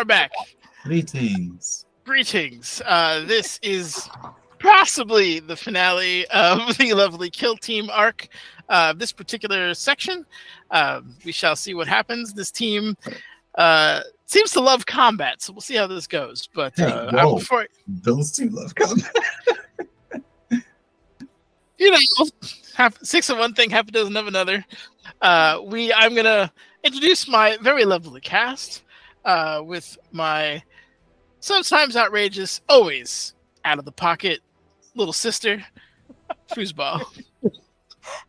are back. Greetings. Greetings. This is possibly the finale of the lovely Kill Team arc. This particular section, we shall see what happens. This team seems to love combat, so we'll see how this goes. But before those two love combat. You know, half six of one thing, half a dozen of another. I'm gonna introduce my very lovely cast with my sometimes outrageous, always out of the pocket little sister, Foozball.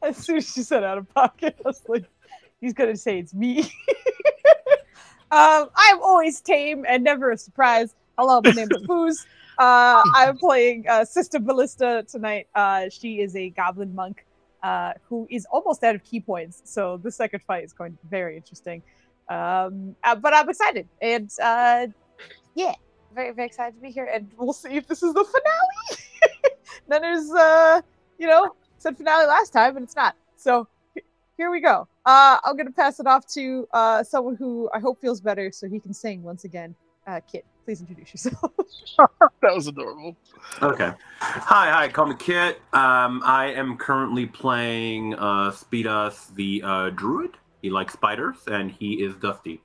As soon as she said out of pocket, I was like, he's gonna say it's me. I'm always tame and never a surprise. Hello, my name is Fooz. I'm playing Sister Ballista tonight. She is a goblin monk who is almost out of key points, so the second fight is going to be very interesting. But I'm excited, and yeah, very, very excited to be here, and we'll see if this is the finale. Then there's, said finale last time, and it's not. So here we go. I'm going to pass it off to someone who I hope feels better so he can sing once again. Kit, please introduce yourself. That was adorable. Okay. Hi, call me Kit. I am currently playing Speedas the druid. He likes spiders, and he is dusty.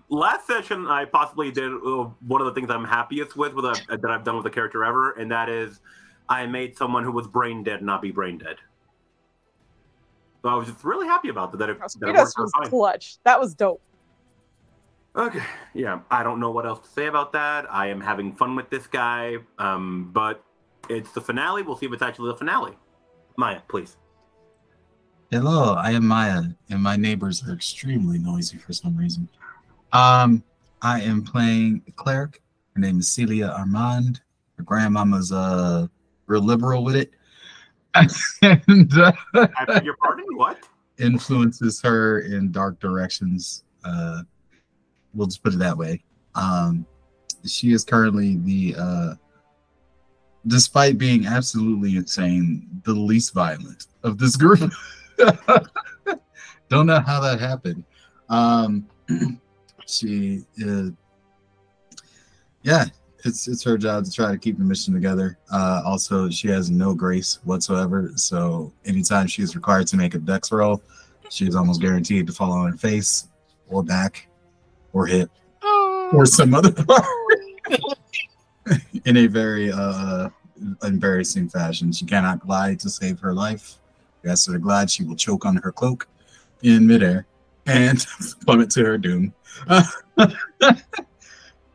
Last session, I possibly did one of the things I'm happiest with that I've done with a character ever, and that is I made someone who was brain dead not be brain dead. So I was just really happy about that. That it was clutch. That was dope. Okay, yeah, I don't know what else to say about that. I am having fun with this guy, but it's the finale. We'll see if it's actually the finale. Maya, please. Hello, I am Maya, and my neighbors are extremely noisy for some reason. I am playing a cleric. Her name is Celia Armand. Her grandmama's real liberal with it. And I beg your pardon? What? Influences her in dark directions. We'll just put it that way. She is currently the, despite being absolutely insane, the least violent of this group. Don't know how that happened. She is, yeah, it's her job to try to keep the mission together. Also, she has no grace whatsoever. So anytime she is required to make a dex roll, she is almost guaranteed to fall on her face or back or hip or some other part in a very embarrassing fashion. She cannot glide to save her life. As to glide, she will choke on her cloak in midair and plummet to her doom.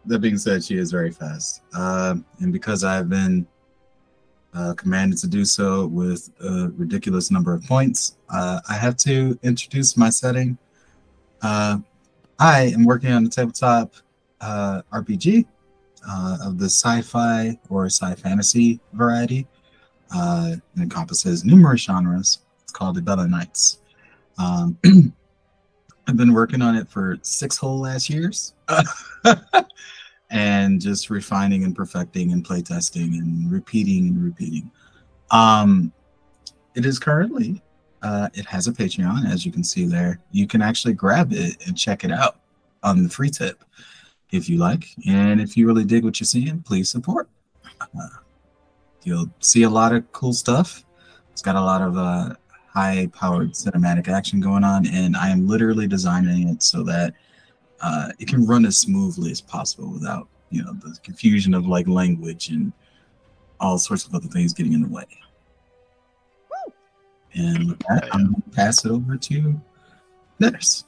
That being said, she is very fast. And because I've been commanded to do so with a ridiculous number of points, I have to introduce my setting. I am working on the tabletop RPG of the sci-fi or sci-fantasy variety. It encompasses numerous genres. It's called the Bella Knights. I've been working on it for 6 whole last years. And just refining and perfecting and playtesting and repeating. It is currently, it has a Patreon, as you can see there. You can actually grab it and check it out on the free tip if you like. And if you really dig what you're seeing, please support. You'll see a lot of cool stuff. It's got a lot of high-powered cinematic action going on, and I am literally designing it so that it can run as smoothly as possible without, the confusion of like language and all sorts of other things getting in the way. Woo! And with that, I'm going to pass it over to Nurse.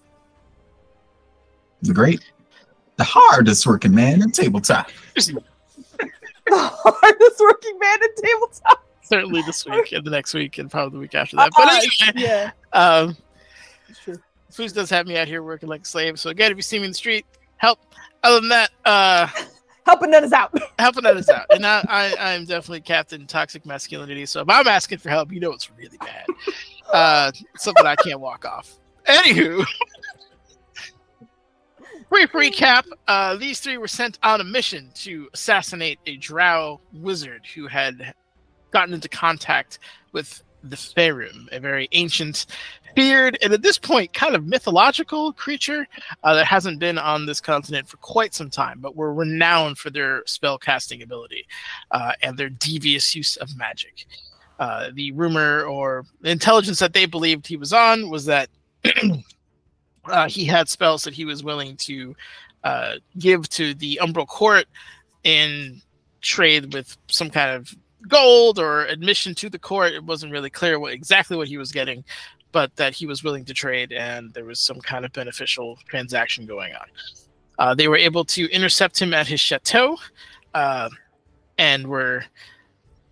The hardest working man in tabletop. The hardest working man in tabletop. Certainly this week and the next week and probably the week after that. But anyway, yeah, it's true. Foos does have me out here working like a slave. So again, if you see me in the street, help. Other than that, helping none is out. Helping none is out. And I'm definitely Captain Toxic Masculinity. So if I'm asking for help, it's really bad. Something I can't walk off. Anywho. Brief recap, these three were sent on a mission to assassinate a drow wizard who had gotten into contact with the Faerun, a very ancient, feared, and at this point kind of mythological creature that hasn't been on this continent for quite some time, but were renowned for their spell casting ability and their devious use of magic. The rumor or the intelligence that they believed he was on was that he had spells that he was willing to give to the Umbral Court in trade with some kind of gold or admission to the court. It wasn't really clear exactly what he was getting, but that he was willing to trade, and there was some kind of beneficial transaction going on. They were able to intercept him at his chateau, and were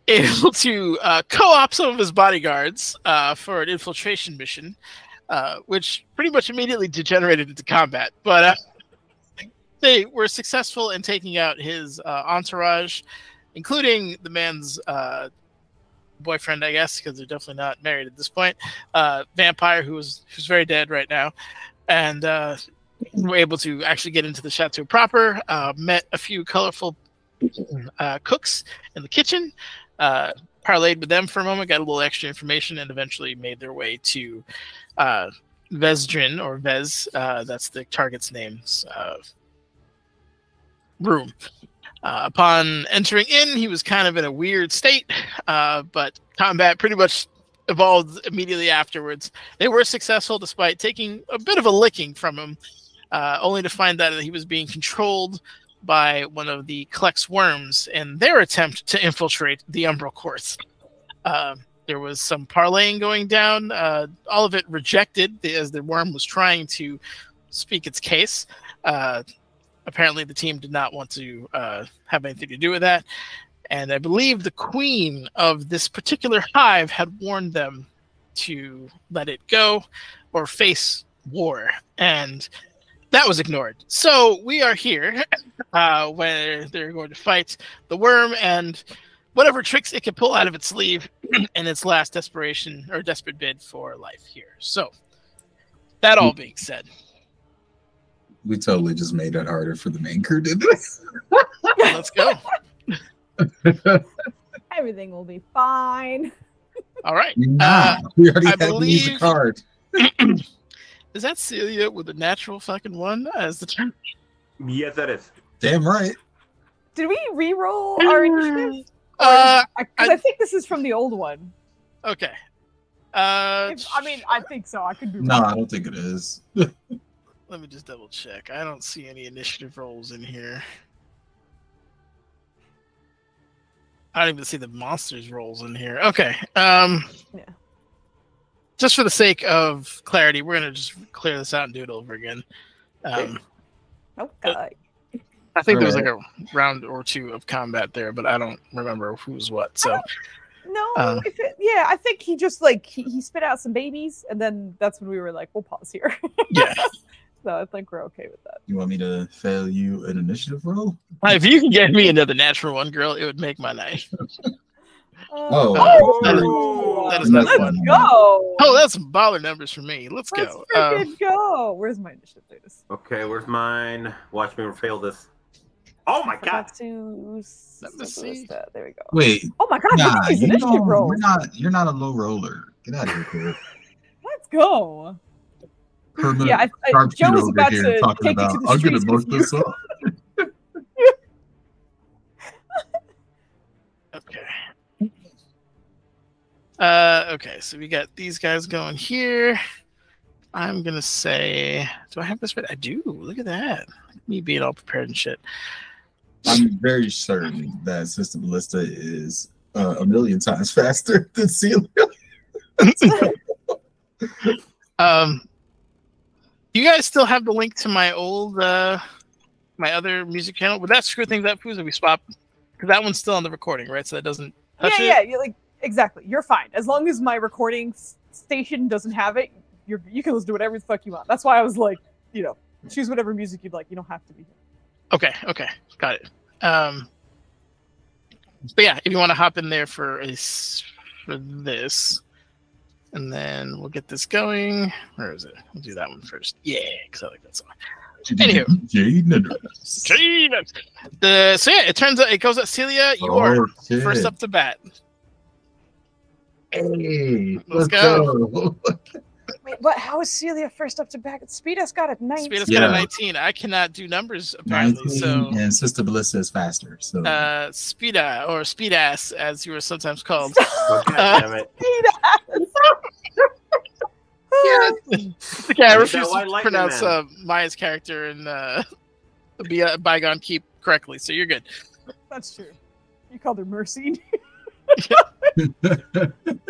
able to co-opt some of his bodyguards for an infiltration mission, which pretty much immediately degenerated into combat. But they were successful in taking out his entourage, including the man's boyfriend, I guess, because they're definitely not married at this point. Vampire, who's very dead right now, and were able to actually get into the chateau proper. Met a few colorful cooks in the kitchen. Parlayed with them for a moment, got a little extra information, and eventually made their way to Vesdrin, or Vez. That's the target's name's room. Upon entering in, he was kind of in a weird state, but combat pretty much evolved immediately afterwards. They were successful despite taking a bit of a licking from him, only to find out that he was being controlled by one of the Klex worms in their attempt to infiltrate the Umbral Courts. There was some parlaying going down, all of it rejected as the worm was trying to speak its case. Apparently the team did not want to have anything to do with that. And I believe the queen of this particular hive had warned them to let it go or face war. And that was ignored. So we are here where they're going to fight the worm and whatever tricks it can pull out of its sleeve in its last desperation or desperate bid for life here. So that all being said, we totally just made it harder for the main crew, didn't we? let's go. Everything will be fine. All right. We already have to use a card. Is that Celia with a natural fucking one as the term? Yes, that is. Damn right. Did we re-roll our initiative? I think this is from the old one. Okay. I mean, I think so. I could be wrong. No, I don't think it is. Let me just double check. I don't see any initiative rolls in here. I don't even see the monsters rolls in here. Okay. Yeah. Just for the sake of clarity, we're gonna just clear this out and do it over again. Oh God. I think there was like a round or two of combat there, but I don't remember who's what. So I think he just like he spit out some babies, and then that's when we were like, we'll pause here. Yeah. So I think we're okay with that. You want me to fail you an initiative roll? If you can get me another natural one, girl, it would make my night. That is not let's one. Go. Oh, that's some baller numbers for me. Let's go. Freaking go. Where's my initiative status? Okay, where's mine? Watch me fail this. Oh my God. Let me see. There we go. Wait. Oh my God. Look at these initiative rolls. You're not a low roller. Get out of here, Chris. Let's go. Joe was about to take it to the I'm gonna look this up. Okay. Okay, so we got these guys going here. I'm gonna say, do I have this right? I do. Look at that. Me being all prepared and shit. I'm very certain that Sister Ballista is a million times faster than Celia. Do you guys still have the link to my old, my other music channel? Would that screw things up, Foozca, if we swap? Because that one's still on the recording, right? So that doesn't touch it? Yeah, like exactly. You're fine as long as my recording station doesn't have it. You can listen to whatever the fuck you want. That's why I was like, choose whatever music you'd like. You don't have to be here. Okay, got it. But yeah, if you want to hop in there for this. And then we'll get this going. Where is it? We'll do that one first. Yeah, because I like that song. Anywho. So yeah, it turns out it goes at Celia. You are first up to bat. Hey, Let's go. Wait, but how is Celia first up to back? Speeda's got a 19. Speeda's got a 19. I cannot do numbers apparently. 19, So and Sister Ballista is faster. So Speeda or Speedass, as you were sometimes called. Okay, damn it. Okay, I refuse White to lightning pronounce man. Maya's character in Bygone Keep correctly, so you're good. That's true. You called her Mercy.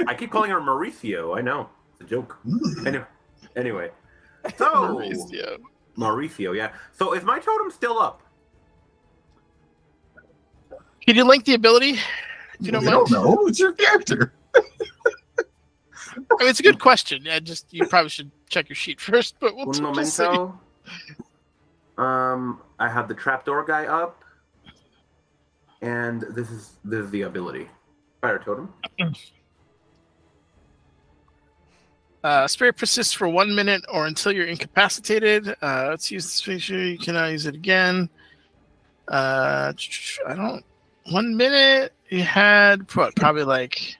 I keep calling her Mauricio. I know. It's a joke. Ooh. Anyway. So Mauricio, yeah. So is my totem still up? Can you link the ability? If you don't I mind. don't know. It's your character. I mean, it's a good question. You probably should check your sheet first, but we'll Un just see. momento. I have the trapdoor guy up, and this is the ability. Fire totem. Spirit persists for 1 minute or until you're incapacitated. Let's use this feature. You cannot use it again. I don't. 1 minute. You had probably like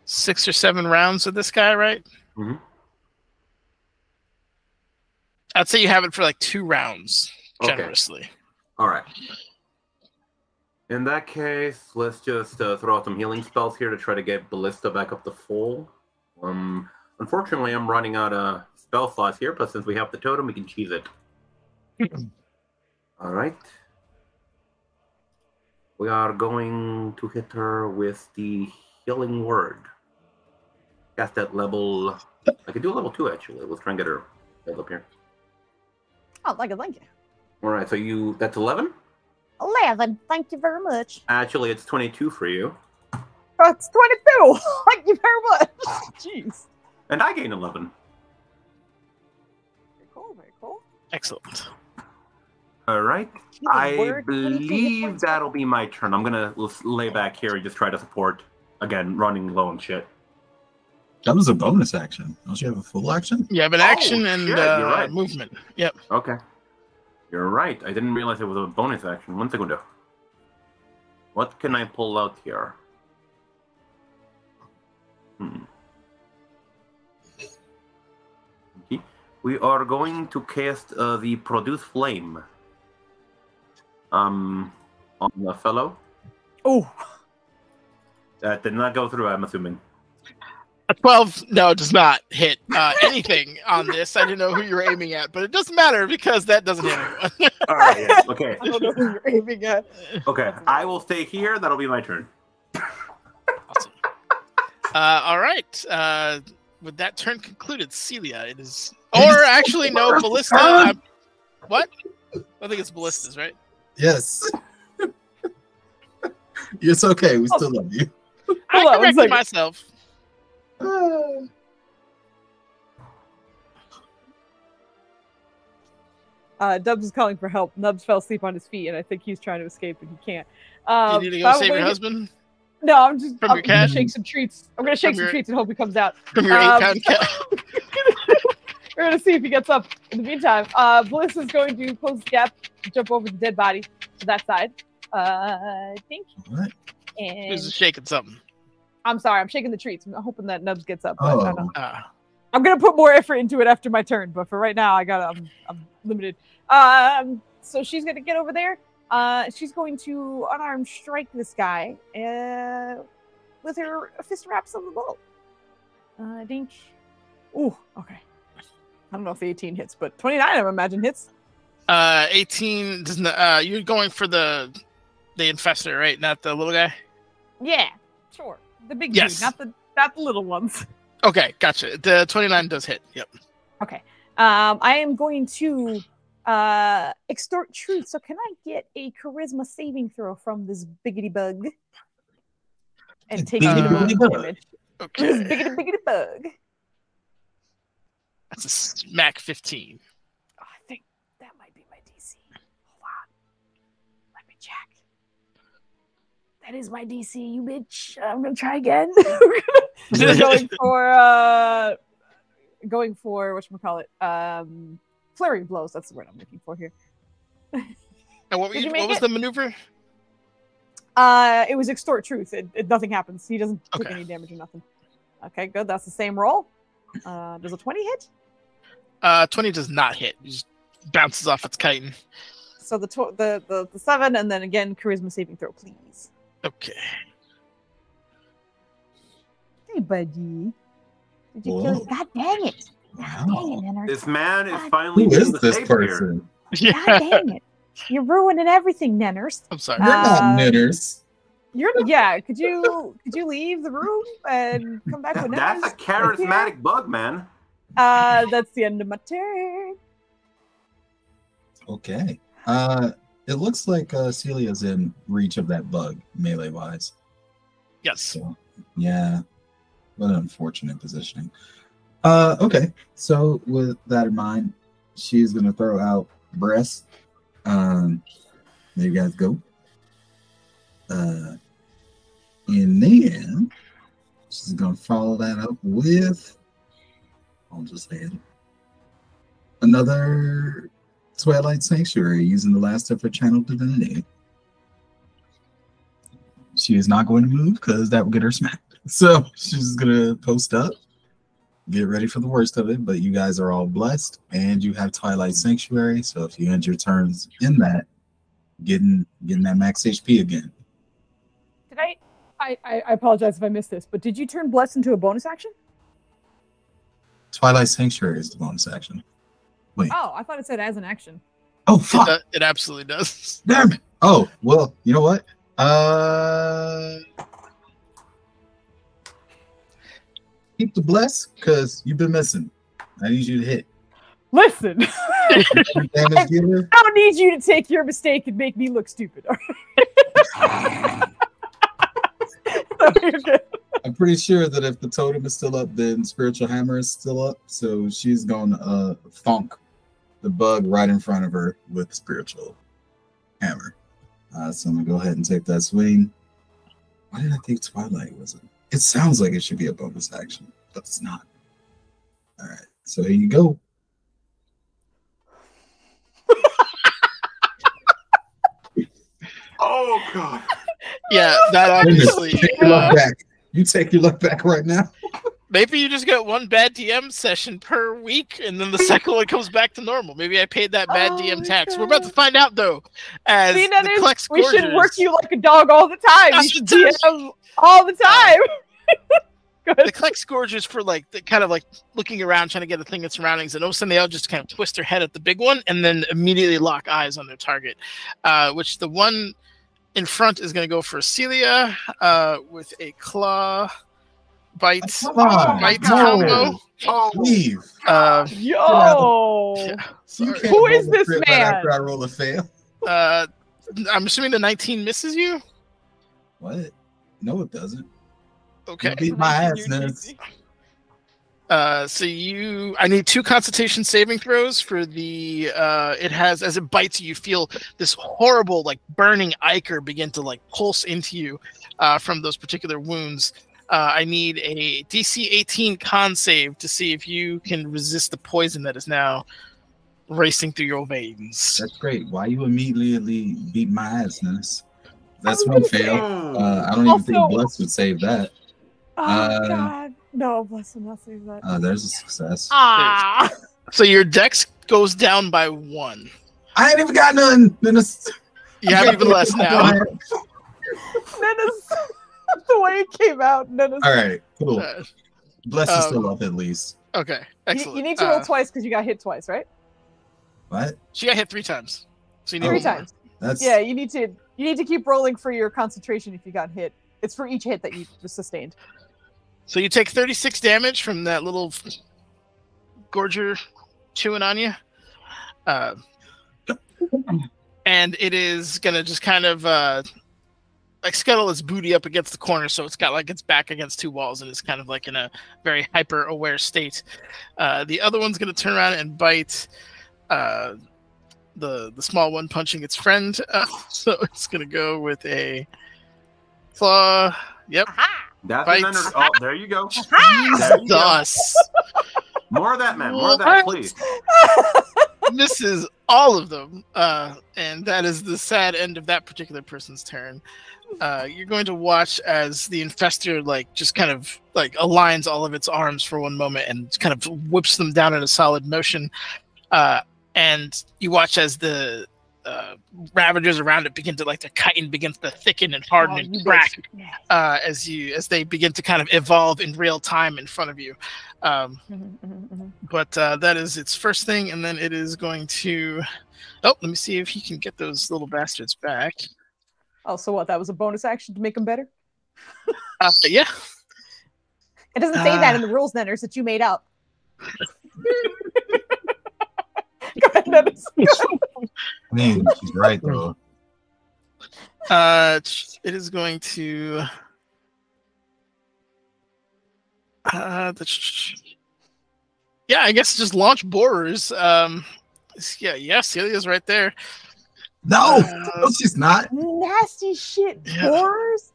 6 or 7 rounds with this guy, right? Mm-hmm. I'd say you have it for like 2 rounds, Okay. generously. All right. In that case, let's just throw out some healing spells here to try to get Ballista back up to full. Unfortunately, I'm running out of spell slots here, but since we have the totem, we can cheese it. All right. We are going to hit her with the healing word. Cast that level. I could do a level 2 actually. Let's try and get her leveled up here. Oh, thank you. All right, so that's 11. 11. Thank you very much. Actually, it's 22 for you, That's 22. Thank you very much. Jeez. and I gain 11. Very cool. Very cool. Excellent. All right. Healing I word, 22 hit believe points. that'll be my turn. I'm gonna lay back here and just try to support. Again, running low and shit. That was a bonus action. Don't you have a full action? You have an action and shit, you're right. movement. Yep. Okay. You're right. I didn't realize it was a bonus action. 1 second. What can I pull out here? Okay. We are going to cast the Produce Flame. On the fellow. Oh. That did not go through, I'm assuming. A 12, no, it does not hit anything on this. I didn't know who you were aiming at, but it doesn't matter because that doesn't hit anyone. All right, yeah, okay. I don't know who you're aiming at. Okay, I will stay here. That'll be my turn. Awesome. All right. With that turn concluded, Celia, it is. Or actually, no, Ballista. What? I think it's Ballistas, right? Yes. It's okay. We still love you. I on, corrected myself. Dubs is calling for help. Nubs fell asleep on his feet, and I think he's trying to escape, and he can't. You need to go save your husband? No, I'm just From your cat? gonna shake some treats. I'm gonna shake some treats and hope he comes out. From your 8-pound cat. We're gonna see if he gets up. In the meantime, Bliss is going to close the gap, jump over the dead body to that side. I think. All right. He was And shaking something. I'm sorry, I'm shaking the treats. I'm hoping that Nubs gets up. But I don't know. I'm gonna put more effort into it after my turn, but for right now, I'm limited. So she's gonna get over there. She's going to unarmed strike this guy with her fist wraps of the bow. I think. Ooh, okay. I don't know if 18 hits, but 29 I imagine hits. 18 doesn't. You're going for the infestor, right? Not the little guy. Yeah, sure. The big Yes. dude, not the little ones. Okay, gotcha. The 29 does hit. Yep. Okay. I am going to extort truth. So can I get a charisma saving throw from this biggity bug? And take minimal damage. This Okay. biggity bug. That's a smack 15. Oh, I think that might be my DC. Hold on. Let me check. That is my DC, you bitch. I'm gonna try again. We're going for whatchamacallit? Flurry blows. That's the word I'm looking for here. And what Did you make was it? the maneuver? It was extort truth. Nothing happens. He doesn't take any damage or nothing. Okay, good. That's the same roll. Does a 20 hit? 20 does not hit. It just bounces off its chitin. So the 7, and then again, charisma saving throw, please. Okay. Hey, buddy. Did you kill it? God dang it. God dang it, Nenner. This man is finally Who is the this savior. person? Yeah. God dang it. You're ruining everything, Nenners. I'm sorry. You're not Nitters. Could you leave the room and come back with Nenners? That's a charismatic bug, man. That's the end of my turn. Okay. It looks like Celia's in reach of that bug, melee-wise. Yes. So, yeah. What an unfortunate positioning. Okay. So with that in mind, she's gonna throw out breast. There you guys go. And then she's gonna follow that up with, I'll just say it, another Twilight Sanctuary using the last of her channel divinity. She is not going to move because that will get her smacked. So she's gonna post up, get ready for the worst of it. But you guys are all blessed, and you have Twilight Sanctuary. So if you end your turns in that, getting that max HP again. Did I apologize if I missed this, but did you turn blessed into a bonus action? Twilight Sanctuary is the bonus action. Wait. Oh, I thought it said as an action. Oh fuck! It absolutely does. Damn it! Oh well, you know what? Keep the bless because you've been missing. I need you to hit. Listen, Damage dealer. I don't need you to take your mistake and make me look stupid. So you're good. I'm pretty sure that if the totem is still up, then Spiritual Hammer is still up. So she's going to thonk the bug right in front of her with Spiritual Hammer. So I'm going to go ahead and take that swing. Why did I think Twilight was it? It sounds like it should be a bonus action, but it's not. All right. So here you go. Oh, God. Yeah, that obviously. Take your luck back. You take your luck back right now. Maybe you just get one bad DM session per week, and then the second one comes back to normal. Maybe I paid that bad DM tax. God. We're about to find out, though. As See, the Klex we should Gorgers- work you like a dog all the time. You That's should fantastic. DM all the time. The Klex Gorgers for like the kind of like looking around, trying to get a thing of surroundings, and all of a sudden they all just kind of twist their head at the big one, and then immediately lock eyes on their target. Which the one in front is going to go for Celia with a claw bite combo. Oh, Leave. Yo, Yeah, You sorry. can't Who is roll a this crit right man? after I roll a fail. I'm assuming the 19 misses you. What? No, it doesn't. Okay. You beat my ass, Ness. So I need 2 Constitution saving throws for the. It has, as it bites you, feel this horrible like burning ichor begin to like pulse into you from those particular wounds. I need a DC 18 con save to see if you can resist the poison that is now racing through your veins. That's great. Why you immediately beat my ass, Ness? That's one fail. I don't even think Bless would save that. Oh God, no, bless him, not save that. There's a success. Ah, So your dex goes down by 1. I ain't even got none. Dennis. You have even less now. Nennis, the way it came out, Nennis. All right, cool. Uh, Bless is still up at least. Okay, excellent. You need to roll twice because you got hit twice, right? What? She got hit 3 times. So you need 3 one more. times. That's Yeah, you need to keep rolling for your concentration if you got hit. It's for each hit that you just sustained. So you take 36 damage from that little Gorger chewing on you. And it is going to just kind of like scuttle its booty up against the corner. So it's got like its back against 2 walls and it's kind of like in a very hyper aware state. The other one's going to turn around and bite the small one punching its friend. So it's going to go with a claw. Yep. that's Bites. another. Oh, there you go. There you go. Thus. More of that, man. More of that, please. misses all of them, and that is the sad end of that particular person's turn. You're going to watch as the infestor just kind of aligns all of its arms for one moment and kind of whips them down in a solid motion, and you watch as the ravagers around it begin to the chitin begins to thicken and harden and crack as they begin to kind of evolve in real time in front of you. But that is its first thing, and then it is going to. Oh, let me see if he can get those little bastards back. Oh, so what? That was a bonus action to make them better? Yeah. It doesn't say that in the rules, Nenners, that you made up. Go ahead, Nenners. I mean, she's right, though. It is going to. Yeah, I guess just launch borers. Yeah, Celia's right there. No, no, she's not. Nasty shit, borers.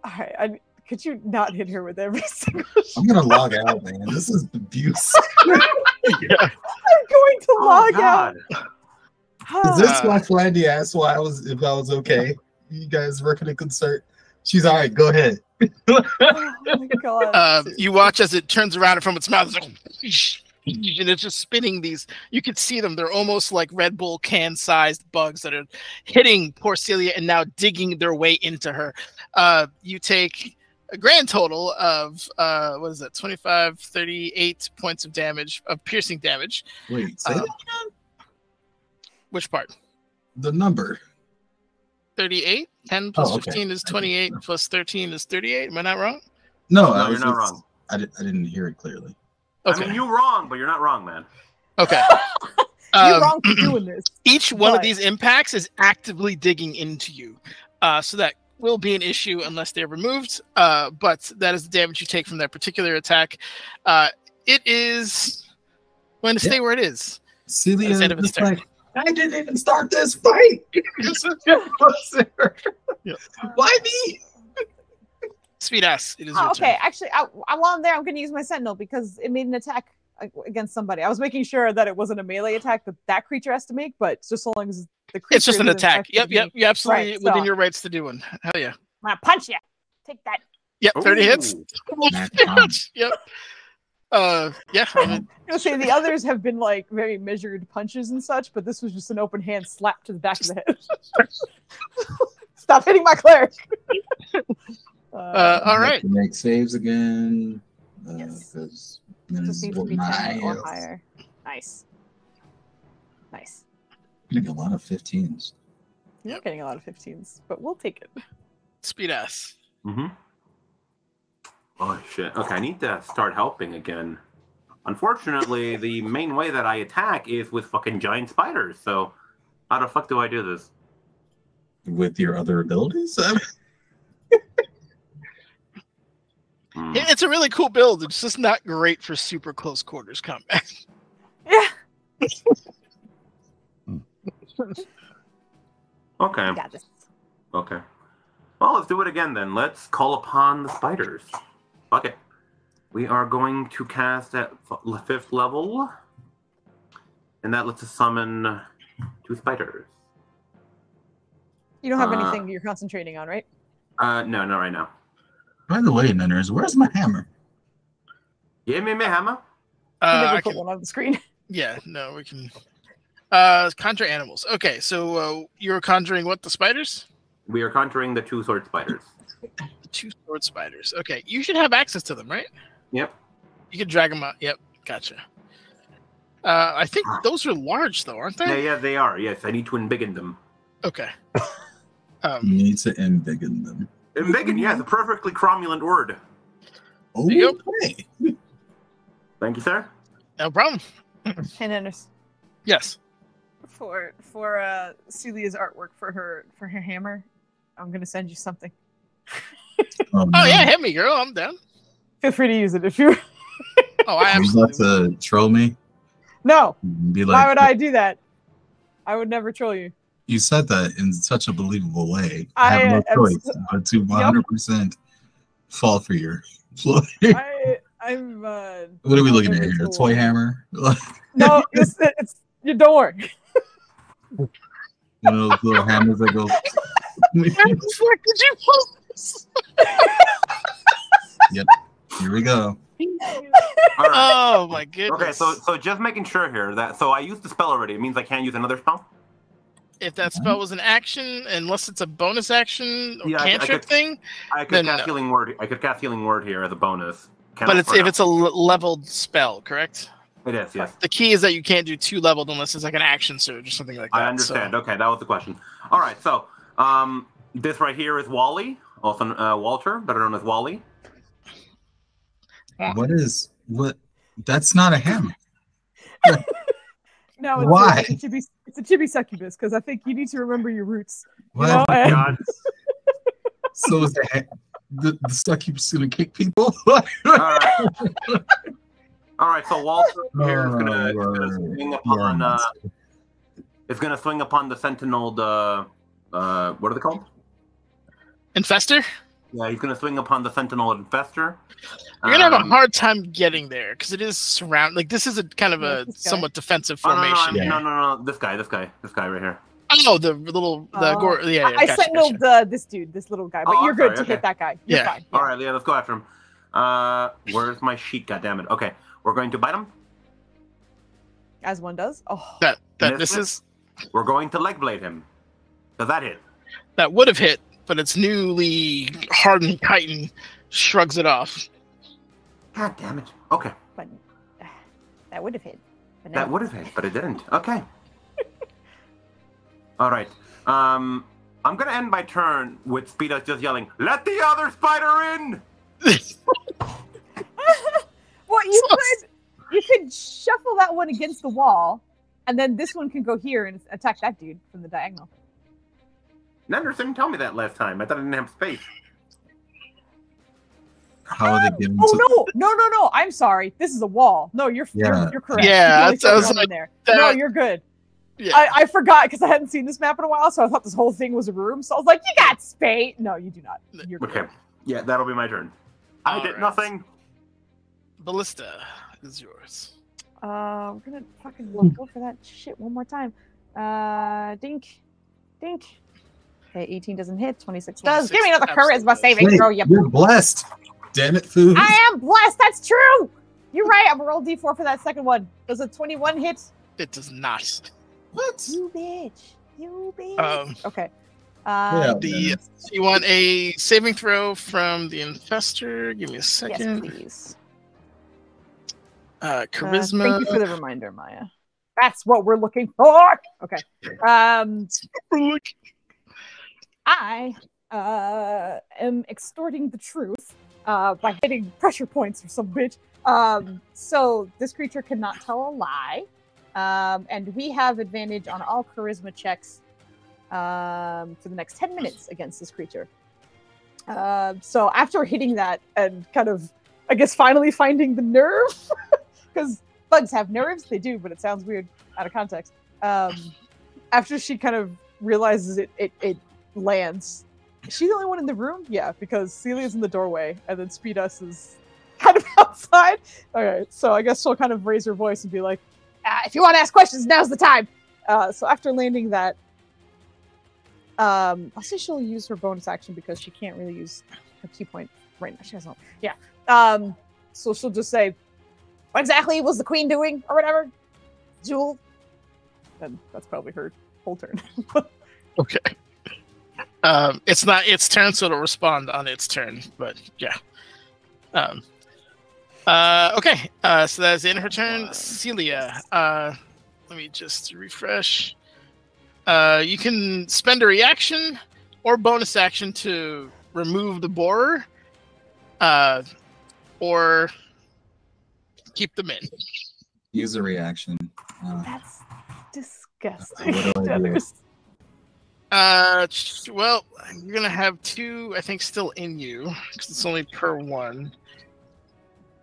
All right, could you not hit her with every single shot? I'm gonna log out, man. This is abuse. Yeah. I'm going to log out. Is this my flandy ass? If I was okay? You guys working in concert? She's all right. Go ahead. Oh my god! You watch as it turns around and from its mouth, and it's just spinning these. You can see them. They're almost like Red Bull can-sized bugs that are hitting poor Celia and now digging their way into her. You take a grand total of 25, 38 points of damage, of piercing damage. Wait, say that again? Which part? The number. 38. 10 plus okay. 15 is 28. Plus 13 is 38. Am I not wrong? No, you're not wrong. I didn't hear it clearly. Okay. I mean, you're wrong, but you're not wrong, man. Okay. You're wrong for doing this. Each one of these impacts is actively digging into you. So that will be an issue unless they're removed. But that is the damage you take from that particular attack. It is going to stay where it is. Celia, End of its turn. I didn't even start this fight. Why me? Sweet ass. It is your Okay, turn. actually, while I'm there, I'm going to use my sentinel because it made an attack against somebody. I was making sure that it wasn't a melee attack that creature has to make, but just so long as the creature. It's just an attack. Yep. You're absolutely right, within your rights to do one. Hell yeah. I'm going to punch you. Take that. Yep. 30 hits. Yep. Yeah. I mean, I was gonna say the others have been very measured punches and such, but this was just an open hand slap to the back of the head. Stop hitting my cleric. all right. Make saves again. Yes. Because Just needs to be 10 or higher. Nice. Getting a lot of 15s. You're getting a lot of 15s, but we'll take it. Speed ass. Mm-hmm. Oh, shit. Okay, I need to start helping again. Unfortunately, the main way that I attack is with fucking giant spiders, so how the fuck do I do this? With your other abilities? It's a really cool build. It's just not great for super close quarters combat. Yeah. Okay. I got this. Okay. Well, let's do it again then. Let's call upon the spiders. Fuck it. We are going to cast at 5th level. And that lets us summon 2 spiders. You don't have anything you're concentrating on, right? No, not right now. By the way, Nenners, where's my hammer? Give me my hammer. You never I put can, one on the screen. yeah, no, we can. Conjure animals. Okay, so you're conjuring what? The spiders? We are conjuring the 2 sword spiders. The 2 sword spiders. Okay, you should have access to them, right? Yep. You can drag them out. Yep, gotcha. I think those are large, though, aren't they? Yeah, they are. Yes, I need to embiggen them. Okay. You need to embiggen them. Embiggen, yes, a perfectly cromulent word. Oh, Yep. okay. Thank you, sir. No problem. Hey, Nennis. Yes. For Celia's artwork for her hammer, I'm gonna send you something. Oh, Oh yeah, hit me, girl. I'm down. Feel free to use it if you. Oh, I You absolutely. about to troll me? No. Be like, Why would I do that? I would never troll you. You said that in such a believable way. I have no am choice but to 100% fall for your ploy. I'm. What are we looking at here? A toy hammer? No, it's your door. One of those little hammers that goes. Where the fuck did you post this? Yep. Here we go. All right. Oh my goodness. Okay, so just making sure here that I used the spell already. It means I can't use another spell. If that spell was an action, unless it's a bonus action or Yeah, cantrip thing, I could cast Healing Word. I could cast Healing Word here as a bonus. But if it's a leveled spell, correct? It is, yes. The key is that you can't do 2 leveled unless it's like an action surge or something like that. I understand. So. Okay, that was the question. All right, so this right here is Wally, also Walter, better known as Wally. What? That's not a hammer. No, it's why? It's a chibi succubus because I think you need to remember your roots. What? You know? God. So is the succubus gonna kick people? All right, so Walter here is gonna swing upon. It's gonna swing upon the sentinel. What are they called? Infestor? Yeah, he's gonna swing upon the sentinel infestor. You're gonna have a hard time getting there because it is surrounded. Like this is a kind of a somewhat defensive formation. No. This guy right here. Oh, the little yeah. I sentineled this dude, this little guy, but you're good to hit that guy. You're fine. All right, let's go after him. Where's my sheet? God damn it. Okay, we're going to bite him. As one does. Oh, We're going to leg blade him. Does that hit? That would have hit, but its newly hardened chitin shrugs it off. God damn it. Okay. But that would have hit. That would have hit, but it didn't. Okay. All right. I'm gonna end my turn with Speedos just yelling, "Let the other spider in!" Well, you could shuffle that one against the wall, and then this one can go here and attack that dude from the diagonal. Nender didn't tell me that last time. I thought I didn't have space. How are they giving? No! I'm sorry. This is a wall. No, you're correct. Yeah, I was like there. No, you're good. Yeah. I forgot because I hadn't seen this map in a while, so I thought this whole thing was a room. So I was like, "You got space." No, you do not. You're okay. Good. Yeah, that'll be my turn. I did nothing. Ballista is yours. We're gonna fucking go for that shit one more time. Dink. Okay, 18 doesn't hit. 26 does. Give me another charisma saving throw. You're blessed. Damn it, Food. I am blessed. That's true. You're right. I'm gonna roll D4 for that second one. Does a 21 hit? It does not. What? You bitch. Okay. You want a saving throw from the infestor? Give me a second. Yes, please. Charisma. Thank you for the reminder, Maya. That's what we're looking for. Okay. I am extorting the truth by hitting pressure points or some bitch. So this creature cannot tell a lie. And we have advantage on all charisma checks for the next 10 minutes against this creature. So after hitting that and kind of, I guess, finally finding the nerve, because bugs have nerves, they do, but it sounds weird out of context. After she kind of realizes it lands. Is she the only one in the room? Yeah, because Celia's in the doorway, and then Speedos is kind of outside. All right, so I guess she'll kind of raise her voice and be like, if you want to ask questions, now's the time. So after landing that, I'll say she'll use her bonus action because she can't really use her key point right now. She has no. Yeah. So she'll just say, "What exactly was the queen doing?" or whatever. Jewel. And that's probably her whole turn. Okay. It's not its turn, so it'll respond on its turn. But yeah. Okay. So that's in her turn. Celia. Let me just refresh. You can spend a reaction or bonus action to remove the borer, or keep them in. Use a reaction. That's disgusting. What do I do? Well, you're gonna have 2, I think, still in you because it's only per 1.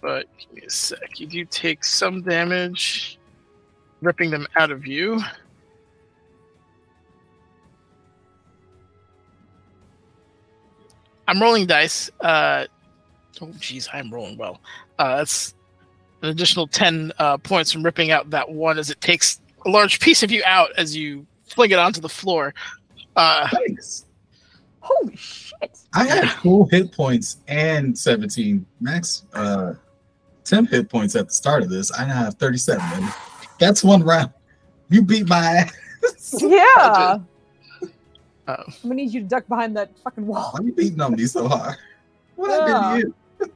But give me a sec. You do take some damage, ripping them out of you. I'm rolling dice. Oh, geez, I'm rolling well. That's an additional 10 points from ripping out that one as it takes a large piece of you out as you fling it onto the floor. Thanks. Holy shit! I had full hit points and 17 max 10 hit points at the start of this. I now have 37. And that's one round. You beat my ass. Yeah. I'm gonna need you to duck behind that fucking wall. Why are you beating on me so hard? What happened to you?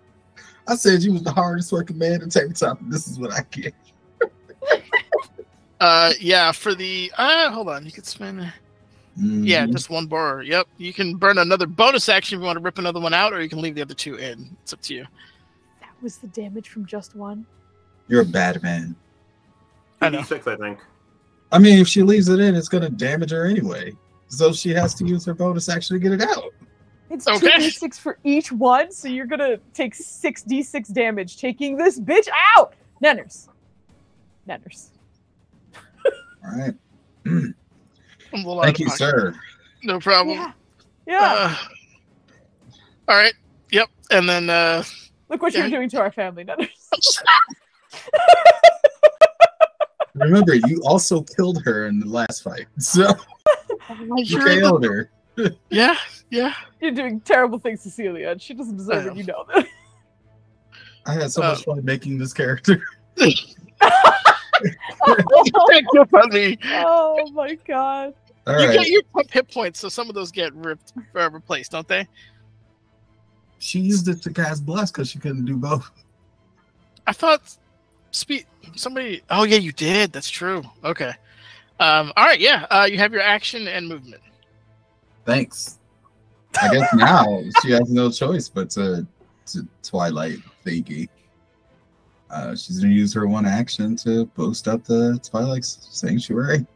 I said you was the hardest working man in tabletop, and this is what I get. Yeah, for the hold on, you could spend yeah, just one borer. Yep. You can burn another bonus action if you want to rip another one out, or you can leave the other two in. It's up to you. That was the damage from just one. You're a bad man. I know. 6, I think. I mean, if she leaves it in, it's gonna damage her anyway. So she has to use her bonus action to get it out. It's Okay. 2d6 for each one, so you're gonna take 6d6 damage, taking this bitch out. Nanners. All right. I'm a little out Thank of you, pocket. sir. No problem. Yeah. All right. Yep. And then Look what you're doing to our family, Nanners. Remember, you also killed her in the last fight, so you failed her. Yeah. You're doing terrible things to Celia, and she doesn't deserve it. You know that. I had so much fun making this character. You're funny. Oh my god. All You right. get your hit points, so some of those get replaced, don't they? She used it to cast Bless because she couldn't do both. I thought somebody. Oh yeah, you did. That's true. Okay. All right. Yeah. You have your action and movement. Thanks. I guess now she has no choice but to Twilight Thingy. She's gonna use her one action to boost up the Twilight Sanctuary.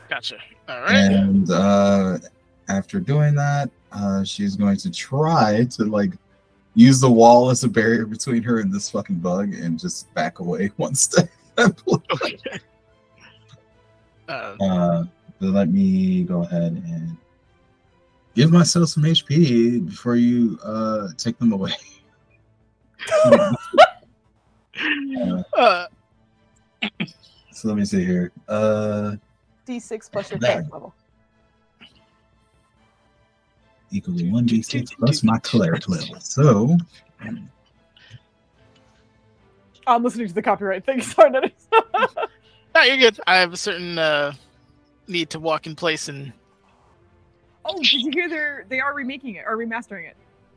Gotcha. All right. And after doing that, she's going to try to use the wall as a barrier between her and this fucking bug and just back away one step. Okay. But let me go ahead and give myself some HP before you take them away. So let me see here. D6 plus your cleric level. Equally 1d6 plus my cleric level. So I'm listening to the copyright thing. Sorry, Nanners. no, you're good. I have a certain need to walk in place and. Oh, did you hear they are remaking it or remastering it?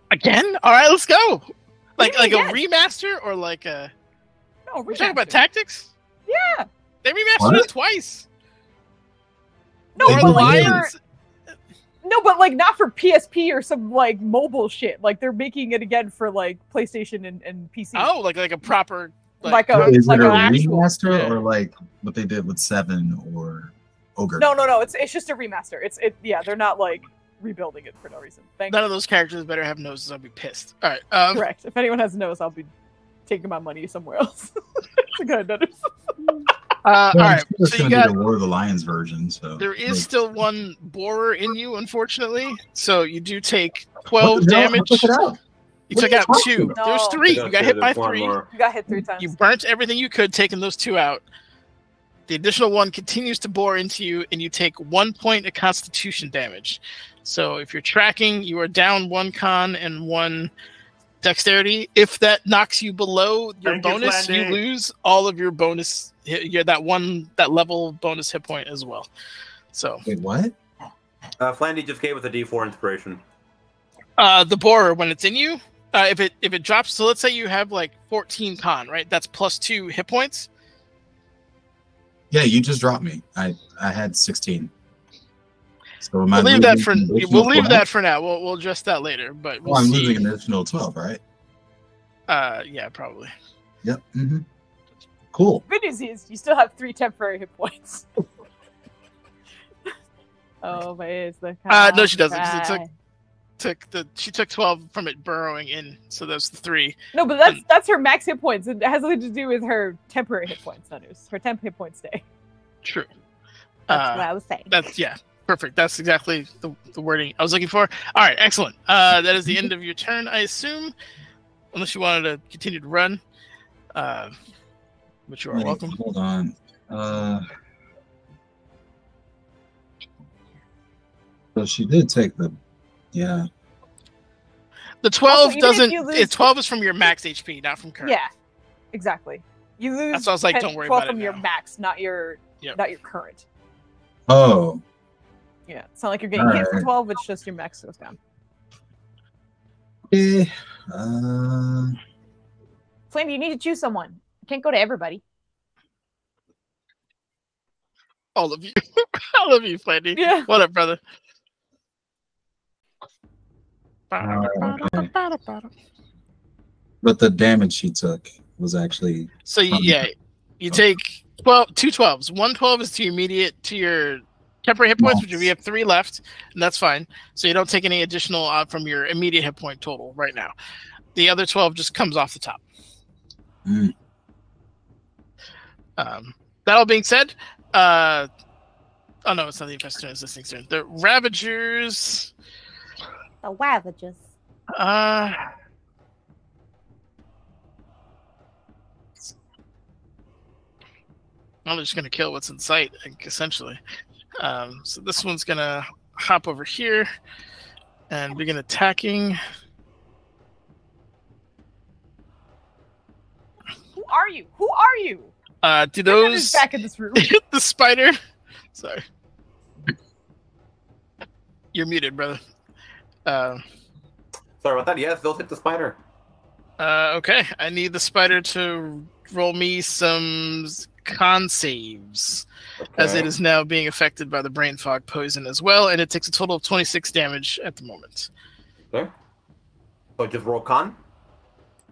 Again? All right, let's go. Like Yeah, a again. remaster or like a. No, We're talking about remastered. tactics. Yeah. They remastered What? it twice. No, They but did like it. for, no, but like not for PSP or some like mobile shit. Like they're making it again for like PlayStation and PC. Oh, like a proper. Like is like it a an actual. remaster yeah. or like what they did with 7 or Ogre? No. It's just a remaster. Yeah. They're not like rebuilding it for no reason. Thank None you. of those characters better have noses. I'll be pissed. All right. Correct. If anyone has a nose, I'll be taking my money somewhere else. Go ahead, Nanners. All right. It's So you gonna got. be the War of the Lions version. So There is still one borer in you, unfortunately. So you do take What 12 the hell? I damage. took it out. You What took are you out talking 2. about? There's No. 3. You got hit by 3. You got hit 3 times. You burnt everything you could, taking those 2 out. The additional 1 continues to bore into you, and you take 1 point of Constitution damage. So if you're tracking, you are down 1 con and 1 dexterity. If that knocks you below your Thank you, bonus, you Flandy. lose all of your bonus. You're that level bonus hit point as well. So Wait, what? Flandy just gave us a D4 inspiration. the borer, when it's in you, if it drops, so let's say you have like 14 con, right? That's plus 2 hit points. Yeah, you just dropped me. I had 16. So am I We'll leave that losing for an additional we'll leave 12? that for now. We'll address that later, but we'll Oh, I'm see. losing an additional 12, right? Yeah, probably. Yep. Mm-hmm. Cool. Good news is you still have 3 temporary hit points. Oh, my is the No, she doesn't. 'Cause she took 12 from it burrowing in, so that's the 3. No, but that's her max hit points. It has nothing to do with her temporary hit points. Her temp hit points stay. True. That's what I was saying. That's perfect. That's exactly the wording I was looking for. All right, excellent. That is the end of your turn, I assume. unless you wanted to continue to run, which you are welcome. Hold on. So she did take the, yeah. The 12 Also, doesn't. lose... 12 is from your max HP, not from current. Yeah, exactly. You lose. That's why I was like, 10, don't worry 12 about it from your now. max, not your current. Oh. Yeah, it's not like you're getting hit for 12. It's just your max goes down. Yeah. Flame, you need to choose someone. You can't go to everybody. All of you. All of you, Flandy. Yeah. What up, brother? Okay. But the damage she took was actually... So, yeah, you take 2 12s. 1 12 is to your immediate, to your temporary hit points, which we have 3 left, and that's fine. So you don't take any additional from your immediate hit point total right now. The other 12 just comes off the top. That all being said, oh no, it's not the infested turn, it's this thing's turn. The Ravagers. The Ravagers. I'm just gonna kill what's in sight, essentially. So this one's gonna hop over here and begin attacking. Who are you? Who are you? Do those back in this room? the spider? Sorry, you're muted, brother. Sorry about that. Yes, those hit the spider. Okay, I need the spider to roll me some con saves, as it is now being affected by the brain fog poison as well, and it takes a total of 26 damage at the moment. Okay. So just roll con?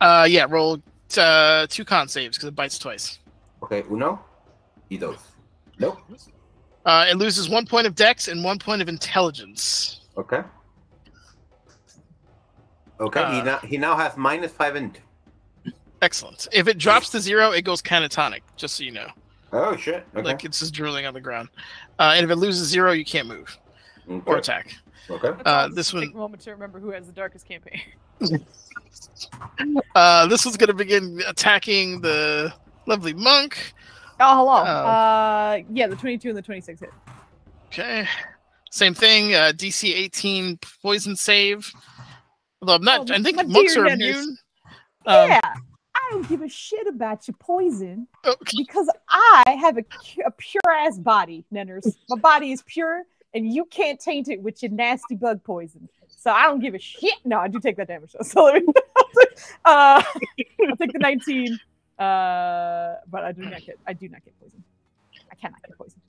Yeah, roll 2 con saves because it bites twice. Okay, uno. Y dos. Nope. It loses 1 point of dex and 1 point of intelligence. Okay. Okay, he now has -5 and... Excellent. If it drops to 0, it goes catatonic, just so you know. Oh, shit. Okay. Like it's just drooling on the ground. And if it loses 0, you can't move or attack. Okay. This one. Take a moment to remember who has the darkest campaign. This one's going to begin attacking the lovely monk. Oh, hello. Yeah, the 22 and the 26 hit. Okay. Same thing. DC 18 poison save. Although I'm not. I think monks are immune. Yeah. I don't give a shit about your poison because I have a pure ass body, Nenners. My body is pure, and you can't taint it with your nasty bug poison. So I don't give a shit. No, I do take that damage. So let me, I'll take the 19, but I do not get poison. I cannot get poison.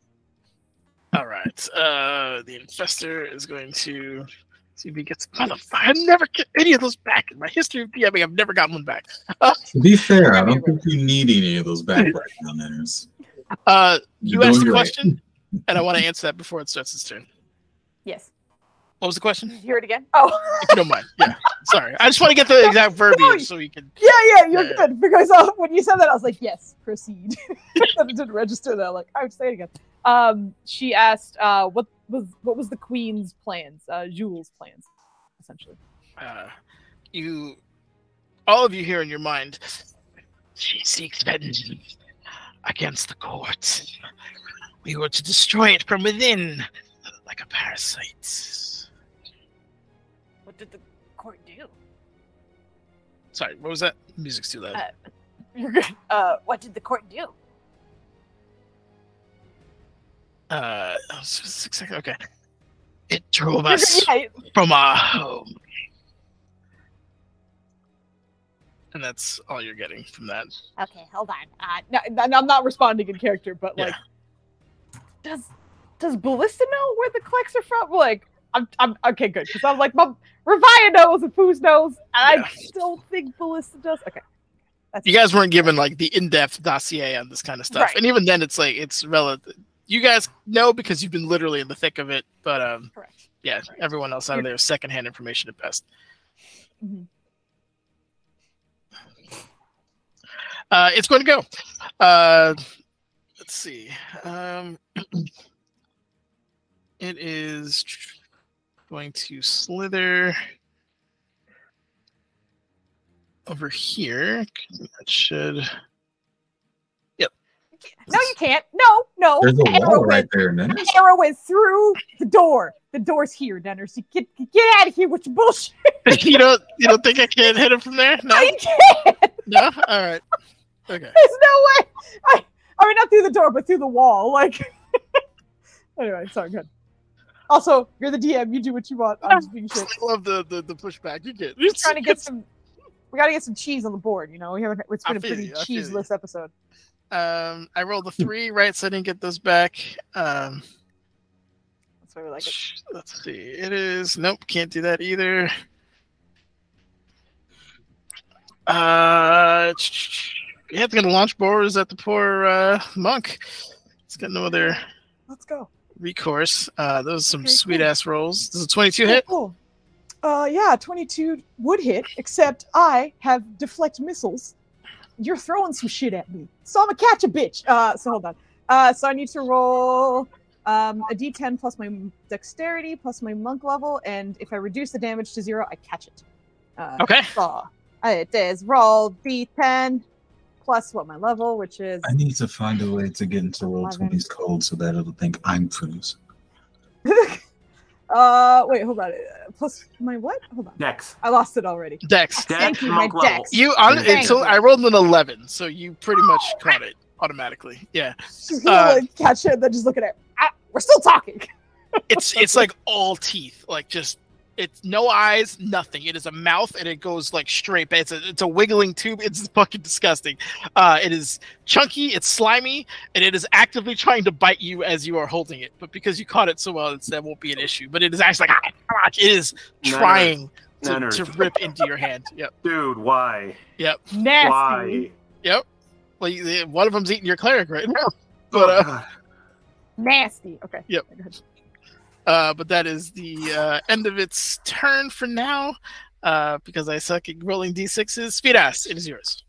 All right. The infestor is going to see if he gets. I never get any of those back in my history of DMing. I've never gotten one back. To be fair, I don't think you need any of those back right now, Nenners. You asked a question, and I want to answer that before it starts its turn. Yes. What was the question? Did you hear it again? Oh, if you don't mind. Yeah. Sorry. I just want to get the exact verbiage so we can. Yeah, you're good. Because when you said that, I was like, yes, proceed. It didn't register that. Like, I would say it again. She asked, what was the queen's plans? Jules' plans, essentially. All of you here in your mind. She seeks vengeance against the court. We were to destroy it from within, like a parasite. What did the court do? Sorry, what was that? The music's too loud. You're good. What did the court do? 6 seconds. Okay. It drove us from our home. And that's all you're getting from that. Okay, hold on. No, I'm not responding in character, but like, does Ballista know where the clicks are from? Like, I'm okay, good, because I'm like, Revia knows and Foos knows, and I don't think Ballista does. Okay. You guys weren't given like the in-depth dossier on this kind of stuff, right. And even then, it's like it's relative. You guys know because you've been literally in the thick of it, but correct. Yeah, everyone else out of there is secondhand information at best. Mm-hmm. It's going to go. Let's see. It is going to slither over here. That should. Yep. No, you can't. No. There's a The wall arrow right went- there, Dennis. The arrow went through the door. The door's here, Denner. So get out of here with your bullshit. You don't think I can hit him from there? No. No, you can't. No. All right. Okay. There's no way. I mean, not through the door, but through the wall. Like. Anyway, sorry. Good. Also, you're the DM. You do what you want. I'm just being shit. I love the pushback. You get. Just trying to get some. We got to get some cheese on the board. You know, we haven't. It's been a pretty I feel cheeseless episode. I rolled a 3, right? So I didn't get those back. That's why we like it. Let's see. It is nope. Can't do that either. You have to get a launch board at the poor monk. It's got no other Let's go. recourse. Those are some Okay, sweet cool. ass rolls. Does a 22 hit? Cool. Yeah, 22 would hit, except I have deflect missiles. You're throwing some shit at me, so I'm gonna catch a bitch. So hold on. So I need to roll a d10 plus my dexterity plus my monk level, and if I reduce the damage to 0, I catch it. Okay. So it is roll d10 plus what my level, which is I need to find a way to get into roll 20's code so that it'll think I'm Foos. wait, hold on. Plus my what? Hold on. Dex. I lost it already. Dex. Thank you, my monk level. dex. So you. I rolled an 11, so you pretty much caught it automatically. Yeah. Like, catch it, and then just look at it. We're still talking. It's like all teeth, like just it's no eyes, nothing. It is a mouth, and it goes like straight. It's a wiggling tube. It's fucking disgusting. It is chunky, it's slimy, and it is actively trying to bite you as you are holding it. But because you caught it so well, that won't be an issue. But it is actually like it is trying to rip into your hand. Yep. Dude, why? Yep. Nasty. Why? Yep. Well, one of them's eating your cleric right now. But Nasty. Okay. Yep. Go ahead. But that is the end of its turn for now. Because I suck at rolling d6s. Speed ass, it is yours.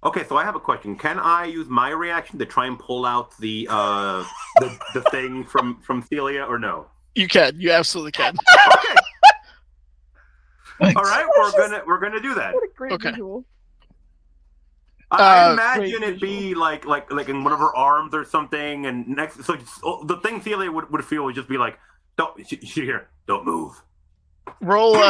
Okay, so I have a question. Can I use my reaction to try and pull out the thing from Celia, or no? You can. You absolutely can. Okay. All right, we're gonna do that. What a great Okay. visual. I imagine great it be like in one of her arms or something, and next, so the thing Celia would feel would just be like, "Don't don't move." Roll. Give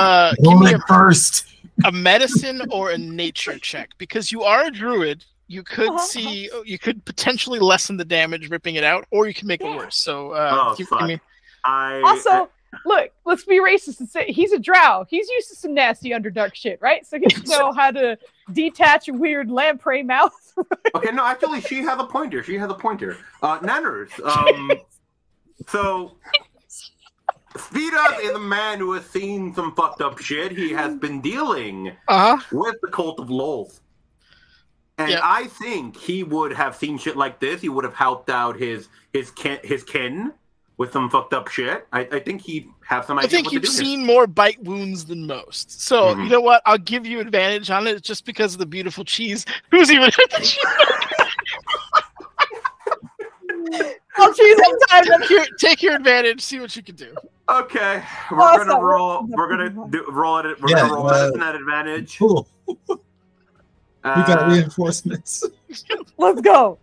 Roll me it first. a medicine or a nature check, because you are a druid. You could you could potentially lessen the damage ripping it out, or you can make it worse. So, give me. Also, look, let's be racist and say he's a drow. He's used to some nasty Underdark shit, right? So he doesn't know how to detach a weird lamprey mouth. Okay, no, actually, she has a pointer. Nanners. So, Speedos is a man who has seen some fucked up shit. He has been dealing with the cult of Lolth. And I think he would have seen shit like this. He would have helped out his kin with some fucked up shit. I think he'd have some idea. I think you've seen more bite wounds than most. So, you know what? I'll give you advantage on it just because of the beautiful cheese. Who's even hit the cheese? Oh, cheese all the time. Take your advantage. See what you can do. Okay, we're gonna roll. We're gonna roll it. We're gonna roll medicine at advantage. Cool. We got reinforcements. Let's go.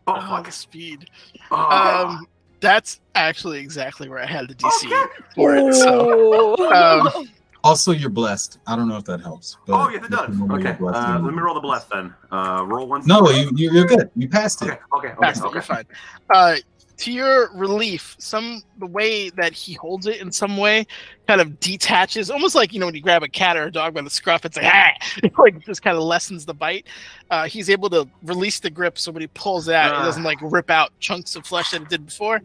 Oh, fuck. Speed. Oh. That's actually exactly where I had the DC for it. So, Also, you're blessed. I don't know if that helps. Oh, yes, it does. Okay, let me roll the blessed then. Roll one. No, you're good. You passed it. Okay. You're fine. To your relief, the way that he holds it in some way kind of detaches, almost like, when you grab a cat or a dog by the scruff, it's like, like just kind of lessens the bite. He's able to release the grip, so when he pulls it out, it doesn't like rip out chunks of flesh that it did before.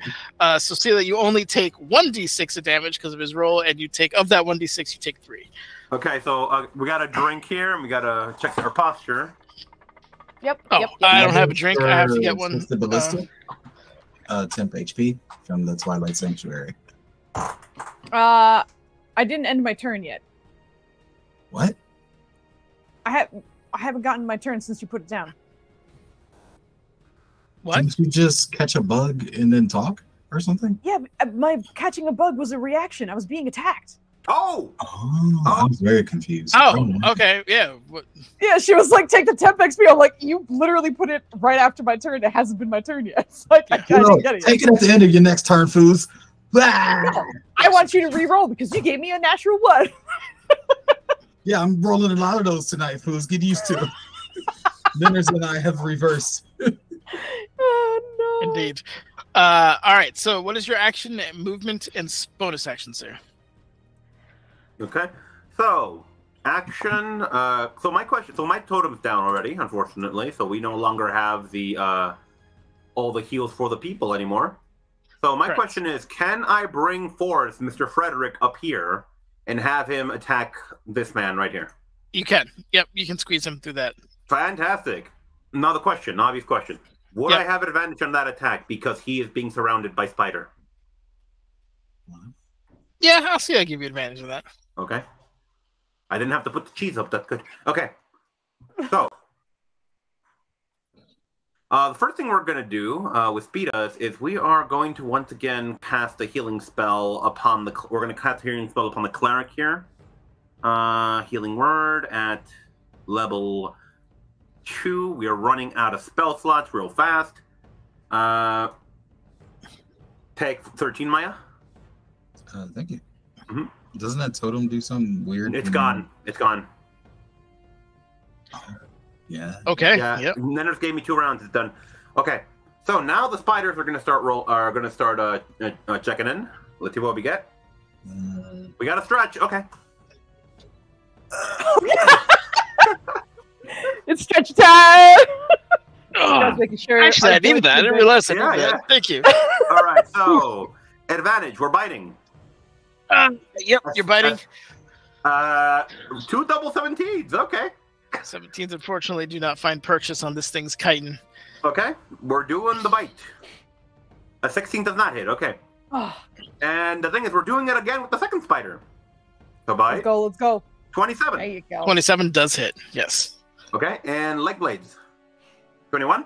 So see that you only take 1d6 of damage because of his roll, and you take, of that 1d6, you take 3. Okay, so we got a drink here, and we got to check our posture. Yep. I don't have a drink. I have to get one. The ballista. Temp HP from the Twilight Sanctuary. I didn't end my turn yet. What? I haven't gotten my turn since you put it down. What? Didn't you just catch a bug and then talk or something? Yeah, but my catching a bug was a reaction. I was being attacked. Oh! I was very confused. Oh, okay, yeah. Yeah, she was like, take the temp XP. I'm like, you literally put it right after my turn. It hasn't been my turn yet. It's like, I didn't get it yet. Take it at the end of your next turn, Foos. No, I want you to re-roll because you gave me a natural 1. Yeah, I'm rolling a lot of those tonight, Foos. Get used to it. Minners and I have reversed. Oh, no. Indeed. All right, so what is your action, movement, and bonus action, sir? Okay. So, action. So my totem's down already, unfortunately. So we no longer have the all the heals for the people anymore. So my question is, can I bring forth Mr. Frederick up here and have him attack this man right here? You can. Yep, you can squeeze him through that. Fantastic. Now the question, obvious question. Would I have advantage on that attack because he is being surrounded by spider? Yeah, I'll see. I give you advantage of that. Okay. I didn't have to put the cheese up. That's good. Okay. So, the first thing we're going to do with Speedas is we are going to once again cast a healing spell upon the... We're going to cast a healing spell upon the cleric here. Healing word at level 2. We are running out of spell slots real fast. Take 13, Maya. Thank you. Mm-hmm. Doesn't that totem do something weird? It's gone. It's gone. Yeah. Okay. Yeah. Yep. Nenners gave me 2 rounds. It's done. Okay. So now the spiders are going to start checking in. Let's see what we get. We got a stretch. Okay. It's stretch time. Just making sure. Actually, I needed that. I didn't realize I needed that. Thank you. All right. So advantage. We're biting. Yep, you're biting. 2 double 17s. Okay. 17s, unfortunately, do not find purchase on this thing's chitin. Okay. We're doing the bite. A 16 does not hit. Okay. Oh. And the thing is, we're doing it again with the second spider. So bite. Let's go. 27. There you go. 27 does hit. Yes. Okay. And leg blades. 21.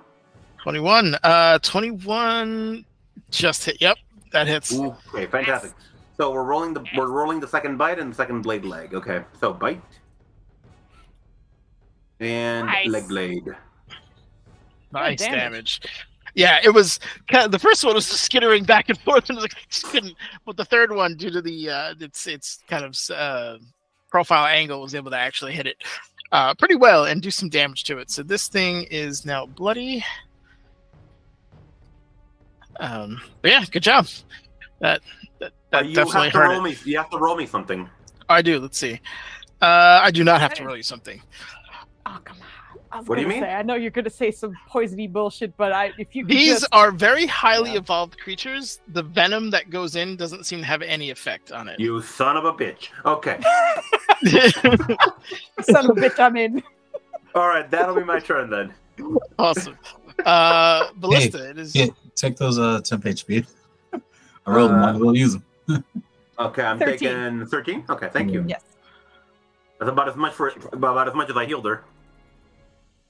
21. 21 just hit. Yep, that hits. Ooh, okay, fantastic. So we're rolling the second bite and the second blade leg. Okay, so bite and leg blade. Nice damage. Yeah, it was kind of, the first one was skittering back and forth, and like, just couldn't. But the third one, due to the its kind of profile angle, was able to actually hit it pretty well and do some damage to it. So this thing is now bloody. But yeah, good job. That definitely hurt it. You have to roll me something. I do. Let's see. I do not have to roll you something. Oh, come on. What do you mean? I know you're going to say some poisony bullshit, but if you could These are very highly evolved creatures. The venom that goes in doesn't seem to have any effect on it. You son of a bitch. Okay. Son of a bitch, I'm in. All right, that'll be my turn then. Awesome. Ballista, Hey, it is... yeah, take those temp HP. I rolled them. I will use them. Okay, I'm 13. taking 13. Okay, thank you. Yes. That's about as much as I healed her.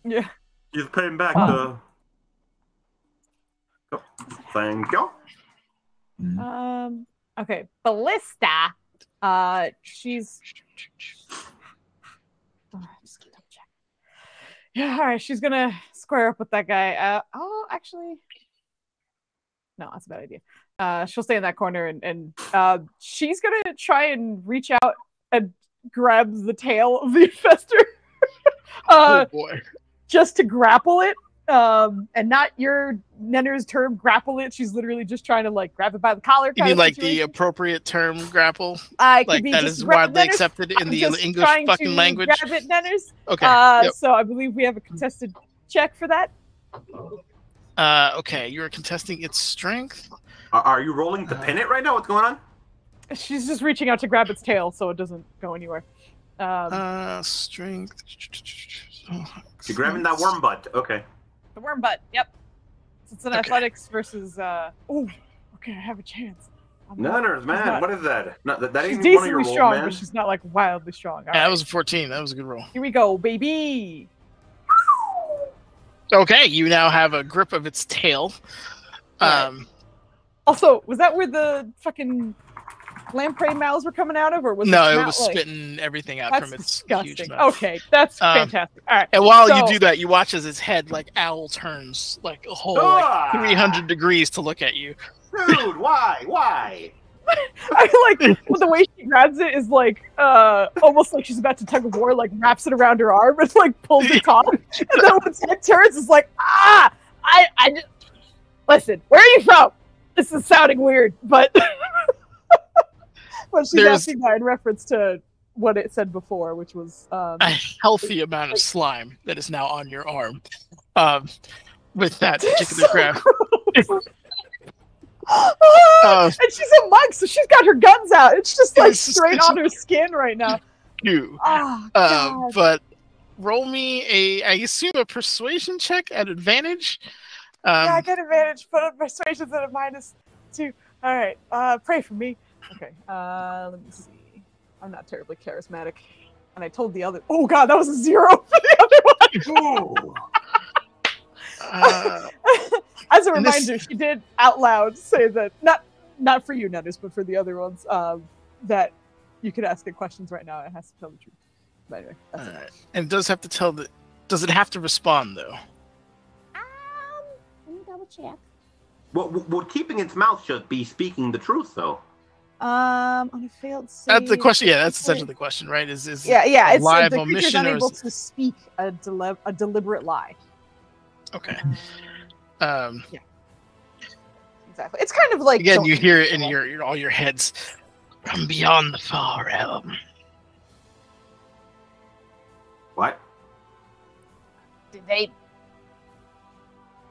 Yeah. She's paying back the. Oh, thank you. Okay, Ballista. She's. Just gonna double check. Yeah. All right. She's gonna square up with that guy. Actually. No, that's a bad idea. She'll stay in that corner and she's gonna try and reach out and grab the tail of the infestor. oh boy. Just to grapple it. And not your Nenner's term grapple it. She's literally just trying to like grab it by the collar. You mean like the appropriate term grapple? Like that is widely accepted in the English fucking language. Grab it, Nenners. Okay. So I believe we have a contested check for that. Okay, you're contesting its strength. Are you rolling to pin it right now? What's going on? She's just reaching out to grab its tail so it doesn't go anywhere. Strength. You're grabbing that worm butt. Okay. The worm butt. Yep. It's an athletics versus. Oh, okay. I have a chance. Nenners, man. What is that? No, that she's ain't one of your decently strong, man. but she's not like wildly strong. Yeah, that was a 14. That was a good roll. Here we go, baby. Okay, you now have a grip of its tail. Also, was that where the fucking lamprey mouths were coming out of, or was No, its it mouth, was like... spitting everything out That's from its disgusting. huge mouth. Okay, that's fantastic. All right. And while so... you do that, you watch as its head, like owl, turns like a whole like 300 degrees to look at you. Dude, why? I like the way she grabs it is like almost like she's about to tug of war, like wraps it around her arm and like pulls it off. And then when its head turns, it's like, I listen, where are you from? This is sounding weird, but but she's asking that in reference to what it said before, which was a healthy amount of slime that is now on your arm. With that particular grab. And she's a monk, so she's got her guns out. It's just like straight on her skin right now. But roll me I assume a persuasion check at advantage. Yeah, I get advantage, but persuasion's at a -2. All right, pray for me. Okay, let me see. I'm not terribly charismatic, and I told the other. Oh God, that was a 0 for the other one. As a reminder, she did out loud say that not for you, Nutters, but for the other ones, that you could ask it questions right now. It has to tell the truth. But anyway, that's right. And it does have to tell the. Does it have to respond though? Let me double check. Well, would keeping its mouth shut be speaking the truth, though? On a failed save. That's the question. Yeah, that's essentially the question, right? Is It's live the omission creature's or unable is... to speak a deliberate lie. Okay. Yeah. Exactly. It's kind of like again, you hear it in all your heads from beyond the far realm. What?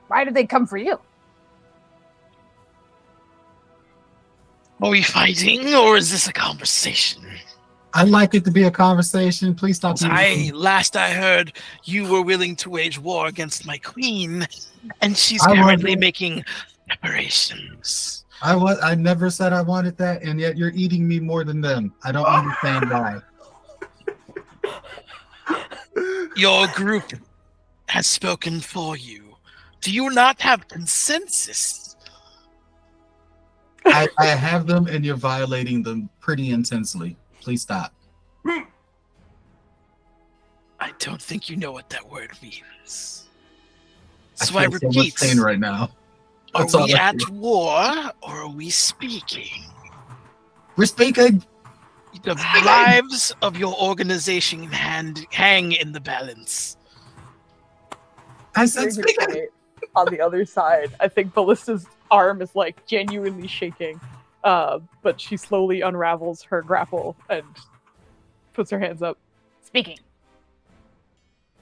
Why did they come for you? Are we fighting, or is this a conversation? I'd like it to be a conversation. Please stop. Last I heard, you were willing to wage war against my queen, and she's currently making preparations. I never said I wanted that, and yet you're eating me more than them. I don't understand why. Your group has spoken for you. Do you not have consensus? I have them, and you're violating them pretty intensely. Please stop. I don't think you know what that word means. So I repeat, so much pain right now. Are we at war, or are we speaking? We're speaking. The lives of your organization hang in the balance. I said speaking. On the other side, I think Ballista's arm is like genuinely shaking, but she slowly unravels her grapple and puts her hands up. Speaking.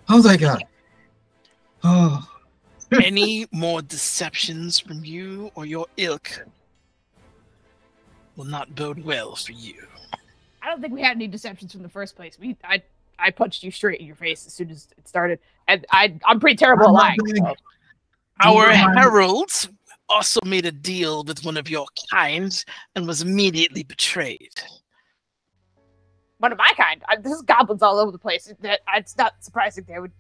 Oh my God. Oh. Any more deceptions from you or your ilk will not bode well for you. I don't think we had any deceptions from the first place. I punched you straight in your face as soon as it started, and I'm pretty terrible at lying. So. Our heralds also made a deal with one of your kind and was immediately betrayed. One of my kind? There's goblins all over the place. It's not surprising they would,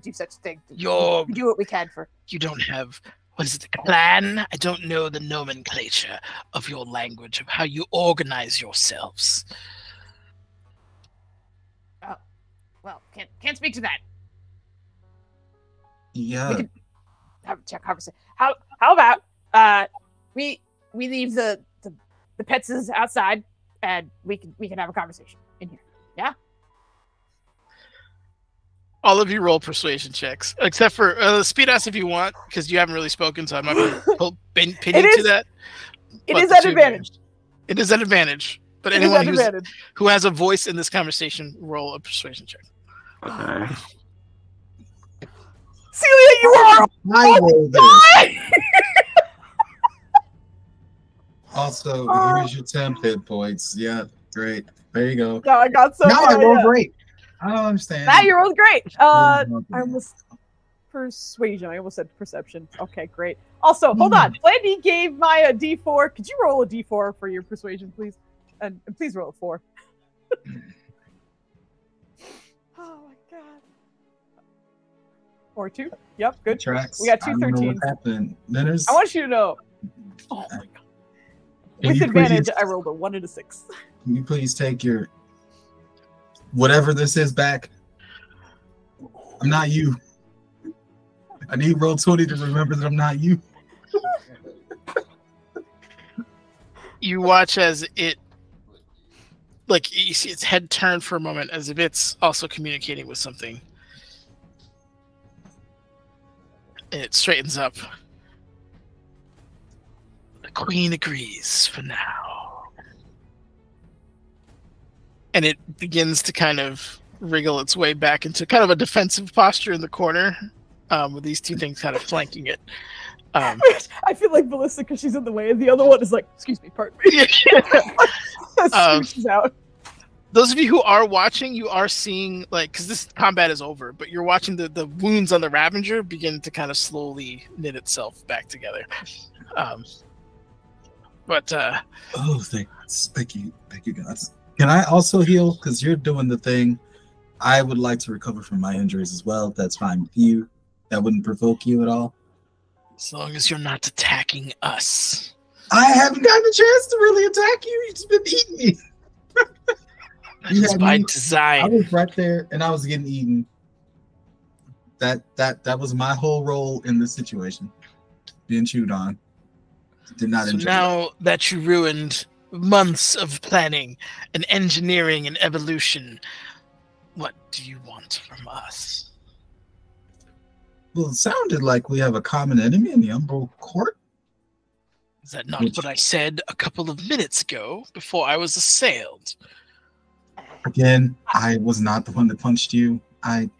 do such a thing. We do what we can for. You don't have, what is it, the clan? I don't know the nomenclature of your language, of how you organize yourselves. Oh, well, can't speak to that. Yeah. We can have a check conversation. How about we leave the pets outside and we can have a conversation in here. Yeah. All of you roll persuasion checks, except for Speed Ass if you want, because you haven't really spoken, so I'm not going to pin you to that. It is at advantage. It is at advantage. But anyone who has a voice in this conversation, roll a persuasion check. Okay. Celia, you are Also, here's your 10 hit points. Yeah, great. There you go. No, I got so now far. I roll great. I don't understand. Now you rolled great. I almost persuasion. I almost said perception. Okay, great. Also, hold on. Blandy gave Maya a D4. Could you roll a D4 for your persuasion, please? And please roll a 4. Oh my God. Or 2. Yep, good. Tracks. We got 2 13s. What happened. I want you to know. Oh my God. With advantage, I rolled a 1 and a 6. Can you please take your whatever this is back? I'm not you. I need roll 20 to remember that I'm not you. You watch as it, like, you see its head turn for a moment as if it's also communicating with something. And it straightens up. The queen agrees for now. And it begins to kind of wriggle its way back into kind of a defensive posture in the corner, with these two things kind of flanking it. I feel like Ballista because she's in the way, and the other one is like, excuse me, pardon me. She's out. Those of you who are watching, you are seeing, like, because this combat is over, but you're watching the wounds on the Ravager begin to kind of slowly knit itself back together. Oh, thank you, guys. Can I also heal? Because you're doing the thing. I would like to recover from my injuries as well. If that's fine with you. That wouldn't provoke you at all. As long as you're not attacking us. I haven't gotten a chance to really attack you. You've just been eating me. That's by design. I was right there, and I was getting eaten. That was my whole role in this situation. Being chewed on. Did not enjoy. So now that you ruined months of planning and engineering and evolution, what do you want from us? Well, it sounded like we have a common enemy in the Umbral Court. Is that not what I said a couple of minutes ago before I was assailed? Again, I was not the one that punched you. I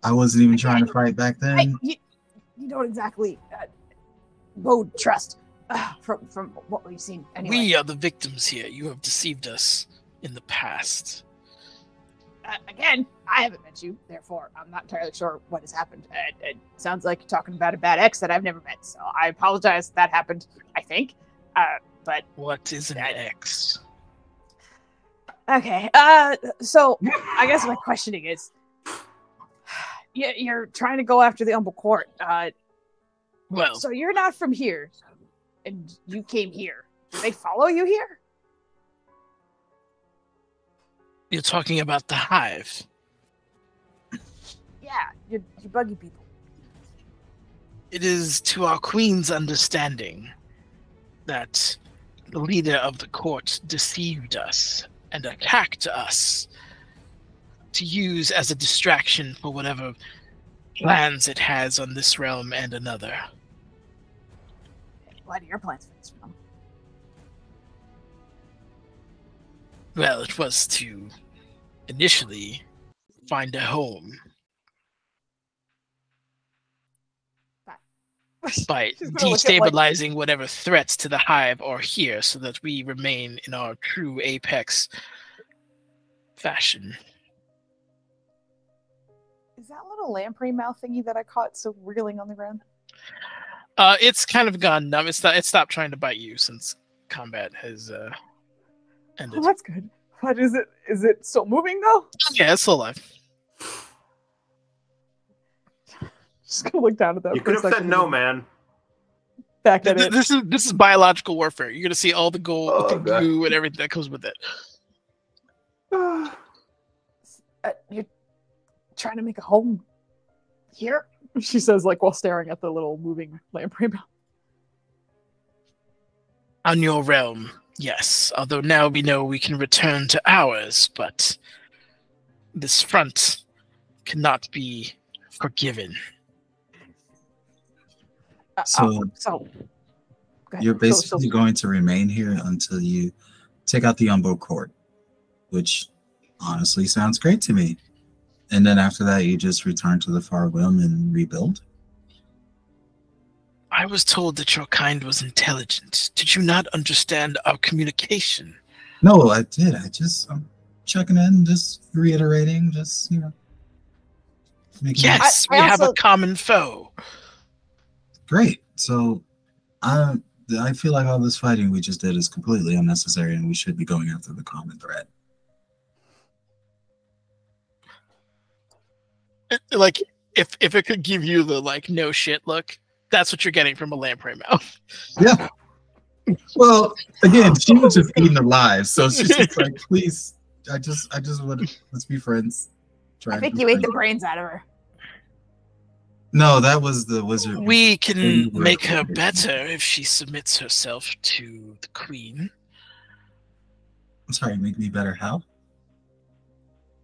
wasn't even trying to fight back then. You don't exactly bode trust from what we've seen. Anyway. We are the victims here. You have deceived us in the past. Again, I haven't met you, therefore I'm not entirely sure what has happened. It sounds like you're talking about a bad ex that I've never met, so I apologize that happened, I think. But what is an ex? Okay, so I guess my questioning is, you're trying to go after the Umbral Court. Well, so you're not from here, and you came here. Did they follow you here? You're talking about the Hive. Yeah, you buggy people. It is to our queen's understanding that the leader of the court deceived us and attacked us to use as a distraction for whatever plans it has on this realm and another. What are your plans for this realm? Well, it was to initially find a home by destabilizing whatever threats to the Hive are here so that we remain in our true apex fashion. Is that little lamprey mouth thingy that I caught so wriggling on the ground? It's kind of gone numb. It stopped trying to bite you since combat has ended. Oh, that's good. What is it? Is it still moving though? Yeah, it's still alive. Just gonna look down at that. You could have said no, man. Back at it. This is biological warfare. You're gonna see all the gold, the goo, and everything that comes with it. You're trying to make a home here? She says, like, while staring at the little moving lamprey mouth. On your realm, yes. Although now we know we can return to ours, but this front cannot be forgiven. So you're basically going to remain here until you take out the Umbral Court, which honestly sounds great to me. And then after that, you just return to the Far Rim and rebuild? I was told that your kind was intelligent. Did you not understand our communication? No, I did. I'm checking in, just reiterating, just, you know. Yes, we have a common foe. Great. So I feel like all this fighting we just did is completely unnecessary and we should be going after the common threat. Like, if it could give you the, like, no shit look, that's what you're getting from a lamprey mouth. Yeah. Well, again, she was just eating alive, so she's just like, please, I just want let's be friends. I think you ate the brains out of her. No, that was the wizard. We can make her better if she submits herself to the queen. I'm sorry, make me better how?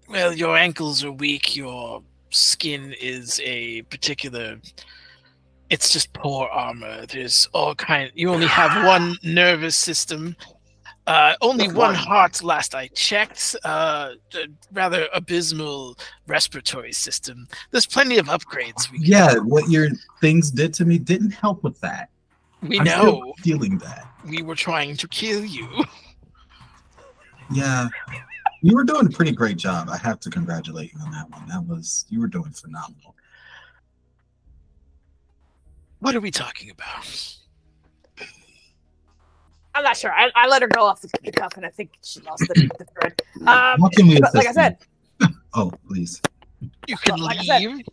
Well, your ankles are weak, your skin is a particular... It's just poor armor. There's all kind... You only have one nervous system. Only one heart, last I checked. Rather abysmal respiratory system. There's plenty of upgrades. What your things did to me didn't help with that. I'm still feeling that. We were trying to kill you. Yeah. You were doing a pretty great job. I have to congratulate you on that one. You were doing phenomenal. What are we talking about? I'm not sure. I let her go off the cuff, and I think she lost the thread. What can we but like I said, oh, please. You can like leave.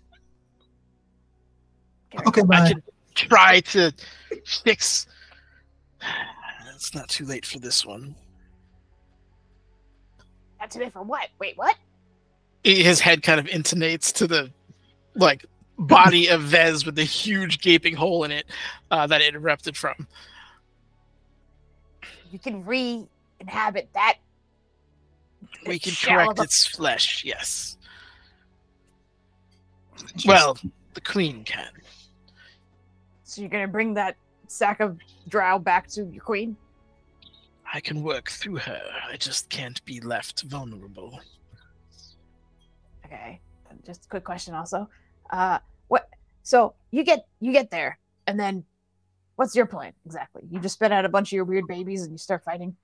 Okay, bye. I can try to fix. It's not too late for this one. Not today for what? Wait, what? His head kind of intonates to the body of Vez with the huge gaping hole in it that it erupted from. You can re-inhabit that. We can correct its flesh, yes. Well, the queen can. So you're gonna bring that sack of drow back to your queen? I can work through her. I just can't be left vulnerable. Okay. Just a quick question also. What? So you get there, and then what's your plan exactly? You just spit out a bunch of your weird babies and you start fighting?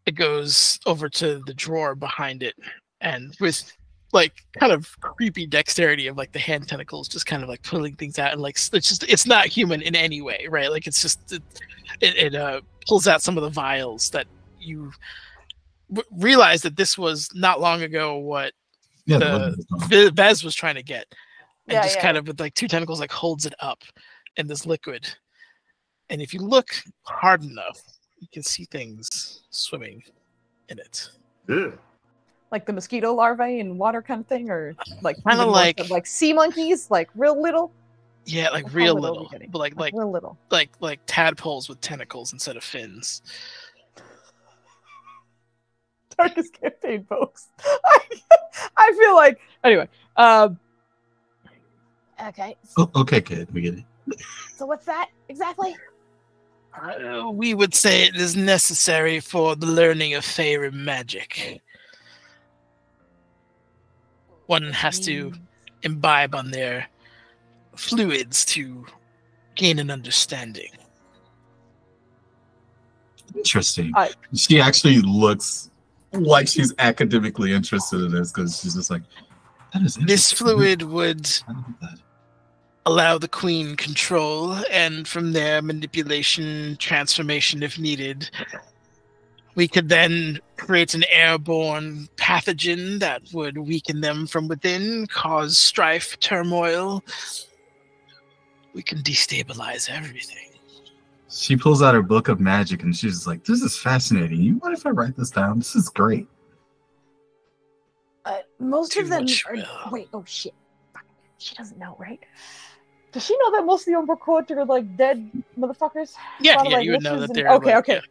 It goes over to the drawer behind it, and with kind of creepy dexterity of the hand tentacles, just kind of pulling things out, and it's not human in any way, right? It's just it pulls out some of the vials that you realize that this was not long ago what Vez was trying to get, and kind of with two tentacles holds it up in this liquid, and if you look hard enough, you can see things swimming in it. Yeah. Like the mosquito larvae in water kind of thing, or kind of like sea monkeys, real little. Yeah, real little, but real little, like tadpoles with tentacles instead of fins. Darkest campaign, folks. I feel like anyway. Okay. Okay, kid, we get it. So what's that exactly? We would say it is necessary for the learning of fairy magic. One has to imbibe on their fluids to gain an understanding. Interesting. She actually looks like she's academically interested in this, because she's just like, that is interesting. This fluid would allow the queen control, and from there manipulation, transformation if needed. We could then create an airborne pathogen that would weaken them from within, cause strife, turmoil. We can destabilize everything. She pulls out her book of magic and she's just like, this is fascinating. You mind if I write this down? This is great. Most Too of them much are... will. Wait, oh shit. Fuck. She doesn't know, right? Does she know that most of the Umbra Court are dead motherfuckers? Yeah, you would know that they're okay.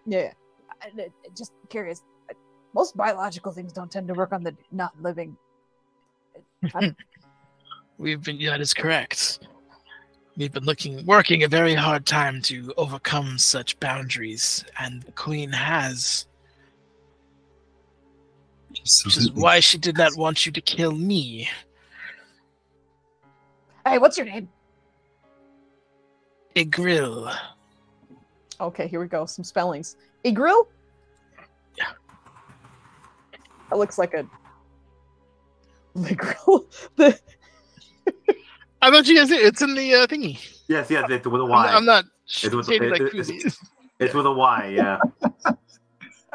Yeah. Just curious. Most biological things don't tend to work on the not living. That is correct. We've been working a very hard time to overcome such boundaries, and the queen has. Which is why she did not want you to kill me. Hey, what's your name? Igril. Okay, here we go. Some spellings. Igril? Yeah. That looks like a... Igril? I thought you guys did. It's in the thingy. Yes, it's with a Y. I'm not It's with, shading like it's koozies. with a Y, yeah.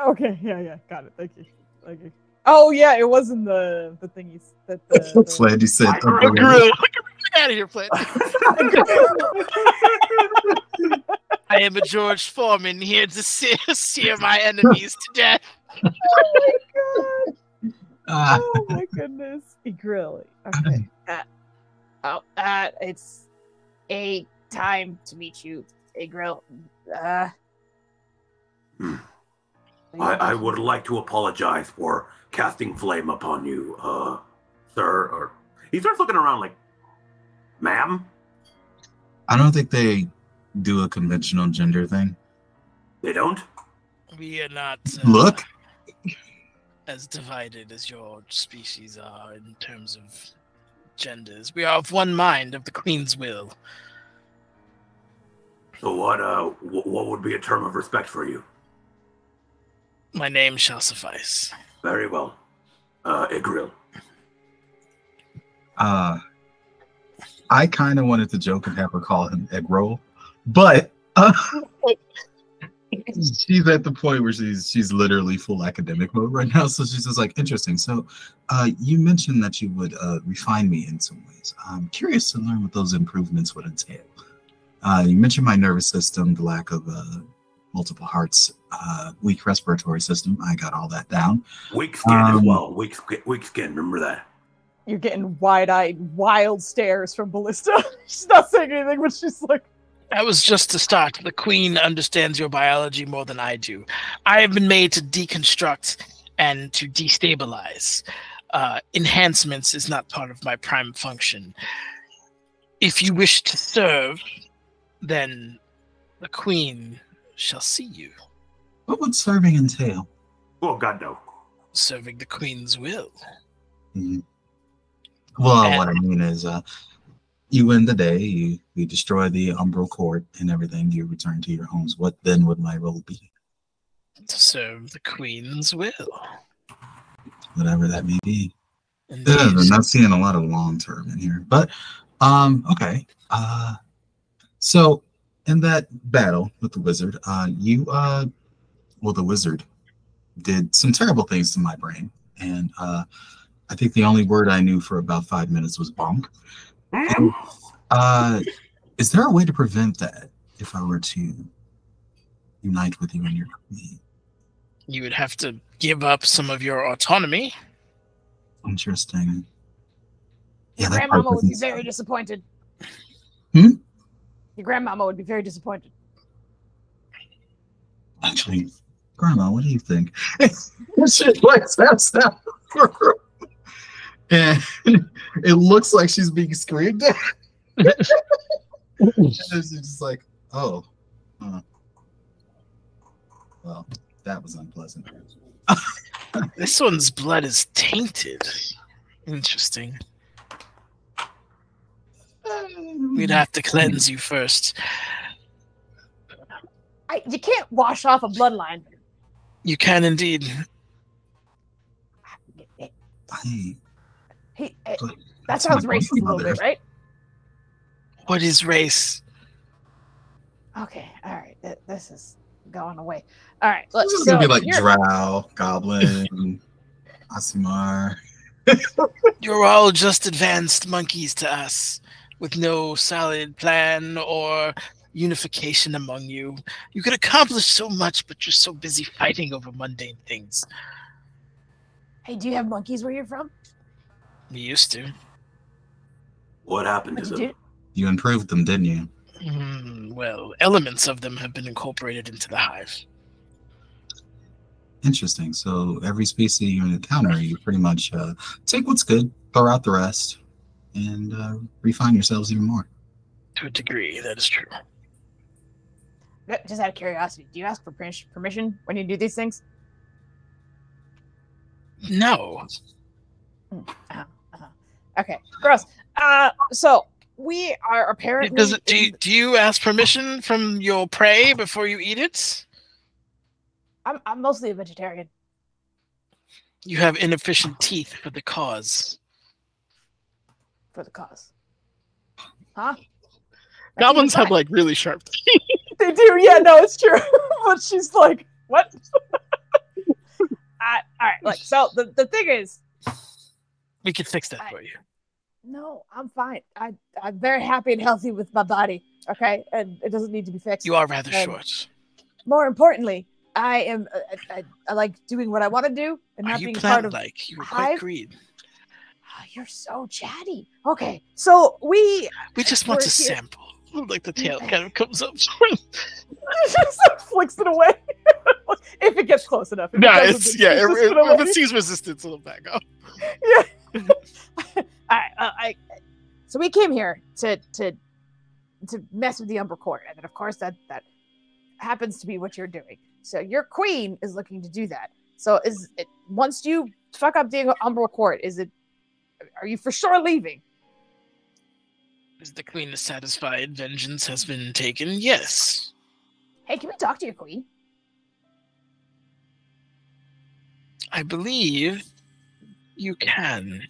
Okay, yeah. Got it. Thank you. Oh, yeah, it was in the thingies. Flandy said, Igril. Get out of here, Flint. I am a George Foreman here to sear my enemies to death. Oh my god! Oh my goodness, Igril. Okay. It's a time to meet you, Igril. I would like to apologize for casting flame upon you, sir. Or he starts looking around like, ma'am? I don't think they do a conventional gender thing. They don't? We are not Look. as divided as your species are in terms of genders. We are of one mind, of the Queen's will. So what would be a term of respect for you? My name shall suffice. Very well. Igril. I kind of wanted to joke and have her call him egg roll, but she's at the point where she's literally full academic mode right now. So she's just like, interesting. So you mentioned that you would refine me in some ways. I'm curious to learn what those improvements would entail. You mentioned my nervous system, the lack of multiple hearts, weak respiratory system. I got all that down. Weak skin as well. Weak skin. Remember that. You're getting wide-eyed, wild stares from Ballista. She's not saying anything, but she's like, That was just the start. The Queen understands your biology more than I do. I have been made to deconstruct and to destabilize. Enhancements is not part of my prime function. If you wish to serve, then the Queen shall see you. What would serving entail? Oh, God, no. Serving the Queen's will. Mm-hmm. Well, what I mean is, you win the day, you destroy the Umbral Court and everything, you return to your homes. What then would my role be? To serve the Queen's will. Whatever that may be. Indeed. I'm not seeing a lot of long term in here, but okay. So in that battle with the wizard, the wizard did some terrible things to my brain, and I think the only word I knew for about 5 minutes was bonk. And, is there a way to prevent that if I were to unite with you and your queen? You would have to give up some of your autonomy. Interesting. Yeah, Your that part grandmama would be doesn't very sound- disappointed. Hmm? Your grandmama would be very disappointed. Actually, Grandma, what do you think? She likes that stuff. And it looks like she's being screamed at. And it's just like, oh. Well, that was unpleasant. This one's blood is tainted. Interesting. We'd have to cleanse you first. You can't wash off a bloodline. You can indeed. That sounds racist a little bit, right? What is race? Okay, all right. This is going away. All right, look. This is gonna be like Drow, Goblin, Asimar. You're all just advanced monkeys to us, with no solid plan or unification among you. You could accomplish so much, but you're so busy fighting over mundane things. Hey, do you have monkeys where you're from? We used to. What happened to them? You improved them, didn't you? Well, elements of them have been incorporated into the hive. Interesting. So every species you encounter, you pretty much take what's good, throw out the rest, and refine yourselves even more. To a degree, that is true. Just out of curiosity, do you ask for permission when you do these things? No. Okay, gross. So we are apparently. Do you ask permission from your prey before you eat it? I'm mostly a vegetarian. You have inefficient teeth for the cause. For the cause. Huh? Goblins have like really sharp teeth. they do, yeah, no, it's true. But she's like, what? All right, like, so the thing is, we could fix that for you. No, I'm fine. I'm very happy and healthy with my body. Okay, and it doesn't need to be fixed. You are rather short. More importantly, I am. I like doing what I want to do and not being part of. Like you were quite green. Oh, you're so chatty. Okay, so we just want to sample. Like the tail kind of comes up. Just flicks it away. If it gets close enough. If it sees resistance, it'll back up. Yeah. So we came here to mess with the Umbra Court, and then of course that happens to be what you're doing. So your queen is looking to do that. So once you fuck up the Umbra Court, are you for sure leaving? Is the queen satisfied vengeance has been taken? Yes. Hey, can we talk to your queen? I believe you can.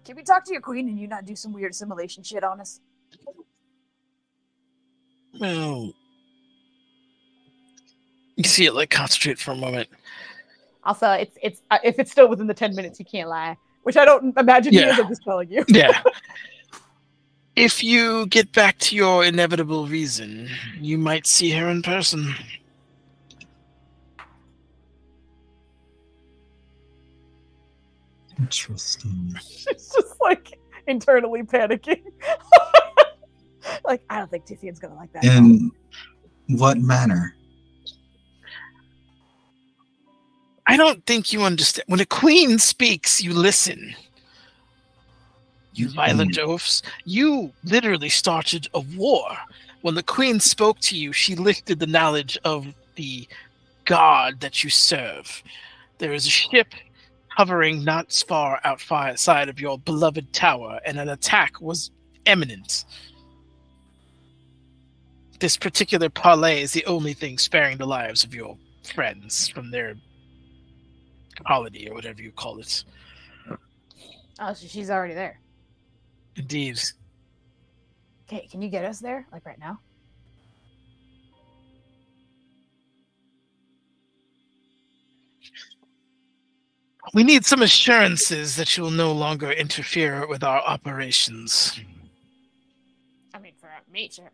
Can we talk to your queen and you not do some weird assimilation shit on us? Well, you see it like concentrate for a moment. Also, it's if it's still within the 10 minutes, you can't lie. Which I don't imagine he is. I'm just telling you. Yeah. If you get back to your inevitable reason, you might see her in person. Interesting. She's just like internally panicking. Like, I don't think Tizian's gonna like that. In what manner? I don't think you understand. When a queen speaks, you listen. You violent oafs. You literally started a war. When the queen spoke to you, she lifted the knowledge of the god that you serve. There is a ship hovering not far outside of your beloved tower, and an attack was imminent. This particular parlay is the only thing sparing the lives of your friends from their colony, or whatever you call it. Oh, so she's already there. Indeed. Okay, can you get us there, like right now? We need some assurances that you will no longer interfere with our operations. I mean, for me, sure.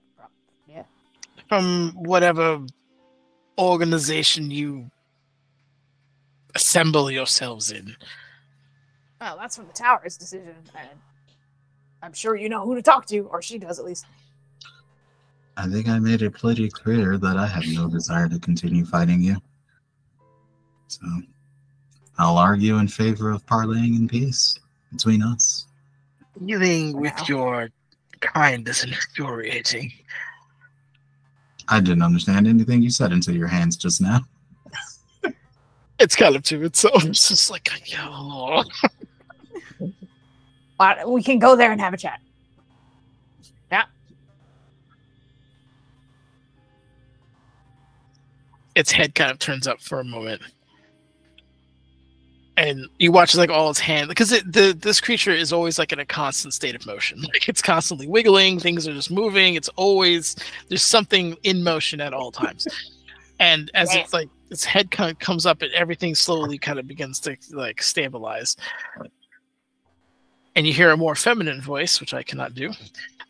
Yeah. From whatever organization you assemble yourselves in. Well, that's from the tower's decision, and I'm sure you know who to talk to, or she does at least. I think I made it pretty clear that I have no desire to continue fighting you. So I'll argue in favor of parlaying in peace between us. Dealing with your kind is infuriating. I didn't understand anything you said until your hands just now. It's kind of to itself. It's just like, yo. We can go there and have a chat. Yeah. Its head kind of turns up for a moment. And you watch like all its hands, because this creature is always like in a constant state of motion. Like it's constantly wiggling, things are just moving. It's always, there's something in motion at all times. And as it's like, its head kind of comes up and everything slowly kind of begins to like stabilize. And you hear a more feminine voice, which I cannot do,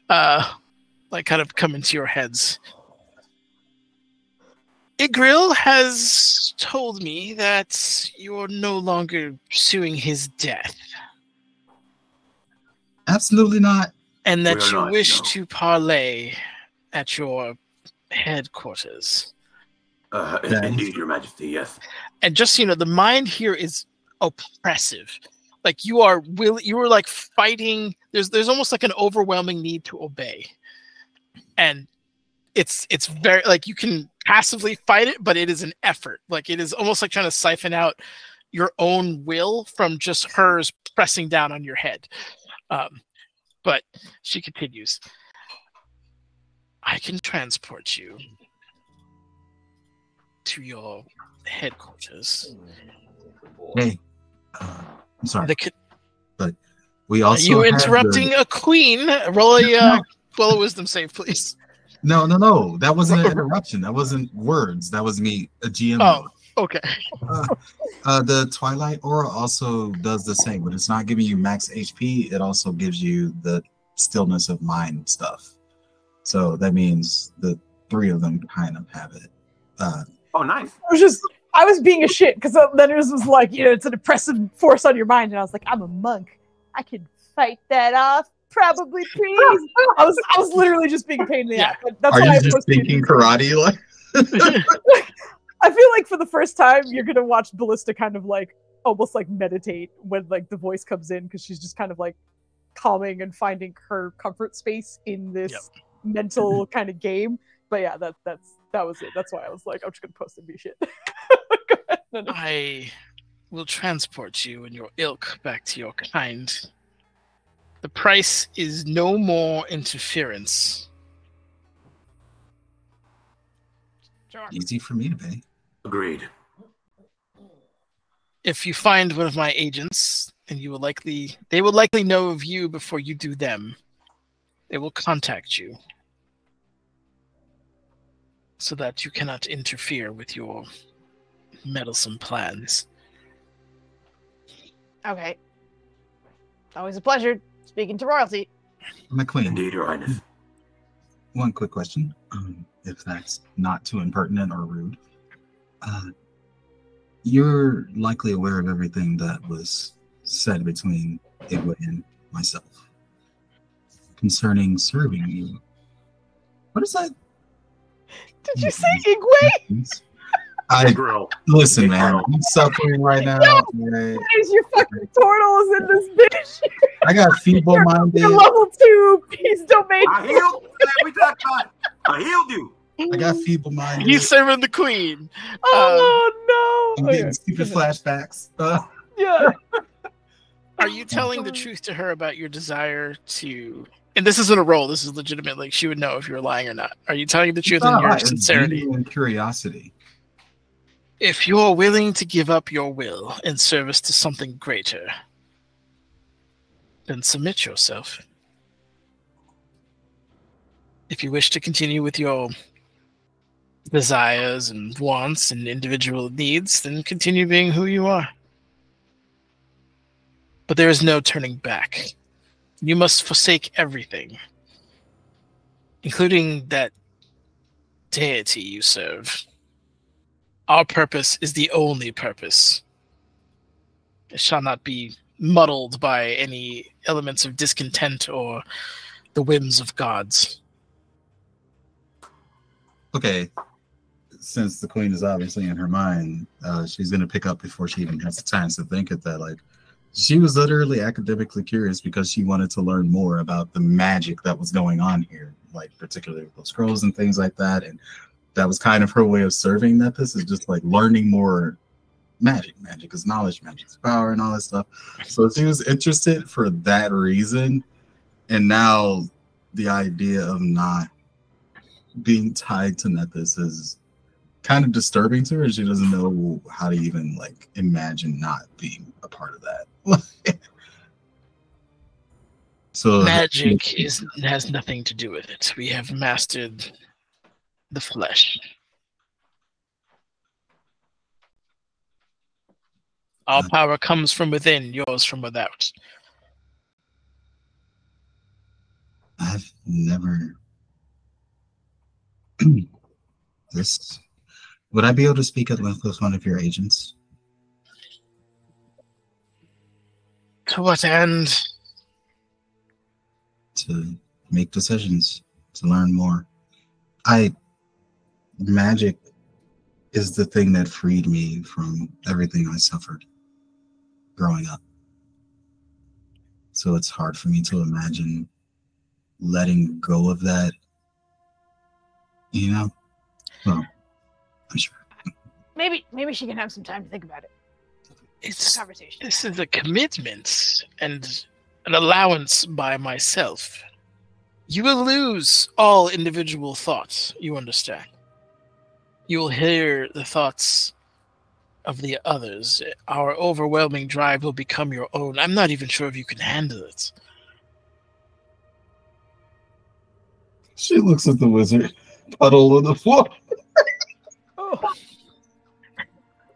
like kind of come into your heads. Igril has told me that you're no longer pursuing his death. Absolutely not. And that you wish to parlay at your headquarters. Indeed, Your Majesty, yes. And just so you know, the mind here is oppressive. Like you are like fighting. There's almost like an overwhelming need to obey, and it's very like you can passively fight it, but it is an effort. Like it is almost like trying to siphon out your own will from just hers pressing down on your head. But she continues. I can transport you to your headquarters. Hey. I'm sorry, but we also. Are you interrupting a queen? Roll a wisdom save, please. No. That wasn't an interruption. That wasn't words. That was me, a GM. Oh, Okay. The Twilight Aura also does the same, but it's not giving you max HP. It also gives you the stillness of mind stuff. So that means the three of them kind of have it. Oh, nice. I was being a shit because then it was like, it's an oppressive force on your mind, and I was like, I'm a monk. I can fight that off probably pretty easy. I was literally just being a pain in the ass. That's Are why you I just thinking karate? Like, I feel like for the first time you're gonna watch Ballista kind of like almost like meditate when like the voice comes in, because she's just kind of like calming and finding her comfort space in this mental kind of game. But yeah, that was it. That's why I was like, I'm just gonna post and be shit. I will transport you and your ilk back to your kind. The price is no more interference. Sure. easy for me to pay. Agreed. If you find one of my agents, and they will likely know of you before you do them. They will contact you so that you cannot interfere with your meddlesome plans. Okay. Always a pleasure speaking to royalty. McQueen, Indeed, Your Highness. one quick question, if that's not too impertinent or rude. You're likely aware of everything that was said between Igwe and myself concerning serving you. What is that? Did you say Igwe? Grill. Listen, Big man. grill. I'm suffering right now. Right? Is your fucking turtle is in this bitch? I got feeble-minded. You're level 2. Please don't make I healed every time. I healed you. I got feeble-minded. He's serving the queen. Oh no! I'm getting stupid flashbacks. Yeah. Are you telling the truth to her about your desire to... And this isn't a role. This is legitimate. Like, she would know if you're lying or not. Are you telling the truth in your sincerity? And curiosity. If you're willing to give up your will in service to something greater, then submit yourself. If you wish to continue with your desires and wants and individual needs, then continue being who you are. But there is no turning back. You must forsake everything, including that deity you serve. Our purpose is the only purpose. It shall not be muddled by any elements of discontent or the whims of gods. Okay. Since the queen is obviously in her mind, she's going to pick up before she even has the chance to think of that. Like, she was literally academically curious because she wanted to learn more about the magic that was going on here, like particularly with those scrolls and things like that. And that was kind of her way of serving Nepis, is just like learning more magic. Magic is knowledge, magic is power, and all that stuff. So she was interested for that reason. And now the idea of not being tied to Nepis is kind of disturbing to her. She doesn't know how to even like imagine not being a part of that. So Magic has nothing to do with it. We have mastered the flesh. All power comes from within, yours from without. I've never this. Would I be able to speak at length with one of your agents? To what end? To make decisions, to learn more. Magic is the thing that freed me from everything I suffered growing up. So it's hard for me to imagine letting go of that, you know? Well, I'm sure. Maybe she can have some time to think about it. It's Conversation. This is a commitment and an allowance by myself. You will lose all individual thoughts, you understand. You will hear the thoughts of the others. Our overwhelming drive will become your own. I'm not even sure if you can handle it. She looks at the wizard, puddle on the floor. Oh.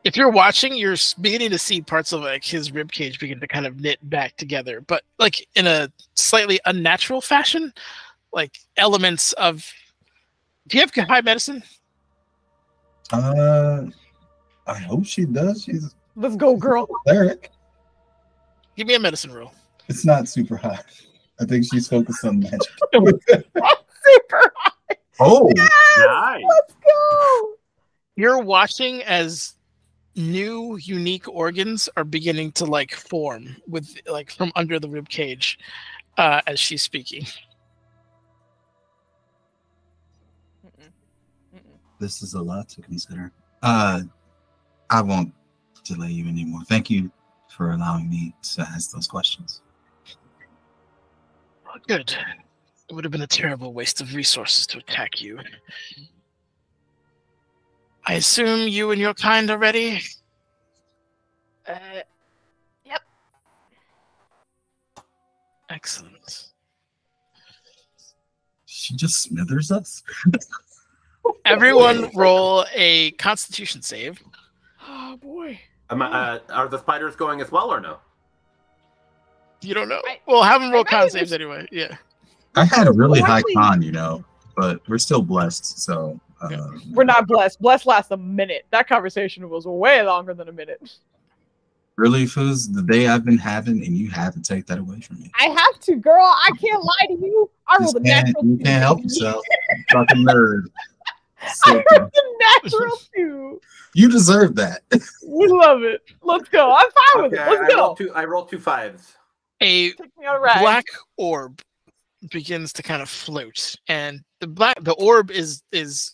If you're watching, you're beginning to see parts of like his rib cage begin to kind of knit back together, but like in a slightly unnatural fashion. Like elements of. Do you have high medicine? I hope she does. She's Let's go, girl. a cleric. Give me a medicine roll. It's not super high. I think she's focused on magic. Super high. Oh, Yes! Nice. Let's go. You're watching as new, unique organs are beginning to like form with like from under the rib cage as she's speaking. this is a lot to consider. I won't delay you anymore. Thank you for allowing me to ask those questions. Good. It would have been a terrible waste of resources to attack you. I assume you and your kind are ready? Yep. Excellent. She just smithers us. Everyone roll a Constitution save. Oh boy. Are the spiders going as well or no? You don't know? Well, have them roll I con might saves anyway. Yeah. I had a really high Actually- con, you know, but we're still blessed. So We're not blessed. Blessed lasts a minute. That conversation was way longer than a minute. really, Foos, the day I've been having, and you have to take that away from me. I have to, girl. I can't lie to you. I rolled a natural You two. can't help yourself. Fucking nerd. I So, rolled a natural two. you deserve that. We love it. Let's go. I'm fine with it. Let's go. I rolled two fives. A Take me on a ride. black orb begins to kind of float, and the orb is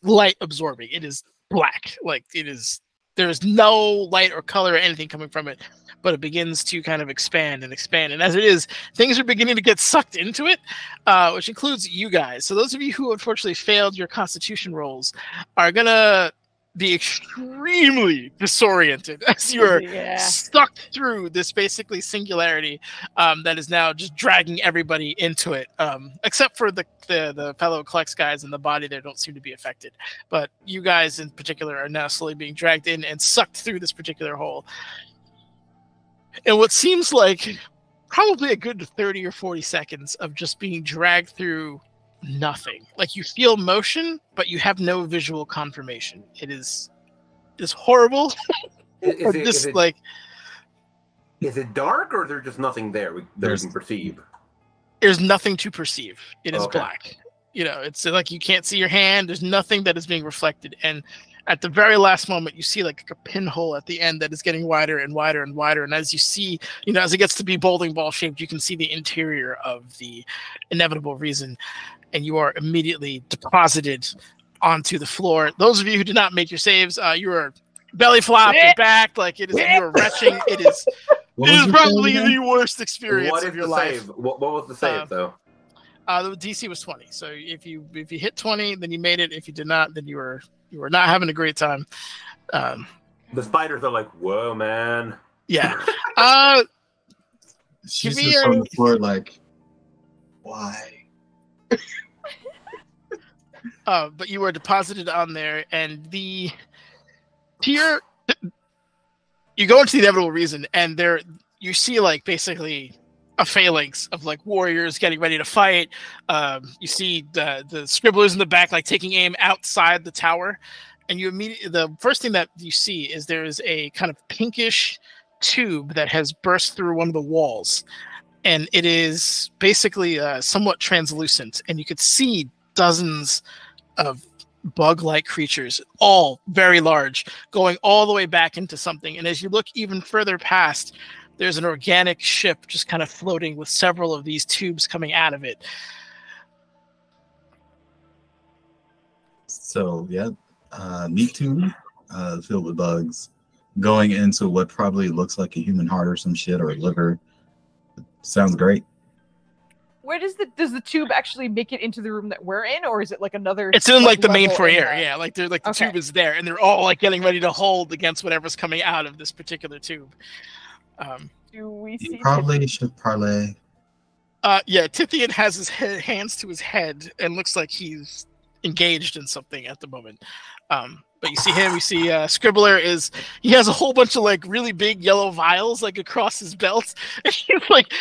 light absorbing. It is black, like it is. There is no light or color or anything coming from it, but it begins to kind of expand and expand. And as it is, things are beginning to get sucked into it, which includes you guys. So those of you who unfortunately failed your Constitution rolls are gonna be extremely disoriented as you're Yeah. stuck through this basically singularity that is now just dragging everybody into it, except for the fellow Klex guys in the body there don't seem to be affected. But you guys in particular are now slowly being dragged in and sucked through this particular hole. And what seems like probably a good 30 or 40 seconds of just being dragged through nothing. Like you feel motion, but you have no visual confirmation. It is horrible. Is it dark or is there just nothing there that we can perceive? There's nothing to perceive. It is Okay. black. You know, it's like you can't see your hand. There's nothing that is being reflected. And at the very last moment, you see like a pinhole at the end that is getting wider and wider and wider. And as you see, you know, as it gets to be bowling ball shaped, you can see the interior of the inevitable reason. And you are immediately deposited onto the floor. Those of you who did not make your saves, you are belly flopped and back like it is. You are retching. It is probably the worst experience What of is your the life. save? What was the save though? The DC was 20. So if you hit 20, then you made it. If you did not, then you were not having a great time. The spiders are like, whoa, man. Yeah. She's Give me just your- on the floor like, why? But you were deposited on there, and you go into the inevitable reason, and there you see like basically a phalanx of like warriors getting ready to fight. You see the scribblers in the back like taking aim outside the tower, and the first thing that you see is there is a kind of pinkish tube that has burst through one of the walls, and it is basically somewhat translucent, and you could see dozens of bug-like creatures, all very large, going all the way back into something. And as you look even further past, there's an organic ship just kind of floating with several of these tubes coming out of it. So yeah, meat tube filled with bugs, going into what probably looks like a human heart or some shit or a liver. Sounds great. Where does the tube actually make it into the room that we're in, or is it like another? It's in like the main level in foyer, the- yeah. Like they're like the Okay. tube is there, and they're all like getting ready to hold against whatever's coming out of this particular tube. Do we You see? probably should parlay. Yeah, Tithian has his hands to his head and looks like he's engaged in something at the moment. But you see him. You see Scribbler he has a whole bunch of like really big yellow vials like across his belt, and he's like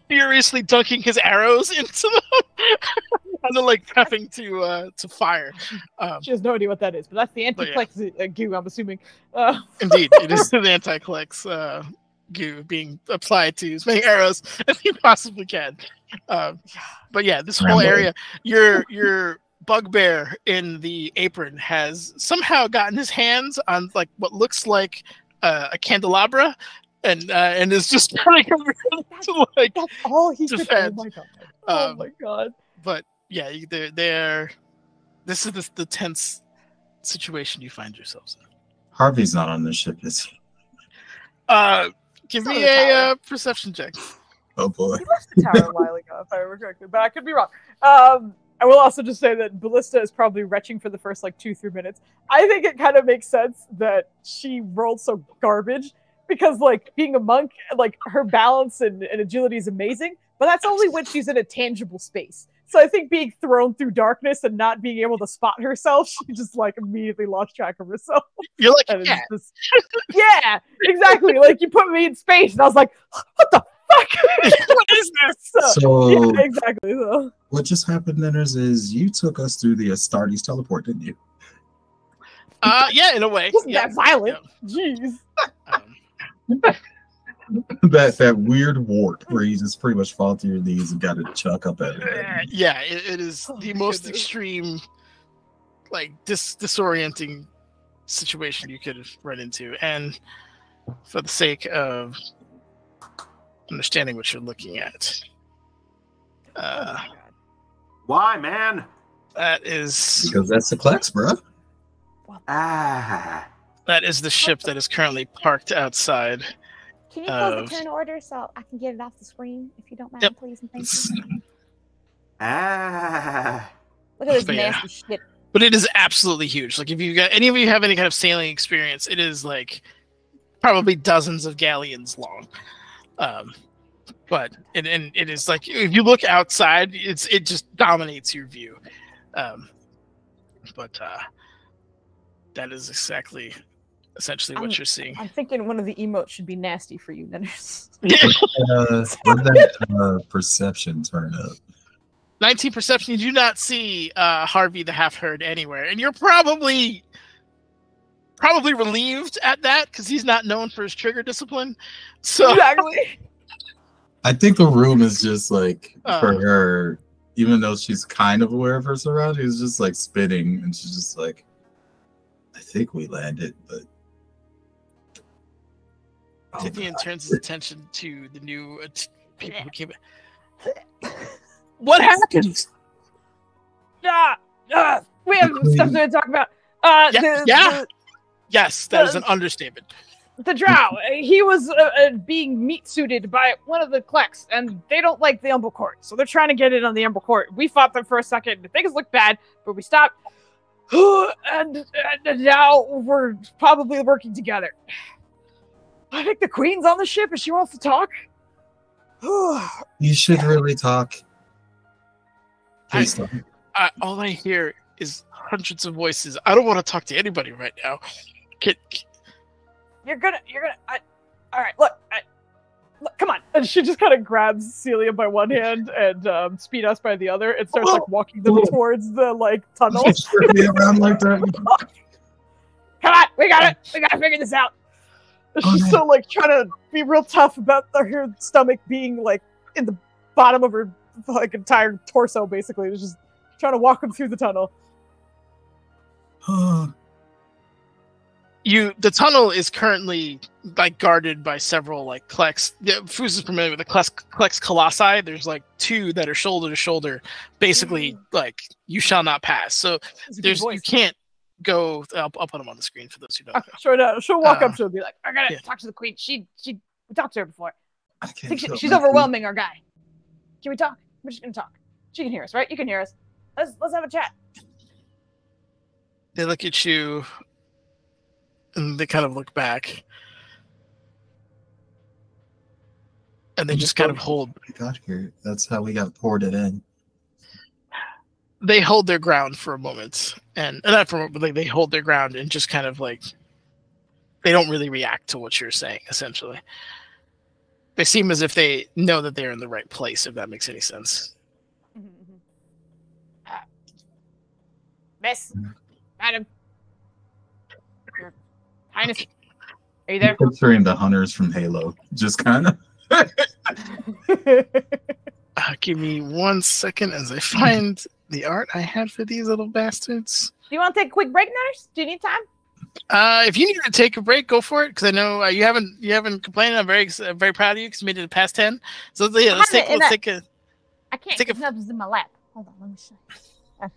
furiously dunking his arrows into them, and then like prepping to fire. She has no idea what that is, but that's the anti-Plex goo, I'm assuming. Indeed, it is the anti-Plex goo being applied to as many arrows as you possibly can. But yeah, this whole area, your bugbear in the apron has somehow gotten his hands on like what looks like a candelabra, and is just running over to like that's all he defend. could. Oh my god! But yeah, they're this is the tense situation you find yourselves in. Harvey's not on this ship, is he? Give me a perception check. Oh boy. He left the tower a while ago, if I remember correctly, but I could be wrong. I will also just say that Ballista is probably retching for the first like 2-3 minutes. I think it kind of makes sense that she rolled so garbage because like being a monk, like her balance and agility is amazing, but that's only when she's in a tangible space. So I think being thrown through darkness and not being able to spot herself, she just like immediately lost track of herself. You're like, yeah, yeah, exactly. Like you put me in space, and I was like, what the fuck? What is this? So yeah, exactly. So. What just happened, Nenners, is you took us through the Astartes teleport, didn't you? Yeah, in a way. Wasn't that violent? Yeah. Jeez. that weird wart where you just pretty much fall to your knees and got to chuck up at it. Yeah, it is the most extreme, like disorienting situation you could run into, and for the sake of understanding what you're looking at, why, man? that is Because that's the Klex, bro. That is the ship that is currently parked outside. Can you close the turn order so I can get it off the screen, if you don't mind, please? And thank you. Look at this nasty shit. But it is absolutely huge. Like if you got any of you have any kind of sailing experience, it is like probably dozens of galleons long. But it is like if you look outside, it just dominates your view. But that is essentially what you're seeing. I'm thinking one of the emotes should be nasty for you, Nenners. What that perception turn up? 19 perception. You do not see Harvey the half-herd anywhere, and you're probably relieved at that because he's not known for his trigger discipline. So Exactly. I think the room is just like for her, even though she's kind of aware of her surroundings, just like spinning, and she's just like, I think we landed, but Tithian turns his attention to the new people who came in. What happened? We have stuff to talk about. Yes, that is an understatement. The drow, he was being meat suited by one of the Klex, and they don't like the Umber Court, so they're trying to get in on the Umber Court. We fought them for a second. Things looked bad, but we stopped, and now we're probably working together. I think the Queen's on the ship, and she wants to talk. You should really talk. Please talk. All I hear is hundreds of voices. I don't want to talk to anybody right now. You're gonna. All right, look, come on. And she just kind of grabs Celia by one hand and Speed Us by the other, and starts like walking them towards the like tunnel. Around like that. Come on, we got it. We gotta figure this out. She's still like trying to be real tough about her stomach being like in the bottom of her like entire torso, basically. It's just trying to walk them through the tunnel. The tunnel is currently like guarded by several like Klex. Foos is familiar with the Klex Colossi. There's like two that are shoulder to shoulder, basically like you shall not pass. So you can't go. I'll put them on the screen for those who don't know. Sure, no, she'll walk up to her and be like, I gotta talk to the Queen. We talked to her before. I think she's overwhelming our guy. Can we talk? We're just gonna talk. She can hear us, right? You can hear us. Let's have a chat. They look at you and they kind of look back. And they just kind of hold. We got here. That's how we got poured it in. they hold their ground for a moment, and not for a moment, but like they hold their ground and just kind of like they don't really react to what you're saying. Essentially, they seem as if they know that they're in the right place. If that makes any sense. Miss, Madam, Your Highness, are you there? Picturing the hunters from Halo, just kind of. Give me 1 second as I find the art I had for these little bastards. Do you want to take a quick break, nurse? Do you need time? If you need to take a break, go for it. Because I know you haven't complained. I'm very proud of you because you made it past 10. So yeah, let's take a. I can't. Take a- Nothing's in my lap. Hold on, let me show you.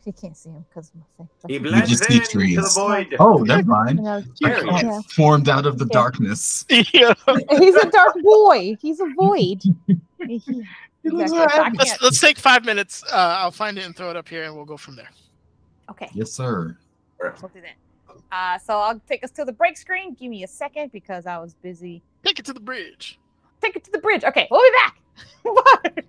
You can't see him because of my thing. He blends just see in trees. to the void. Oh, never mind. Yeah. Formed out of the darkness. Yeah. He's a dark boy. He's a void. Let's take 5 minutes. I'll find it and throw it up here, and we'll go from there. Okay. Yes, sir. We'll do that. So I'll take us to the break screen. Give me a second because I was busy. Take it to the bridge. Take it to the bridge. Okay, we'll be back. Bye.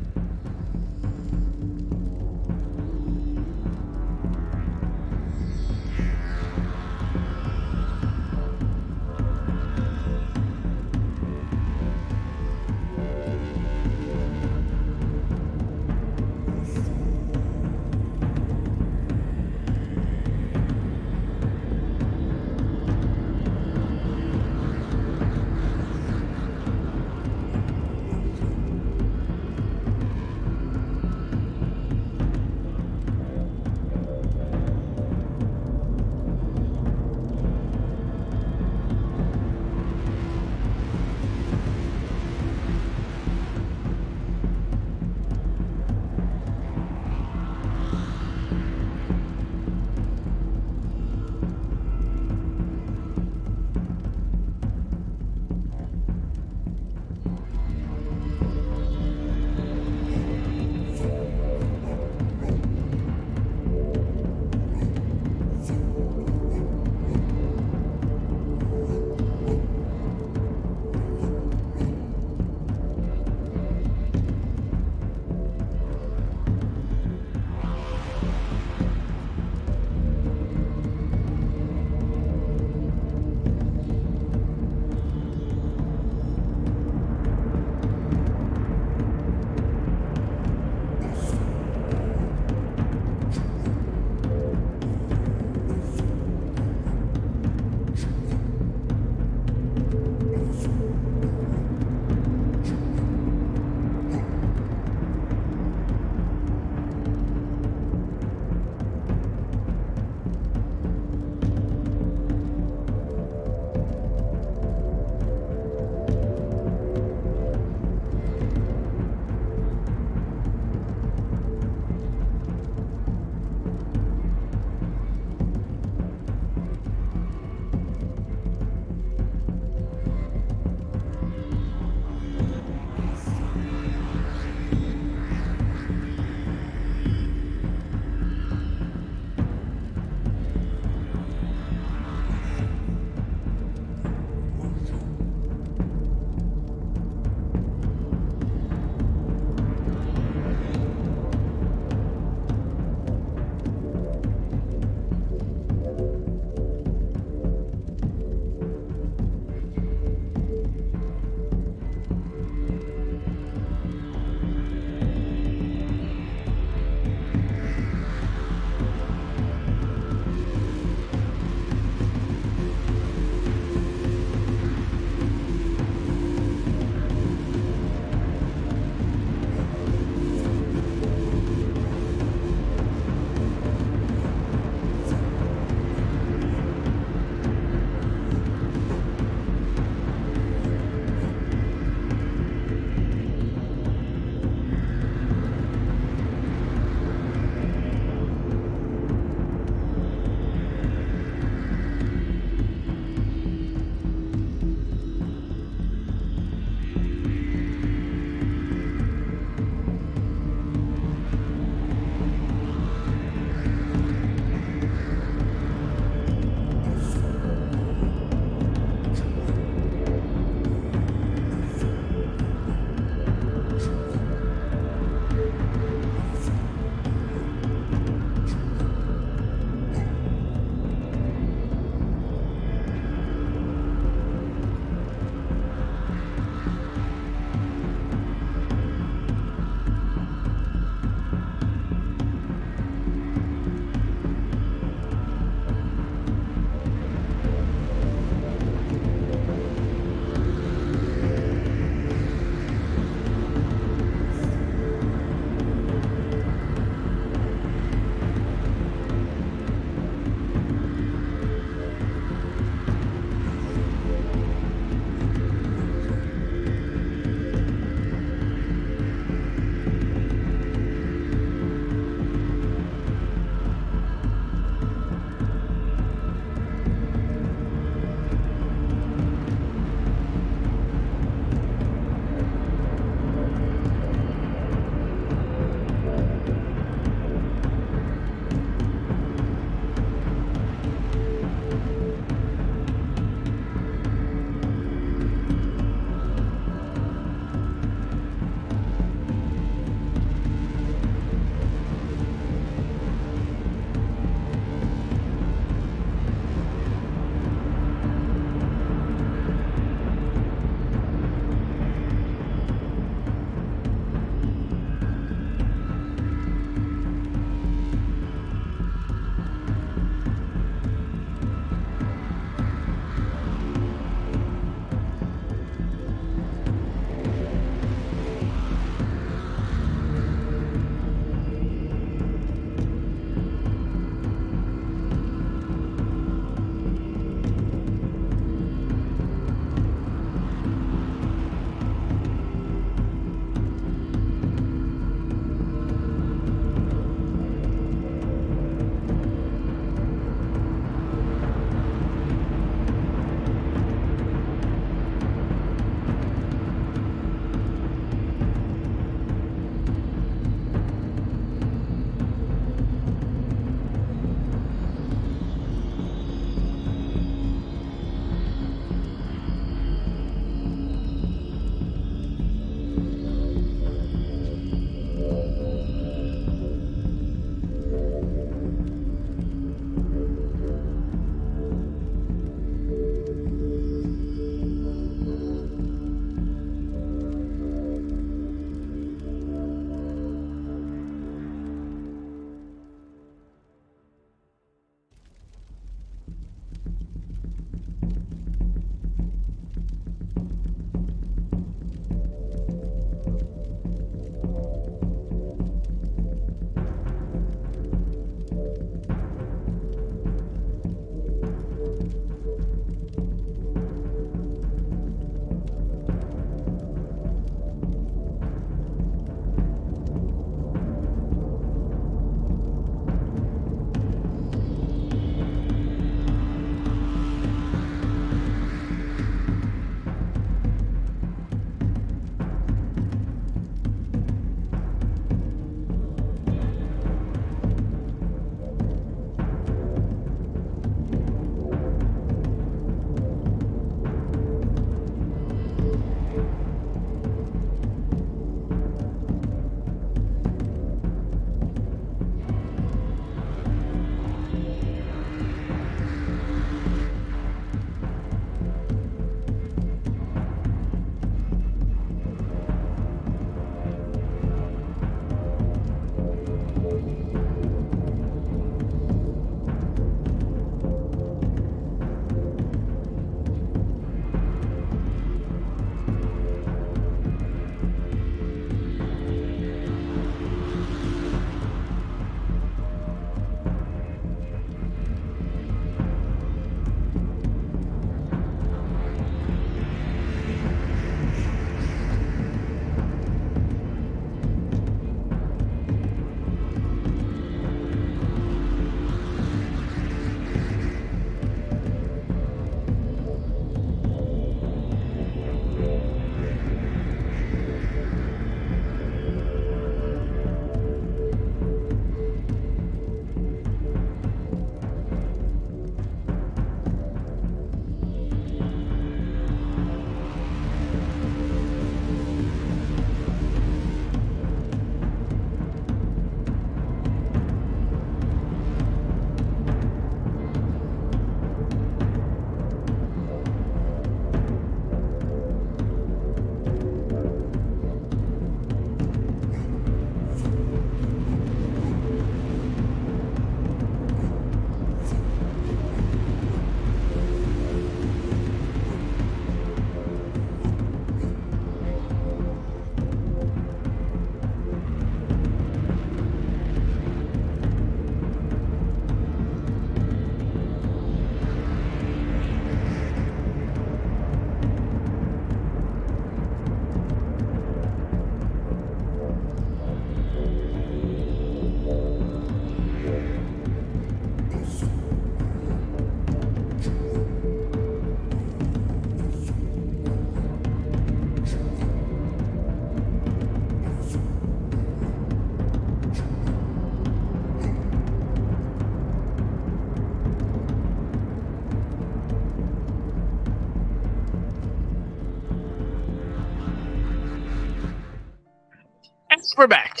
We're back.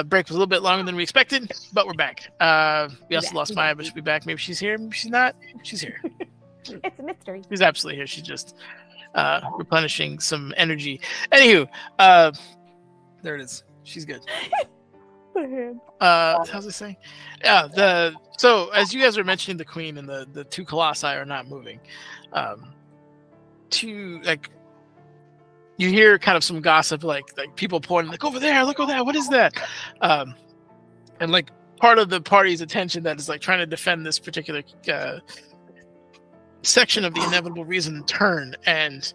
Break was a little bit longer than we expected, but we're back. We also lost Maya, but she'll be back. Maybe she's here, maybe she's not. She's here. It's a mystery. She's absolutely here. She's just replenishing some energy. Anywho, there it is. She's good. How's it saying? Yeah, so as you guys were mentioning, the queen and the two colossi are not moving. You hear kind of some gossip, like people pointing, like, over there, look over that, what is that? And like part of the party's attention that is like trying to defend this particular section of the inevitable reason turn, and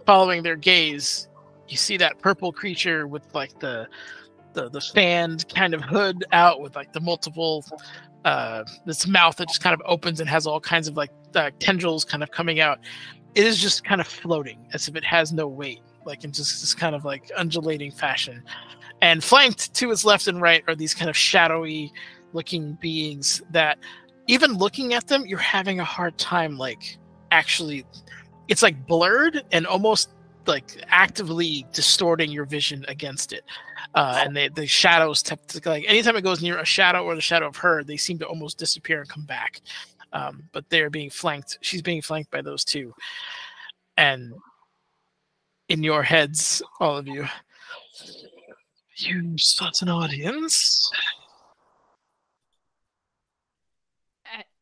following their gaze, you see that purple creature with like the fanned kind of hood out with like the multiple this mouth that just kind of opens and has all kinds of like tendrils kind of coming out. It is just kind of floating as if it has no weight, like in just this kind of like undulating fashion. And flanked to its left and right are these kind of shadowy looking beings that, even looking at them, you're having a hard time, like, actually, it's like blurred and almost like actively distorting your vision against it. And the shadows, like anytime it goes near a shadow or the shadow of her, they seem to almost disappear and come back. But they're being flanked. She's being flanked by those two. And in your heads, all of you, you sought an audience.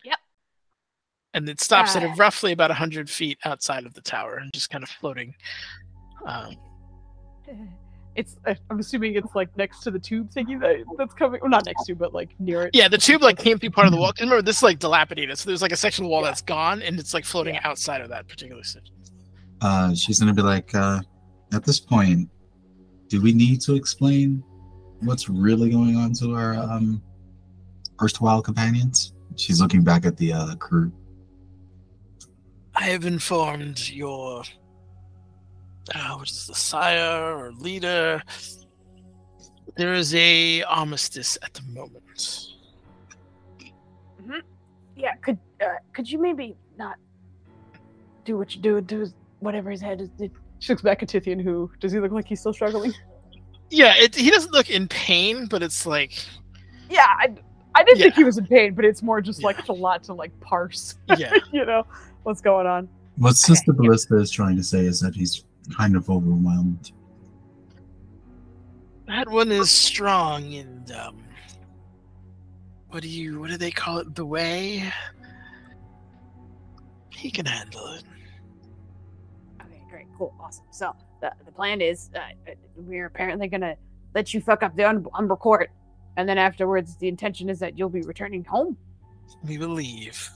Yep. And it stops at roughly about 100 feet outside of the tower and just kind of floating. I'm assuming it's like next to the tube thingy that's coming. Well, not next to, but like near it. Yeah, the tube like came through part of the wall. 'Cause remember, this is like dilapidated, so there's like a section of the wall that's gone, and it's like floating outside of that particular section. She's gonna be like, at this point, do we need to explain what's really going on to our erstwhile companions? She's looking back at the crew. I have informed your what is the sire or leader? There is a armistice at the moment. Mm-hmm. Yeah, could you maybe not do what you do whatever his head is? She looks back at Tithian, who, does he look like he's still struggling? Yeah, he doesn't look in pain, but it's like... Yeah, I didn't think he was in pain, but it's more just like it's a lot to like parse. Yeah. You know, what's going on. What Sister Ballista is trying to say is that he's kind of overwhelmed. That one is strong and what do they call it? The way? He can handle it. Okay, great, cool, awesome. So the plan is we're apparently gonna let you fuck up the Umber Court, and then afterwards the intention is that you'll be returning home. We will leave.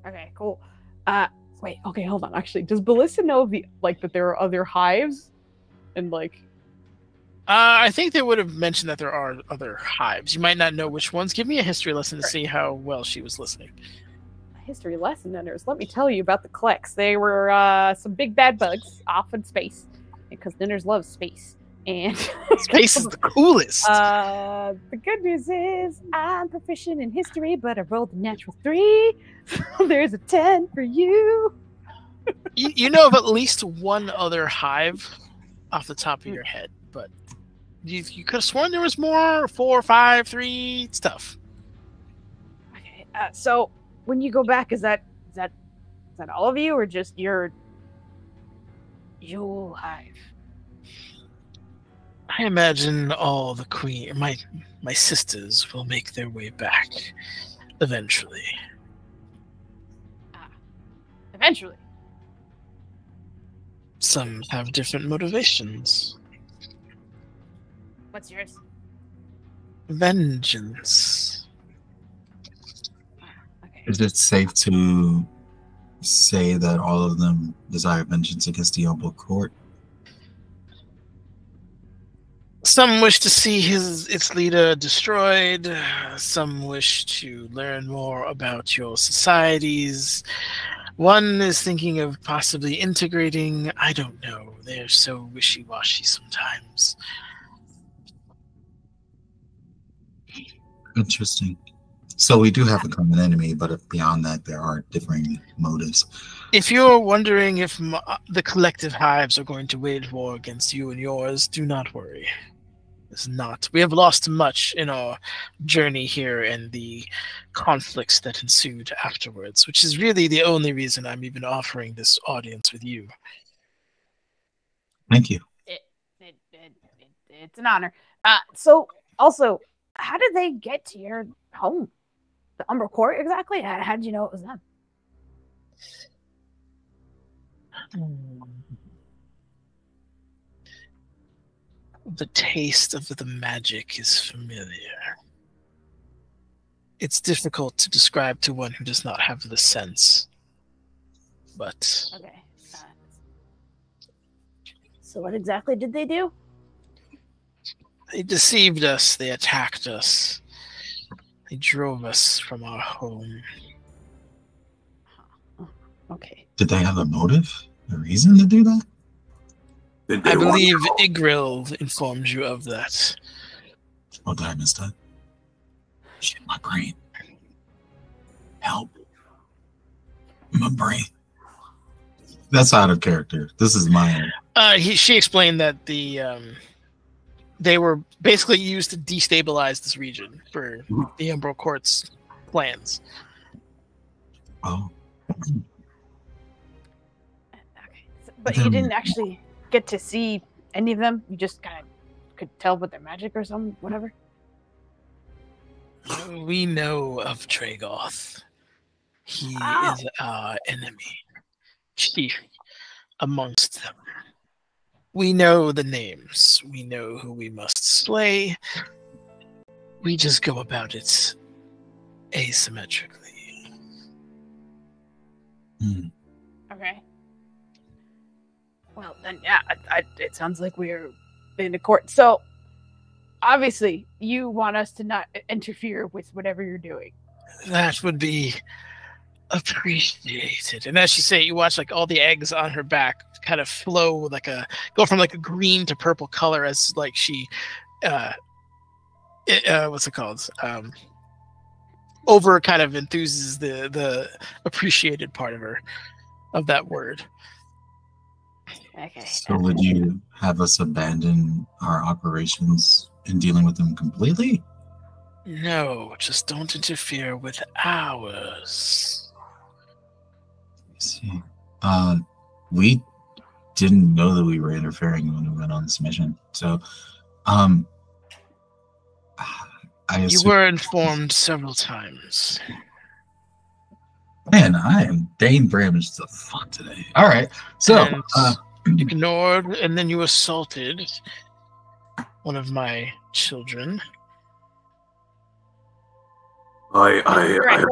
Okay, cool. Wait, okay, hold on. Actually, does Ballista know that there are other hives? And like I think they would have mentioned that there are other hives. You might not know which ones. Give me a history lesson to see how well she was listening. A history lesson, Nenners. Let me tell you about the Klex. They were some big bad bugs off in space, because Nenners loves space. And space is the coolest. The good news is I'm proficient in history, but I rolled a natural 3. So there's a 10 for you. You know of at least one other hive off the top of your head, but you could have sworn there was more. 4, 5, 3 stuff. Okay. So when you go back, is that all of you, or just your hive? I imagine all the my sisters will make their way back eventually. Eventually. Some have different motivations. What's yours? Vengeance. Okay. Is it safe to say that all of them desire vengeance against the Umber Court? Some wish to see its leader destroyed. Some wish to learn more about your societies. One is thinking of possibly integrating. I don't know. They're so wishy-washy sometimes. Interesting. So we do have a common enemy, but beyond that, there are differing motives. If you're wondering if the collective hives are going to wage war against you and yours, do not worry. It's not. We have lost much in our journey here and the conflicts that ensued afterwards, which is really the only reason I'm even offering this audience with you. Thank you. It's an honor. So, also, how did they get to your home? The Umbral Court, exactly? How did you know it was them? The taste of the magic is familiar. It's difficult to describe to one who does not have the sense. But... Okay. So what exactly did they do? They deceived us. They attacked us. They drove us from our home. Okay. Did they have a motive? A reason to do that? I believe Igril informs you of that. Oh, did I miss that? Shit, my brain. Help. My brain. That's out of character. This is my own. She explained that they were basically used to destabilize this region for the Umbral Court's plans. Oh. Okay. But you didn't actually get to see any of them? You just kind of could tell with their magic or something, whatever? We know of Tragoth. He is our enemy. Chief amongst them. We know the names. We know who we must slay. We just go about it asymmetrically. Okay. Well, then, yeah, it sounds like we're in the court. So, obviously, you want us to not interfere with whatever you're doing. That would be appreciated. And as you say, you watch like all the eggs on her back kind of flow go from like a green to purple color as like she what's it called, over kind of enthuses the appreciated part of that word. Okay. So would you have us abandon our operations in dealing with them completely? No, just don't interfere with ours. See, we didn't know that we were interfering when we went on this mission. So, You were informed several times. Man, I am Dane Bramage the fuck today. All right, so ignored, and then you assaulted one of my children. I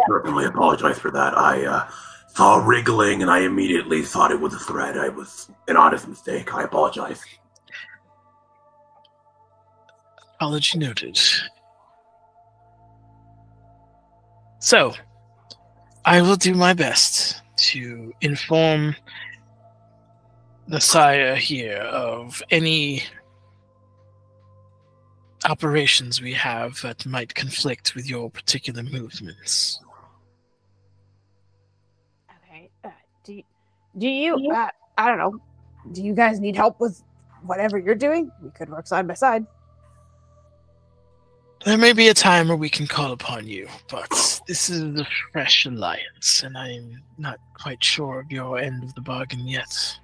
certainly apologize for that. I saw wriggling and I immediately thought it was a threat. It was an honest mistake. I apologize. Apology noted. So, I will do my best to inform the sire here of any operations we have that might conflict with your particular movements. Okay. Do you I don't know. Do you guys need help with whatever you're doing? We could work side by side. There may be a time where we can call upon you, but this is a fresh alliance, and I'm not quite sure of your end of the bargain yet.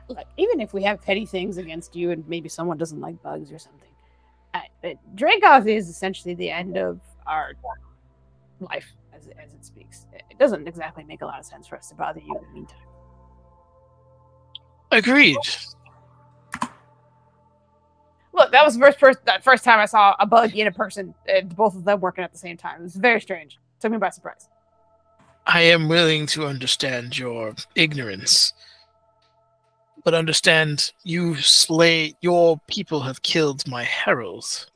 Look, even if we have petty things against you and maybe someone doesn't like bugs or something, Dragoth is essentially the end of our life as it speaks. It doesn't exactly make a lot of sense for us to bother you in the meantime. Agreed. Look, that was the first time I saw a bug in a person, both of them working at the same time. It was very strange. Took me by surprise. I am willing to understand your ignorance, but understand your people have killed my heralds.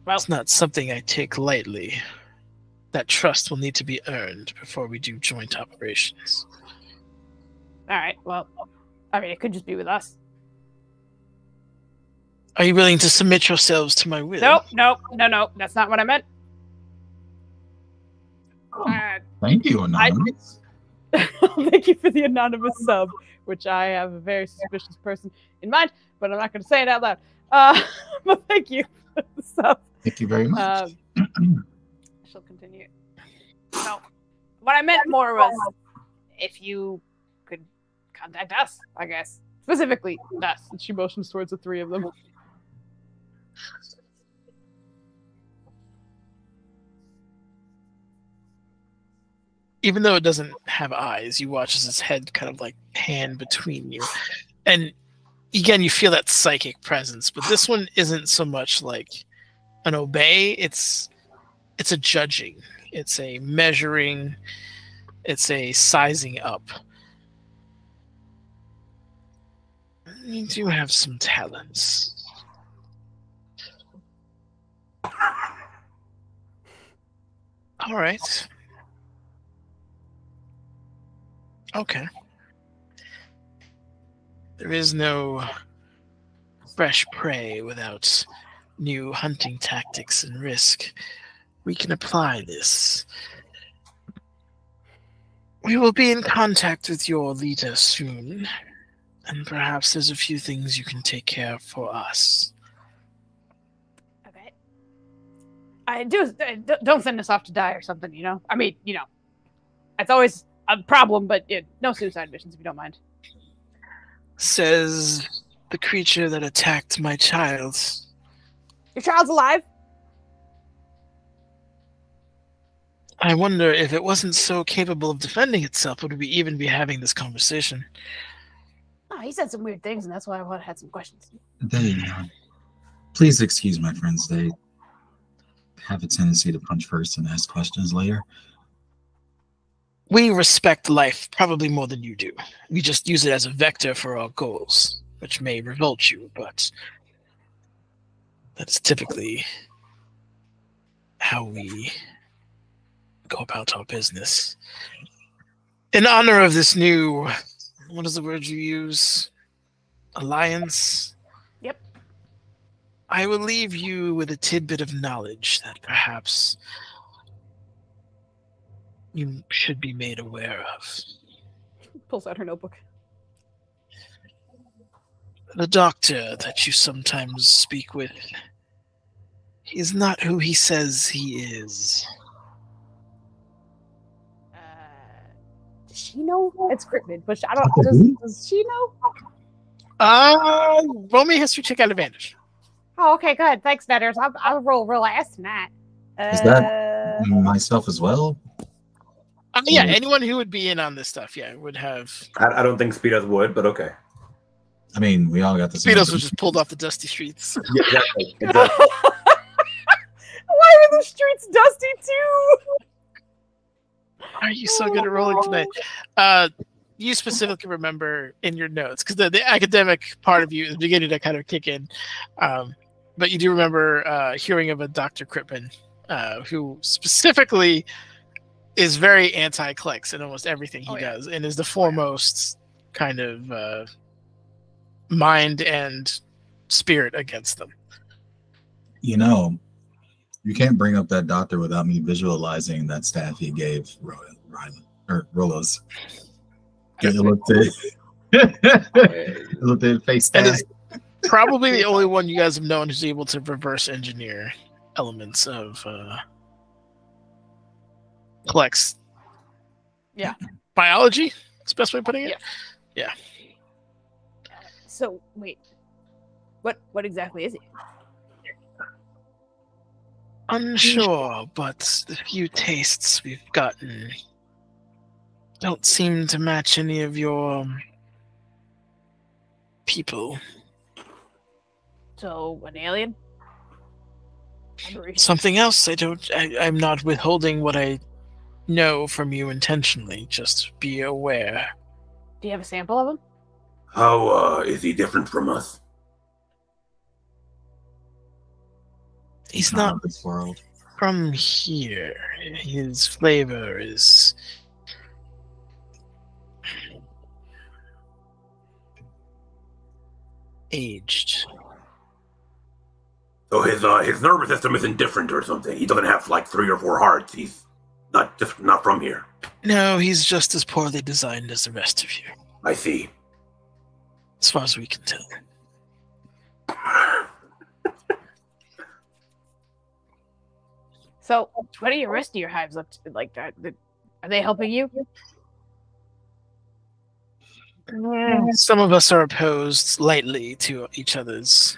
Well, it's not something I take lightly. That trust will need to be earned before we do joint operations. All right, well, I mean, it could just be with us. Are you willing to submit yourselves to my will? No. That's not what I meant. Thank you, Anonymous. Thank you for the anonymous sub, which I have a very suspicious person in mind, but I'm not going to say it out loud. But thank you for the sub. Thank you very much. She'll continue. No, what I meant more was if you could contact us, I guess. Specifically us. And she motions towards the three of them. Even though it doesn't have eyes, you watch as its head kind of like pan between you. And again, you feel that psychic presence, but this one isn't so much like an obey, it's a judging, it's a measuring, it's a sizing up. You do have some talents. All right. Okay. There is no fresh prey without new hunting tactics and risk. We can apply this. We will be in contact with your leader soon, and perhaps there's a few things you can take care of for us. Okay. Don't send us off to die or something, you know? I mean, you know, that's always a problem, but no suicide missions if you don't mind. Says the creature that attacked my child. Your child's alive? I wonder if it wasn't so capable of defending itself, would we even be having this conversation? Oh, he said some weird things, and that's why I had some questions. Please excuse my friends. They have a tendency to punch first and ask questions later. We respect life probably more than you do. We just use it as a vector for our goals, which may revolt you, but that's typically how we go about our business. In honor of this new, what is the word you use? Alliance? Yep. I will leave you with a tidbit of knowledge that perhaps you should be made aware of. Pulls out her notebook. The doctor that you sometimes speak with, he is not who he says he is. Does she know? It's Critman, but I don't. Does she know? Roll me a history check at advantage. Oh, okay, good. Thanks, Vetters. I'll roll real ass tonight. Is that myself as well? Yeah, anyone who would be in on this stuff, would have. I don't think Speedos would, but okay. I mean, we all got the same. Speedos was just pulled off the dusty streets. Yeah, exactly. Why are the streets dusty too? Are you so good at rolling tonight? You specifically remember in your notes, because the academic part of you is beginning to kind of kick in. But you do remember hearing of a Dr. Critman who specifically is very anti-clicks in almost everything he does, and is the foremost kind of mind and spirit against them. You know, you can't bring up that doctor without me visualizing that staff he gave Rolos. It looked at face and staff. is probably the only one you guys have known who's able to reverse engineer elements of Plex. Yeah. Biology? That's the best way of putting it? Yeah. So, wait. What exactly is he? Unsure, but the few tastes we've gotten don't seem to match any of your people. So, an alien? Something else. I'm not withholding what I know from you intentionally. Just be aware. Do you have a sample of him? How is he different from us? He's not of this world. from here. His flavor is aged. So his nervous system isn't different or something. He doesn't have like 3 or 4 hearts. He's not from here. No, he's just as poorly designed as the rest of you. I see. As far as we can tell. So, what are your rest of your hives up to? Like, are they helping you? Some of us are opposed lightly to each other's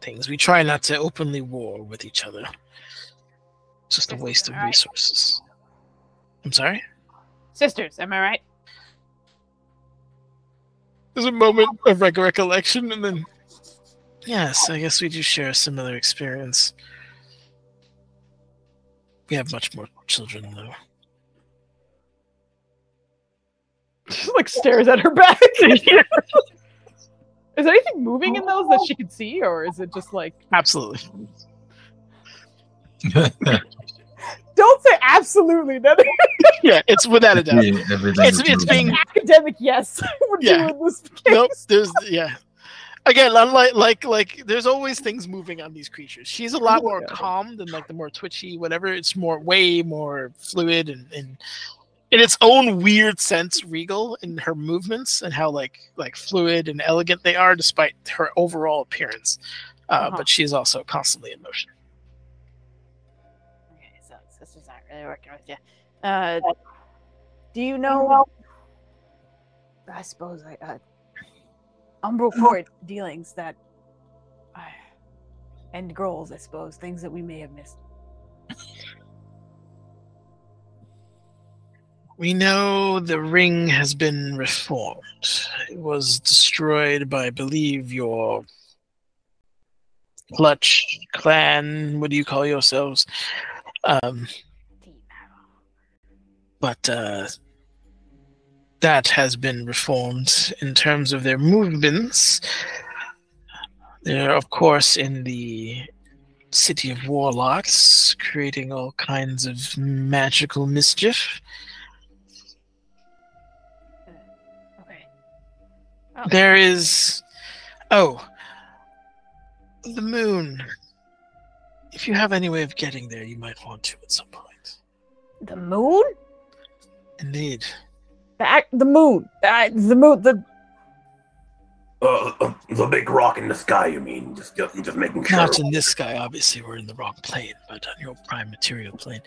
things. We try not to openly war with each other. It's just a waste of resources. I'm sorry? Sisters, am I right? There's a moment of recollection, and then... Yes, I guess we do share a similar experience. We have much more children, though. She like stares at her back. Is there anything moving in those that she can see, or is it just like... Absolutely. Don't say absolutely. Yeah, it's without a doubt. Yeah, It's being Academic, yes. We're Yeah. doing this. nope. There's Again, unlike like there's always things moving on these creatures. She's a lot more calm than like the more twitchy, whatever. It's way more fluid and in its own weird sense, regal in her movements and how like fluid and elegant they are, despite her overall appearance. But she's also constantly in motion. Okay, so sisters aren't really working with you. Do you know? I suppose umbral court dealings that end goals. I suppose things that we may have missed. We know the ring has been reformed. It was destroyed by, I believe, your Clutch clan. What do you call yourselves? But that has been reformed in terms of their movements. They're, of course, in the city of warlocks, creating all kinds of magical mischief. There is... Oh. The moon. If you have any way of getting there, you might want to at some point. The moon? Indeed. The moon. The moon. The big rock in the sky, you mean? Just making sure. Not in this sky, obviously. We're in the wrong plane, but on your prime material plane.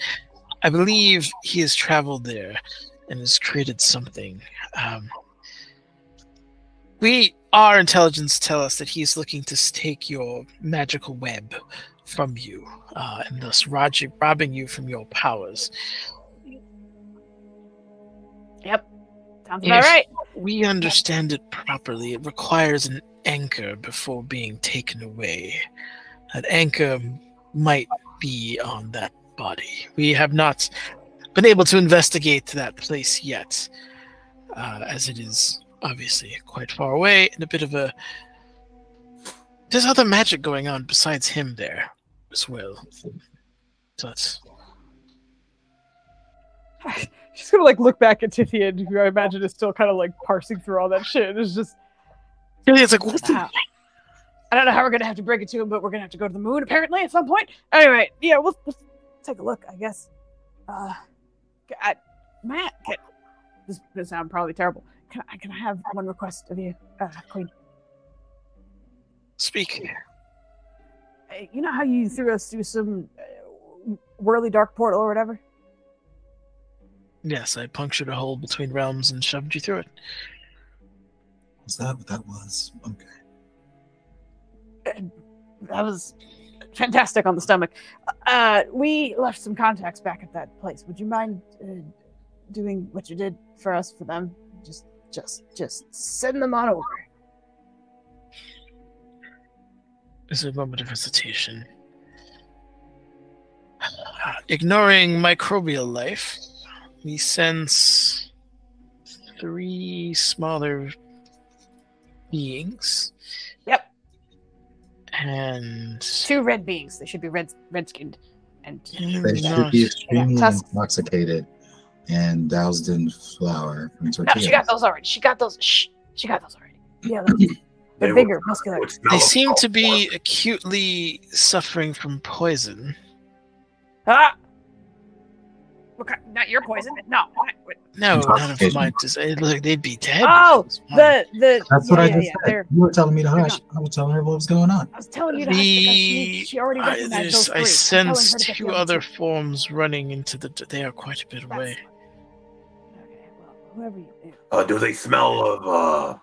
I believe he has traveled there and has created something. Our intelligence tell us that he's looking to take your magical web from you, and thus robbing you from your powers. Yep. Sounds about right. We understand it properly. It requires an anchor before being taken away. That anchor might be on that body. We have not been able to investigate that place yet, as it is obviously quite far away and a bit of a... There's other magic going on besides him there as well. So it's... She's gonna like look back at Tithian, who I imagine is still kind of like parsing through all that shit. It's just... It's like, what the... I don't know how we're gonna have to break it to him, but we're gonna have to go to the moon apparently at some point. Anyway, yeah, we'll take a look, I guess. Matt, this is gonna sound probably terrible. Can I have one request of you, Queen? Speak. You know how you threw us through some whirly dark portal or whatever? Yes, I punctured a hole between realms and shoved you through it. Was that what that was? Okay. That was fantastic on the stomach. We left some contacts back at that place. Would you mind doing what you did for us for them? Just send them on over. There's a moment of hesitation. Ignoring microbial life, we sense 3 smaller beings. Yep. And 2 red beings. They should be red-skinned. And They should be extremely intoxicated and doused in flour from tortilla. No, she got those already. She got those. Shh. She got those already. Yeah. They're bigger, muscular. They seem to be acutely suffering from poison. Ah! Okay, not your poison. No. No, none of mine. Look, they'd be dead. Oh, the That's what I just said. they're- You were telling me to hush. I was telling her what was going on. I was telling you to hush because she already recognized those three. I I'm sense telling her to get the two other other two. forms running into the. They are quite a bit That's away. fine. Okay, well, whoever you are. Do they smell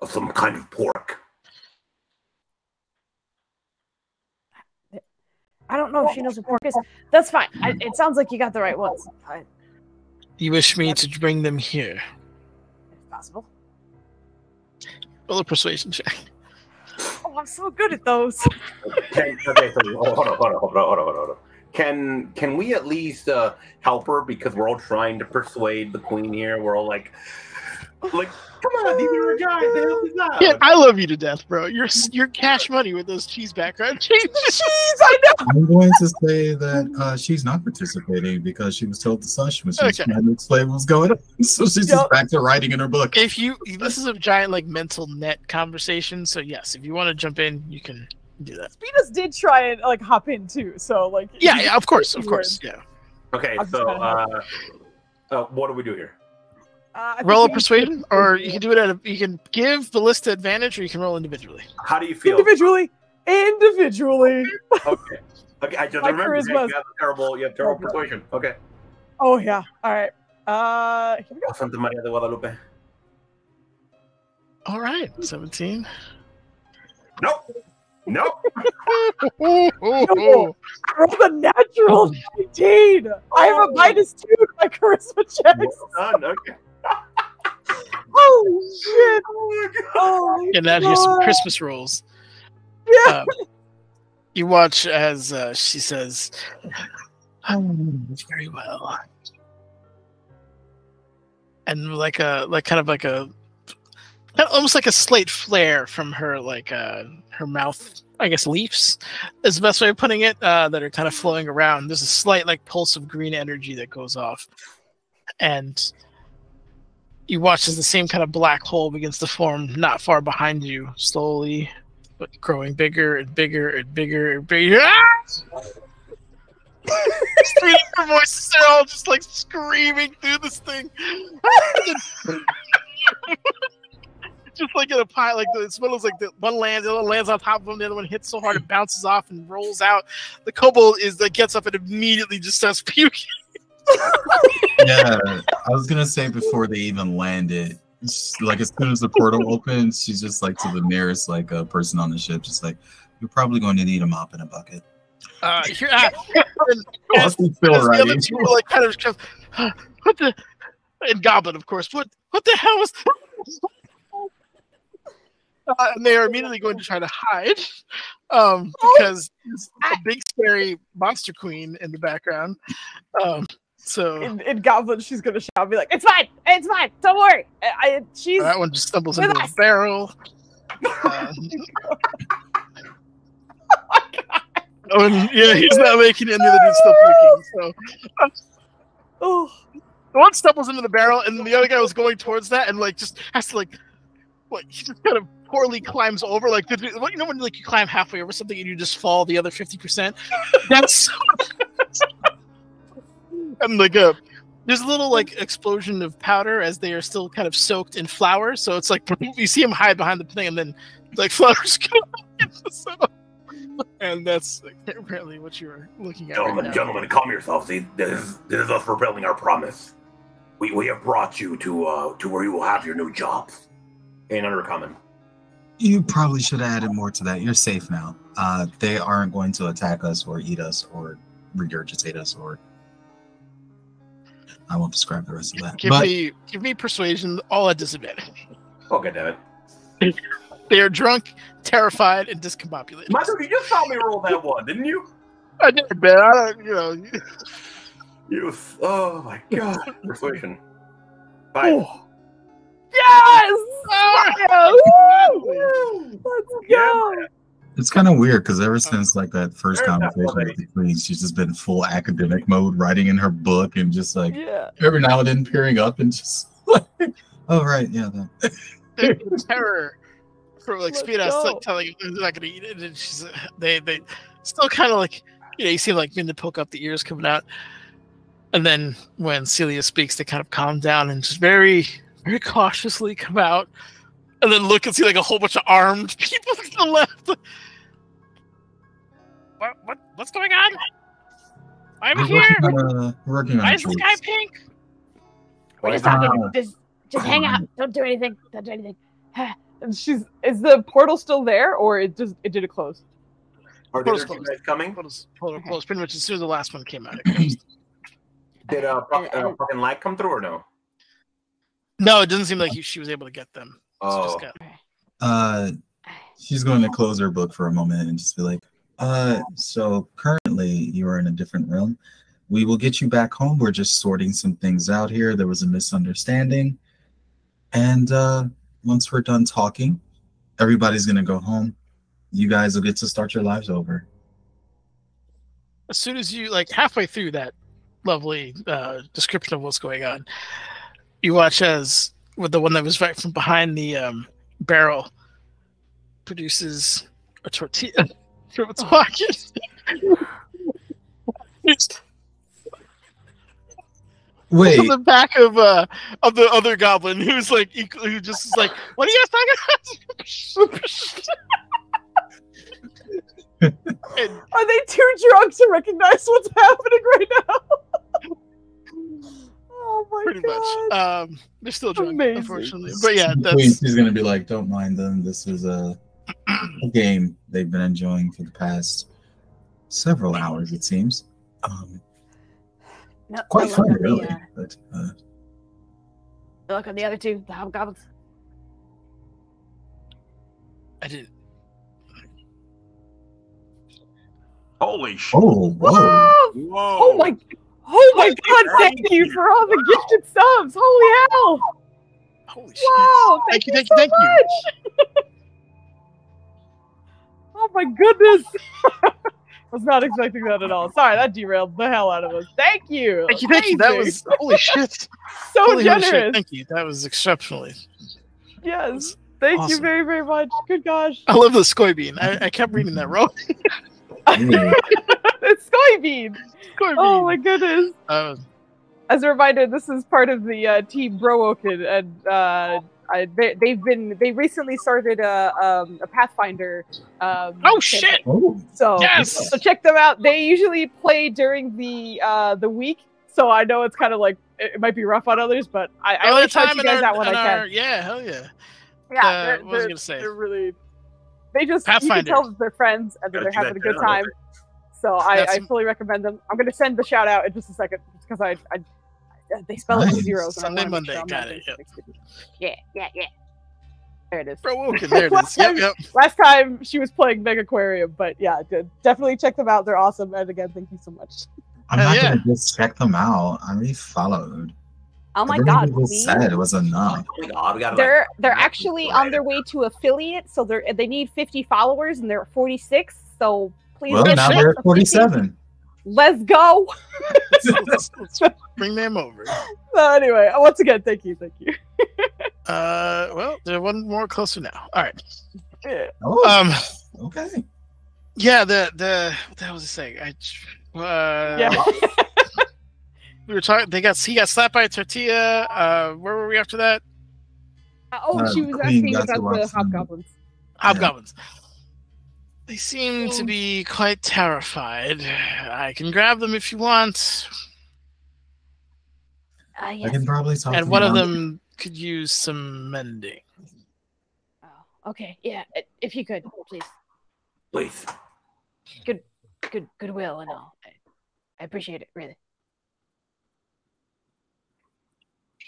of some kind of pork? I don't know if she knows what pork is. That's fine. It sounds like you got the right ones. You wish me to bring them here? If possible. Roll a persuasion check. Oh, I'm so good at those. Okay, so hold on. Can we at least help her, because we're all trying to persuade the queen here? We're all like, come on, these are our guys. They help us out. Yeah, I love you to death, bro. You're cash money with those cheese background changes. I know. I'm going to say that she's not participating because she was told to hush when she was Okay. trying to explain what's going on. So she's just back to writing in her book. This is a giant like mental net conversation. So yes, if you want to jump in, you can do that. Venus did try and like hop in too, so like Yeah, of course, yeah. Okay, I'm just so what do we do here? I think Roll a we- persuasion, or you can do it you can give Ballista advantage, or you can roll individually. How do you feel? individually. Okay. I just My remember charisma is- you have terrible persuasion. Okay. Oh yeah. All right. Here we go. Santa Maria de Guadalupe. All right, 17. Nope. No. Roll a natural 19. I have a -2 to my charisma checks. Well done. Okay. Holy shit! Oh, And now here's some Christmas rolls. Yeah. You watch as she says, "Very well," and almost like a slate flare from her, her mouth. I guess leaves is the best way of putting it. That are kind of flowing around. There's a slight pulse of green energy that goes off, and you watch as the same kind of black hole begins to form not far behind you, slowly, but growing bigger and bigger and bigger and bigger. Your voices are all just screaming through this thing. Just like in a pie, it smells like the one lands, the other lands on top of them, the other one hits so hard it bounces off and rolls out. The kobold gets up and immediately just starts puking. Yeah, I was gonna say before they even landed, as soon as the portal opens, she's just to the nearest person on the ship, just you're probably going to need a mop and a bucket. And Austin's still as the other writing. two were kind of what the, and Goblin, of course, what the hell was and they are immediately going to try to hide because there's a big scary monster queen in the background. So in Goblin, she's gonna shout and be like, "It's fine, don't worry." She's that one just stumbles with into us. the barrel. He's not making any of the dudes still puking. So oh, the one stumbles into the barrel, and the other guy was going towards that, and just has to he just kind of poorly climbs over, when you climb halfway over something and you just fall the other 50%. That's and there's a little explosion of powder as they are still kind of soaked in flour. So it's you see him hide behind the thing, and then flour's come into the sun. And that's apparently what you're looking at. Gentlemen, calm yourselves. This is us fulfilling our promise. We have brought you to where you will have your new jobs. And undercommon. You probably should have added more to that. You're safe now. They aren't going to attack us or eat us or regurgitate us, or I won't describe the rest of that. Give me persuasion, all at disadvantage. Okay, damn it. They are drunk, terrified, and discombobulated. My dude, you just saw me roll that one, didn't you? I did, man. I don't, Oh my god. Persuasion. 5. oh. Yes! Woo! Let's go! It's kind of weird because ever since that first conversation with the queen, she's just been full academic mode, writing in her book and just Yeah. every now and then peering up and just oh right, yeah. the terror for like Let's Speed go. like telling him they're not gonna eat it, and she's they still kind of like you seem like beginning to poke up the ears coming out, and then when Celia speaks, they kind of calm down and just very very cautiously come out, and then look and see like a whole bunch of armed people to the left. What's going on? I'm here. We're working on Why the is the sky troops. pink? We're just Wow. talking. Just hang out. Don't do anything. Don't do anything. And is the portal still there, or it did it close? Are the other two guys coming? Close. Pretty much as soon as the last one came out. It closed. Did fucking light come through or no? No, it doesn't seem like she was able to get them. Oh. She's going to close her book for a moment and just be like, so currently you are in a different room. We will get you back home. We're just sorting some things out here. There was a misunderstanding. And once we're done talking, everybody's going to go home. You guys will get to start your lives over. As soon as you, like, halfway through that lovely description of what's going on, you watch as with the one that was right from behind the barrel produces a tortilla from its pocket. Wait. From the back of the other goblin, who's like, who just is like, "What are you guys talking about?" Are they too drunk to recognize what's happening right now? Oh my Pretty god! much. They're still drunk, Amazing. unfortunately. But yeah, that's She's going to be like, don't mind them. This is a game they've been enjoying for the past several hours, it seems. No, Quite no fun, luck on really. the, But no luck on the other two, the hobgoblins. I didn't. Holy shit! oh, whoa! Whoa! Whoa! Oh my god! Thank you for all the gifted subs. Holy hell! Holy shit! Wow! Thank you. much. Oh my goodness! Was not expecting that at all. Sorry, that derailed the hell out of us. Thank you. Thank you. That was holy shit. so Holy generous. shit. Thank you. That was exceptionally. Yes. Thank you Awesome. very, very much. Good gosh. I love the soybean. I kept reading that wrong. It's soybean. Soybean. Oh my goodness. Uh, As a reminder, this is part of the team Browoken, and they recently started a Pathfinder. oh campaign. shit! Oh, So Yes! so check them out. They usually play during the week, so I know it's kind of like it might be rough on others, but I always shout you guys out when I can. Yeah, hell yeah. Yeah, what was I gonna say? they're really. They just you Pathfinder. can tell that they're friends and that Gotta they're do having that a good down. time. So I That's- fully recommend them. I'm gonna send the shout out in just a second because I they spell it with Nice. zeros. and I Sunday, wanna make Monday, sure I'm got not it, doing yep. something stupid. Yeah. There it is. Browoken, there it is. Yep. Last time she was playing Mega Aquarium, but yeah, definitely check them out. They're awesome. And again, thank you so much. I'm Hell not yeah. going to just check them out. I already followed. Oh my Everything god, you just please. said was enough. Oh my god, we gotta, They're like, actually on their way to affiliate, so they need 50 followers and they're at 46. So please Well, get now them they're to at 50. 47. Let's go. let's bring them over. So anyway, once again, thank you. Well, there's one more closer now. All right. Yeah. Oh, okay. Yeah. The what the hell was I saying? Yeah. We were talking. He got slapped by a tortilla. Where were we after that? She was Queen asking got about to the watch them. hobgoblins. Hobgoblins. They seem to be quite terrified. I can grab them if you want. I Yes. can probably talk And to one of them. them could use some mending. Oh, okay. Yeah. If you could, please. please. Goodwill and all. I appreciate it, really.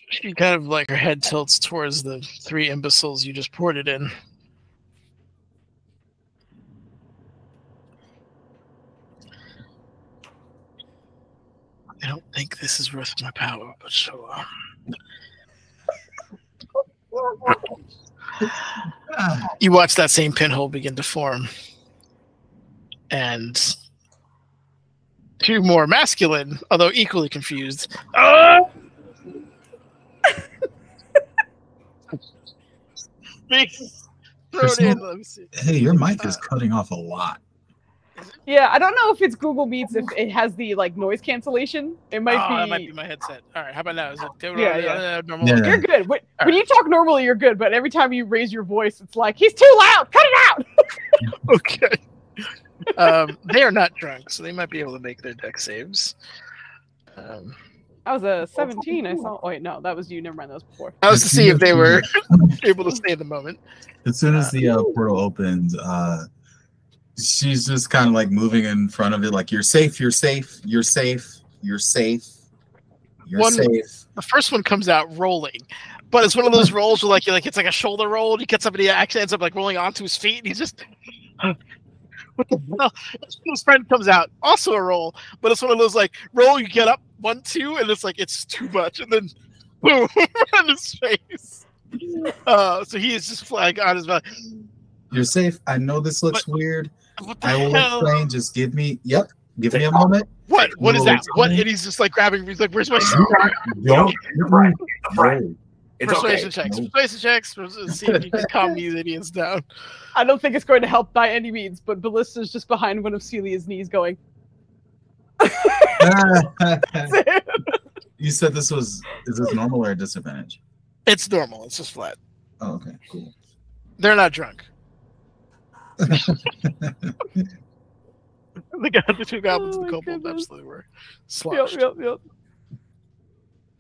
She kind of like her head tilts towards the three imbeciles you just poured it in. I don't think this is worth my power, but sure. You watch that same pinhole begin to form. And two more masculine, although equally confused. throw it in. Let me see. Hey, your mic is cutting off a lot. Yeah, I don't know if it's Google Meets if it has the like noise cancellation. It might be. That might be my headset. All right, how about now? Is it normal? Yeah. You're good. When you talk normally, you're good. But every time you raise your voice, it's like he's too loud. Cut it out. Okay. They are not drunk, so they might be able to make their deck saves. That was a 17. I saw. Oh, wait, no, that was you. Never mind. That was before. That was to see if they were able to stay in the moment. As soon as the portal opens, she's just kind of like moving in front of it, like you're safe, you're safe, you're safe, you're safe, you're safe. The first one comes out rolling, but it's one of those rolls where like it's like a shoulder roll. And he gets up and he actually ends up like rolling onto his feet, and he's just what the hell? His friend comes out, also a roll, but it's one of those like roll you get up 1, 2, and it's like it's too much, and then boom on his face. So he is just flying on his back. You're safe. I know this looks weird. I will hell? explain. Just give me a moment. What is that? What? And he's just like grabbing. He's like, "Where's my?" Don't. It's okay. Persuasion checks. See if you can calm these idiots down. I don't think it's going to help by any means, but Ballista's just behind one of Celia's knees going. You said is this normal or a disadvantage? It's normal. It's just flat. Oh, okay, cool. They're not drunk. The two goblins and the kobold absolutely were sloshed. Yep.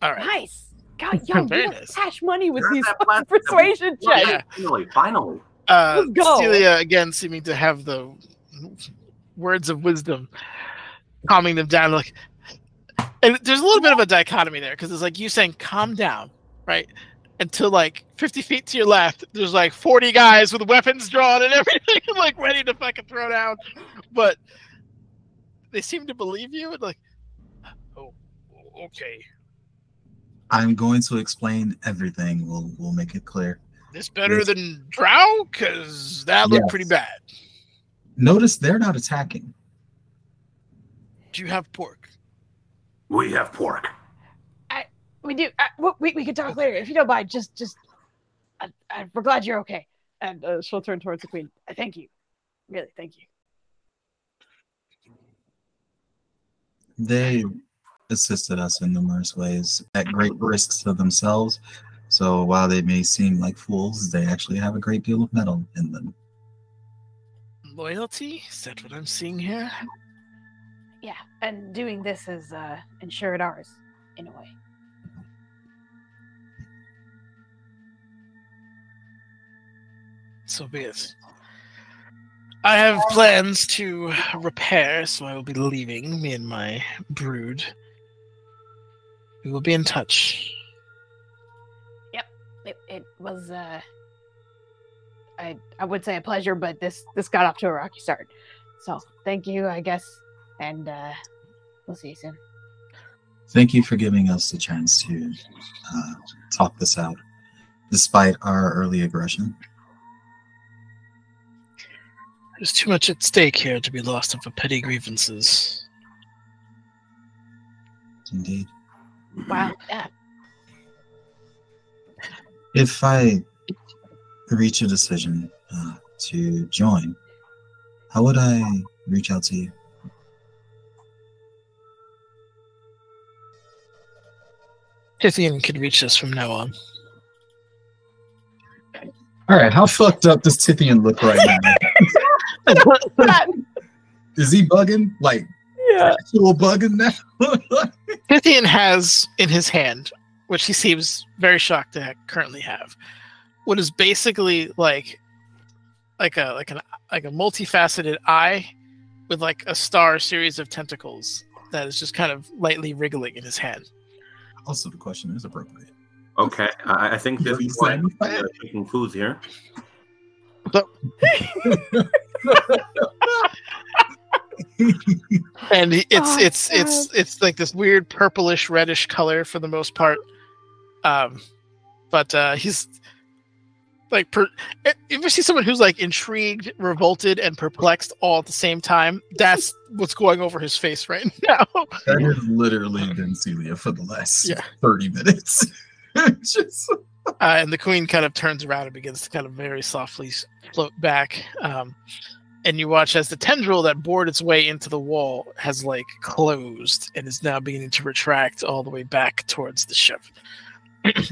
All right. Nice. God, young, Very you nice. cash money with There's these that plastic- persuasion checks. Yeah. Finally. Let's go. Celia again seeming to have the words of wisdom, calming them down. Like, and there's a little bit of a dichotomy there because it's like you saying "calm down," right? Until like 50 feet to your left, there's like 40 guys with weapons drawn and everything, like ready to fucking throw down. But they seem to believe you. And like, oh, okay. I'm going to explain everything. We'll make it clear. This better than Drow? Because that looked pretty bad. Notice they're not attacking. Do you have pork? We have pork. We do. We could talk later if you don't mind. Just. We're glad you're okay. And she'll turn towards the queen. Thank you. Really, thank you. They assisted us in numerous ways at great risks to themselves. So while they may seem like fools, they actually have a great deal of metal in them. Loyalty? Is that what I'm seeing here? Yeah, and doing this has ensured ours, in a way. So be it. I have plans to repair, so I will be leaving, me and my brood. We will be in touch. Yep, it was, I would say a pleasure, but this got off to a rocky start. So, thank you, I guess, and we'll see you soon. Thank you for giving us the chance to talk this out, despite our early aggression. There's too much at stake here to be lost over petty grievances. Indeed. Wow, yeah. If I reach a decision to join, how would I reach out to you? Tithian can reach us from now on. All right, how fucked up does Tithian look right now? Is he bugging? Like, actual bugging now? Tithian has in his hand, which he seems very shocked to currently have, what is basically like a multifaceted eye with like a star series of tentacles that is just kind of lightly wriggling in his hand. Also, the question is appropriate. Okay, I think this is why taking foods here. And it's like this weird purplish reddish color for the most part, but he's like you ever see someone who's like intrigued, revolted, and perplexed all at the same time? That's what's going over his face right now. That has literally been Celia for the last 30 minutes. Just And the queen kind of turns around and begins to kind of very softly float back. And you watch as the tendril that bored its way into the wall has like closed and is now beginning to retract all the way back towards the ship,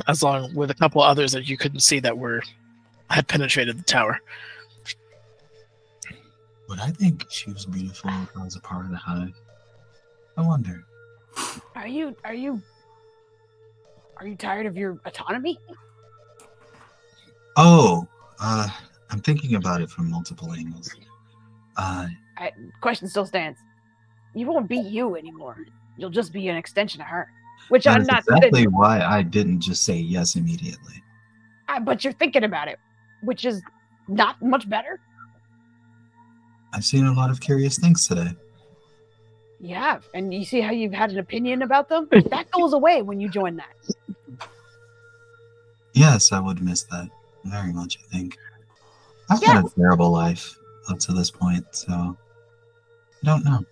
as long with a couple others that you couldn't see that had penetrated the tower. But I think she was beautiful as a part of the hive. I wonder. Are you tired of your autonomy? Oh, I'm thinking about it from multiple angles. Question still stands. You won't be you anymore. You'll just be an extension of her. Which That I'm is not. exactly why I didn't just say yes immediately. But you're thinking about it, which is not much better. I've seen a lot of curious things today. You have, and you see how you've had an opinion about them. That goes away when you join that. Yes, I would miss that very much, I think. I've had a terrible life up to this point, so I don't know.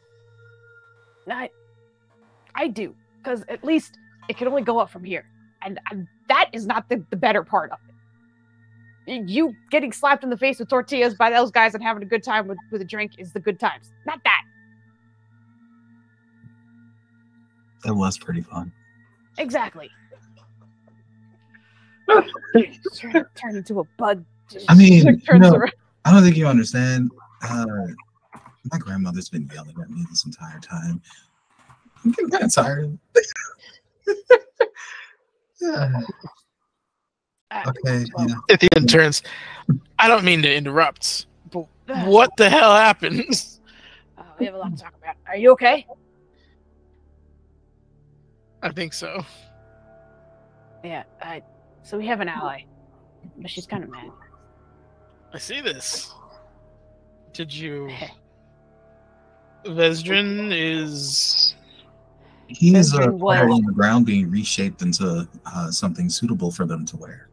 I do, because at least it can only go up from here. And that is not the better part of it. You getting slapped in the face with tortillas by those guys and having a good time with a drink is the good times. Not that. That was pretty fun. Exactly. Turn into a bug. I mean, I don't think you understand. My grandmother's been yelling at me this entire time. I'm getting kind of tired. Yeah. Okay. Yeah. Ithian turns. I don't mean to interrupt, but what the hell happened? We have a lot to talk about. Are you okay? I think so. Yeah. So we have an ally, but she's kind of mad. I see this. Did you? Vesdrin is. He's a player on the ground being reshaped into something suitable for them to wear.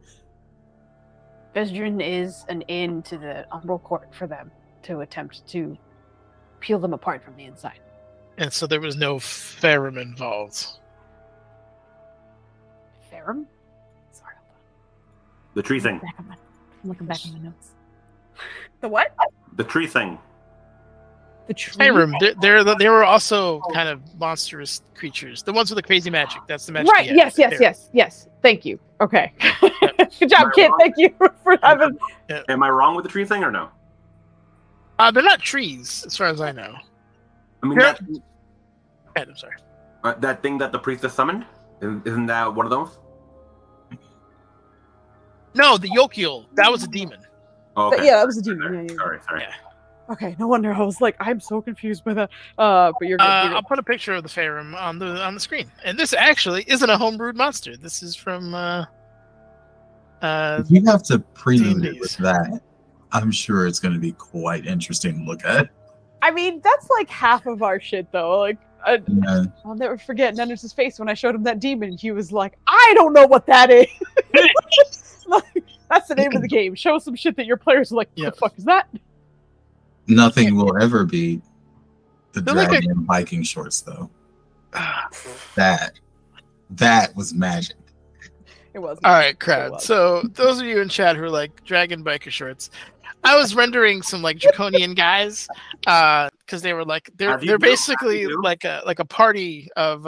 Vesdrin is an in to the Umbral Court for them to attempt to peel them apart from the inside. And so there was no Ferrum involved. Ferrum? Sorry, hold on. The tree thing. I'm looking back on my notes. The what? The tree thing. The tree. Ferrum. They were also kind of monstrous creatures. The ones with the crazy magic. That's the magic. Right. Yes. Thank you. Okay. Good job, kid. Thank you for having. Yeah. Am I wrong with the tree thing or no? They're not trees, as far as I know. I mean, I'm sorry. That thing that the priestess summoned? Isn't that one of those? No, the Yokiel. That was a demon. Oh, okay. Yeah, that was a demon. Yeah. Sorry. Yeah. Okay, no wonder I was like, I'm so confused by that. But you're good. I'll put a picture of the Ferrum on the screen. And this actually isn't a homebrewed monster. This is from. You have to prelude it with that. I'm sure it's going to be quite interesting to look at. I mean, that's like half of our shit, though. Like, I'll never forget Nennis' face when I showed him that demon. He was like, "I don't know what that is." Like, that's the name of the game. Show some shit that your players are like, "What the fuck is that?" Nothing will ever be the dragon Viking shorts, though. That was magic. It was. All right, crowd. So those of you in chat who are like dragon biker shorts, I was rendering some like draconian guys because they were like they're basically like a party of.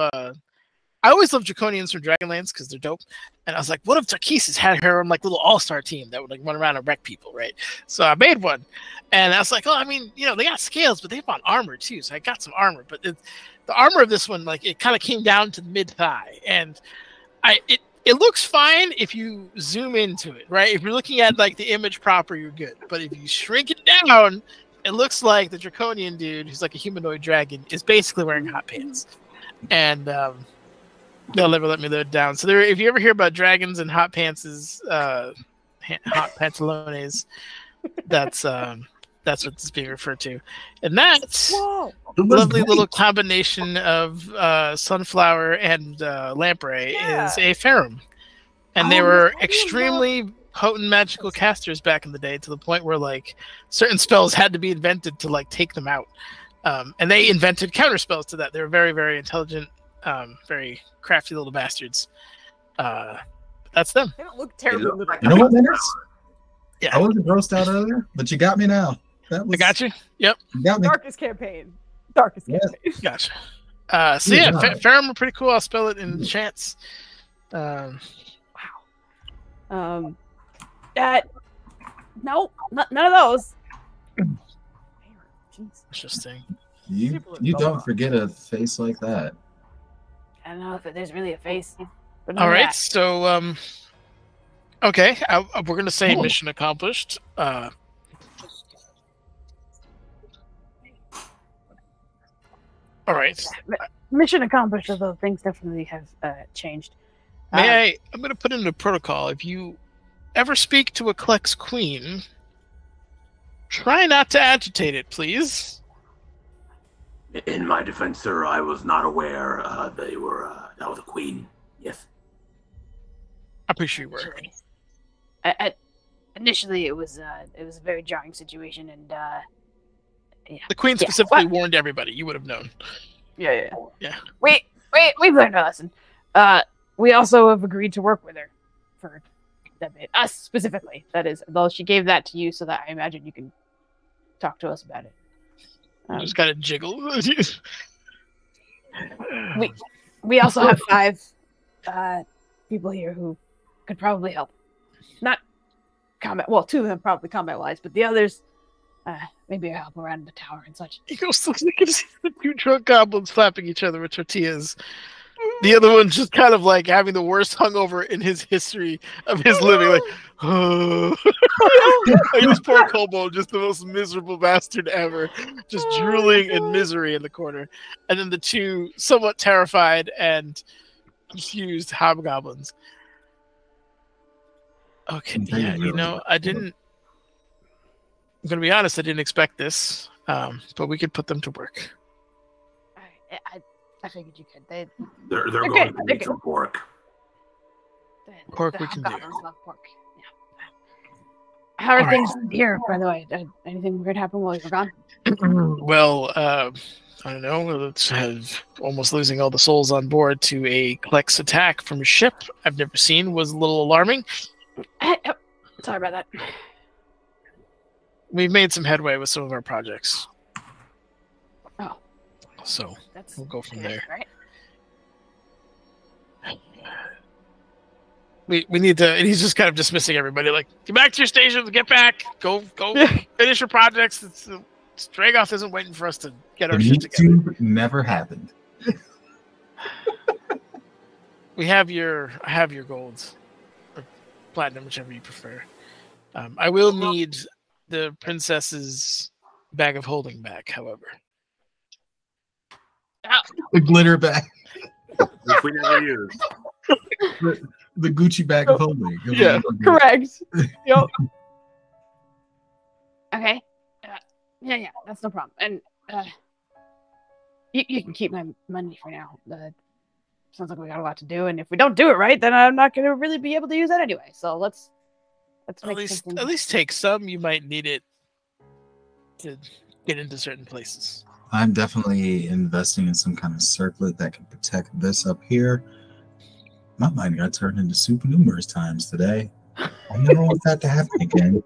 I always love draconians from Dragonlance because they're dope, and I was like, what if Tarkesis had her like little all-star team that would like run around and wreck people, right? So I made one, and I was like, oh, I mean, they got scales, but they've got armor too, so I got some armor, but the armor of this one, like, it kind of came down to the mid-thigh, and it looks fine if you zoom into it, right? If you're looking at like the image proper, you're good. But if you shrink it down, it looks like the draconian dude, who's like a humanoid dragon, is basically wearing hot pants. And they'll never let me live it down. So if you ever hear about dragons and hot pants, hot pantalones, that's what it's being referred to. And that's a lovely little combination of sunflower and lamprey is a Ferrum. And they were extremely potent magical casters back in the day, to the point where like certain spells had to be invented to like take them out. And they invented counter spells to that. They were very, very intelligent, very crafty little bastards. I That's them. They don't look terrible. You know what, Dennis? Yeah. I wasn't grossed out earlier, but you got me now. I got you. Yep. You got me. Darkest campaign. Darkest Yeah. campaign. Gotcha. So yeah, Ferrum are pretty cool. I'll spell it in chance. No, none of those. Jeez. Interesting. You don't forget a face like that. I don't know if there's really a face. But All right, so okay, we're gonna say mission accomplished. Mission accomplished, although things definitely have changed. I'm going to put in a protocol. If you ever speak to a Klex queen, try not to agitate it, please. In my defense, sir, I was not aware they were that was a queen. Yes. I'm pretty sure you were. Initially, it was a very jarring situation, and yeah. The queen specifically warned everybody. You would have known. Yeah. We've learned our lesson. We also have agreed to work with her for a bit. Us specifically, that is. Though she gave that to you, so that I imagine you can talk to us about it. Just gotta jiggle. We also have 5 people here who could probably help. Not combat. Well, 2 of them probably combat-wise, but the others maybe help around the tower and such. He goes to look at the 2 drunk goblins flapping each other with tortillas. The other one's just kind of like having the worst hungover in his history of his living. Like, this poor Kobold, just the most miserable bastard ever, just drooling in misery in the corner. And then the 2 somewhat terrified and confused hobgoblins. Okay, yeah, I'm going to be honest, I didn't expect this, but we could put them to work. I figured you could. They're going to need some pork. Pork we can do. Love pork. Yeah. How are things here, by the way? Anything weird happen while you were gone? Well, I don't know. Almost losing all the souls on board to a Klex attack from a ship I've never seen was a little alarming. Sorry about that. We've made some headway with some of our projects. Oh. So we'll go from there. Right? We need to, and he's just kind of dismissing everybody. Like, get back to your stations, get back, go, finish your projects. Dragoth isn't waiting for us to get our shit together. Never happened. I have your golds, or platinum, whichever you prefer. I will need the princess's bag of holding back, however. The glitter bag. Which we never used. The Gucci bag of holding. Yeah, correct. Yep. Okay. Yeah, that's no problem. And you can keep my money for now. Sounds like we got a lot to do, and if we don't do it right, then I'm not going to really be able to use that anyway. So let's make something. At least take some. You might need it to get into certain places. I'm definitely investing in some kind of circlet that can protect this up here. My mind got turned into soup numerous times today. I never want that to happen again.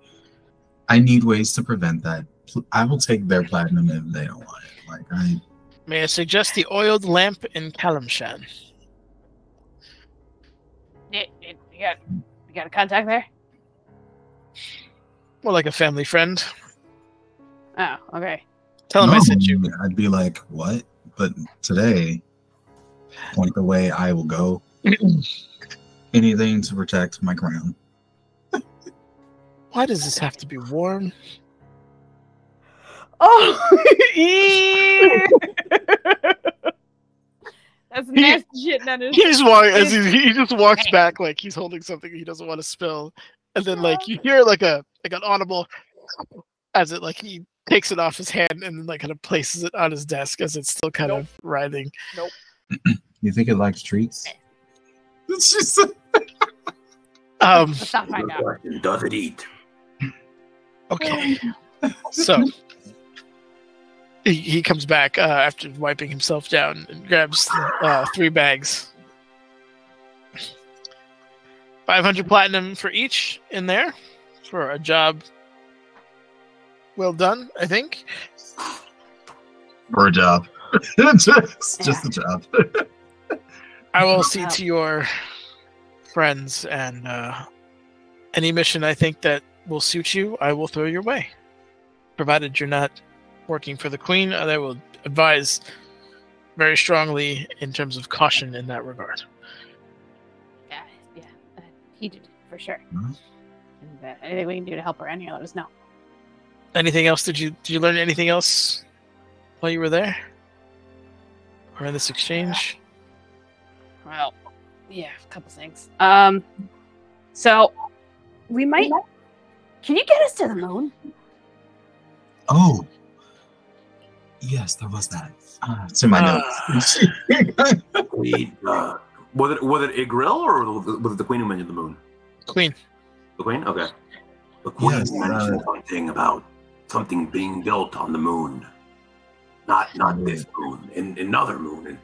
I need ways to prevent that. I will take their platinum if they don't want it. May I suggest the oiled lamp in Kalimshan? You got a contact there? More like a family friend. Oh, okay. Tell him I sent you. I'd be like, what? But today, point the way I will go. Anything to protect my crown. Why does this have to be warm? Oh, that's nasty shit. He just walks back like he's holding something he doesn't want to spill, and then like you hear like an audible as it like he takes it off his hand and then like kind of places it on his desk as it's still kind of writhing. Nope. You think it likes treats? It's just Let's not find out. Does it eat? Okay. So he comes back after wiping himself down and grabs 3 bags. 500 platinum for each in there for a job well done, I think. For a job. just a job. I will see to your friends, and any mission I think that will suit you, I will throw your way. Provided you're not working for the Queen, I will advise very strongly in terms of caution in that regard. Yeah, he did for sure. Mhm. And anything we can do to help her any, let us know. Anything else? Did you learn anything else while you were there, or in this exchange? Well, yeah, a couple things. So we might. Can you get us to the moon? Oh. Yes, there was that. It's in my notes. Was it Igril or was it the Queen who mentioned the moon? Queen. The Queen? Okay. The Queen Yes, mentioned something about something being built on the moon. Not this moon. In another moon.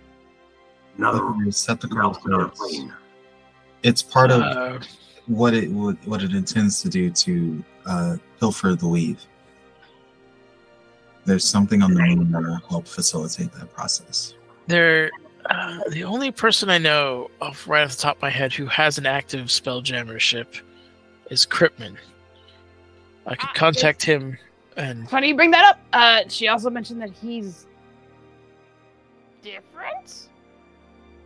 Another receptacle. plane. It's part of what it intends to do to pilfer the weave. There's something on the moon that will help facilitate that process. The only person I know of right off the top of my head who has an active Spelljammer ship is Kripman. I could contact him and... Funny you bring that up. She also mentioned that he's different?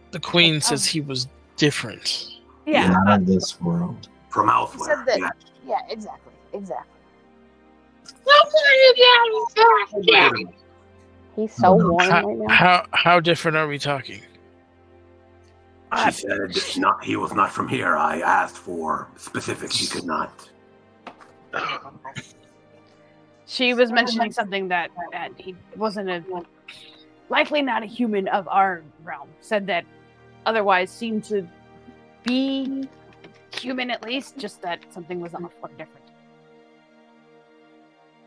The Queen says he was different. Yeah. Not of this world. From elsewhere. Said that, yeah, exactly. He's so warm right now. How different are we talking? She said he was not from here. I asked for specifics. He could not. She was mentioning something that he wasn't likely not a human of our realm. Said that otherwise seemed to be human at least, just that something was off or different.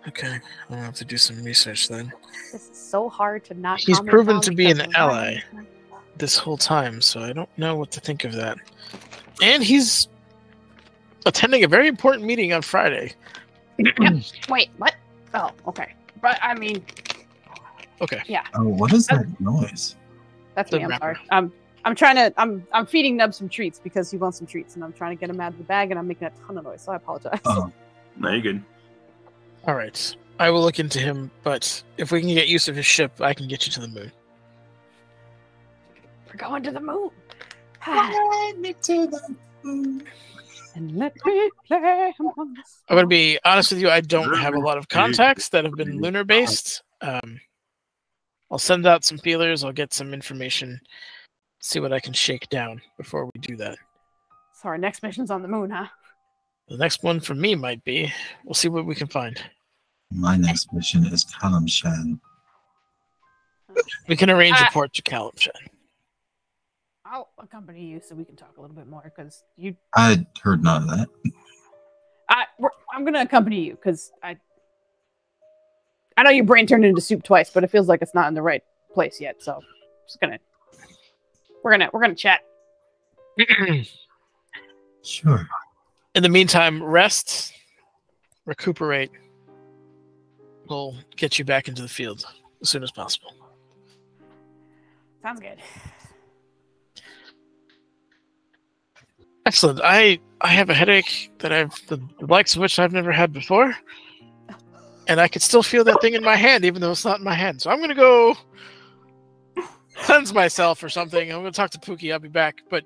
Okay, I'll have to do some research then. This is so hard to not. He's comment proven on to be because an of ally mine. this whole time, so I don't know what to think of that. And he's attending a very important meeting on Friday. Wait, what? Oh, okay. But I mean, Okay. yeah, Oh, what is that noise? that's The me. I'm rapper. sorry. I'm trying to. I'm feeding Nub some treats because he wants some treats, and I'm trying to get him out of the bag, and I'm making a ton of noise. So I apologize. Oh, No, you're good. All right. I will look into him, but if we can get use of his ship, I can get you to the moon. We're going to the moon. Fly me to the moon. And let me play among the I'm going to be honest with you, I don't have a lot of contacts that have been lunar-based. I'll send out some feelers, I'll get some information, see what I can shake down before we do that. So our next mission's on the moon, huh? The next one for me might be, we'll see what we can find. My next mission is Kalamshan. We can arrange a port to Kalamshan. I'll accompany you so we can talk a little bit more because you. I heard none of that. I'm going to accompany you because I know your brain turned into soup twice, but it feels like it's not in the right place yet. So we're gonna chat. Sure. In the meantime, rest, recuperate. We'll get you back into the field as soon as possible. Sounds good. Excellent. I have a headache that the likes of which I've never had before, and I can still feel that thing in my hand, even though it's not in my hand. So I'm gonna go cleanse myself or something. I'm gonna talk to Pookie. I'll be back. But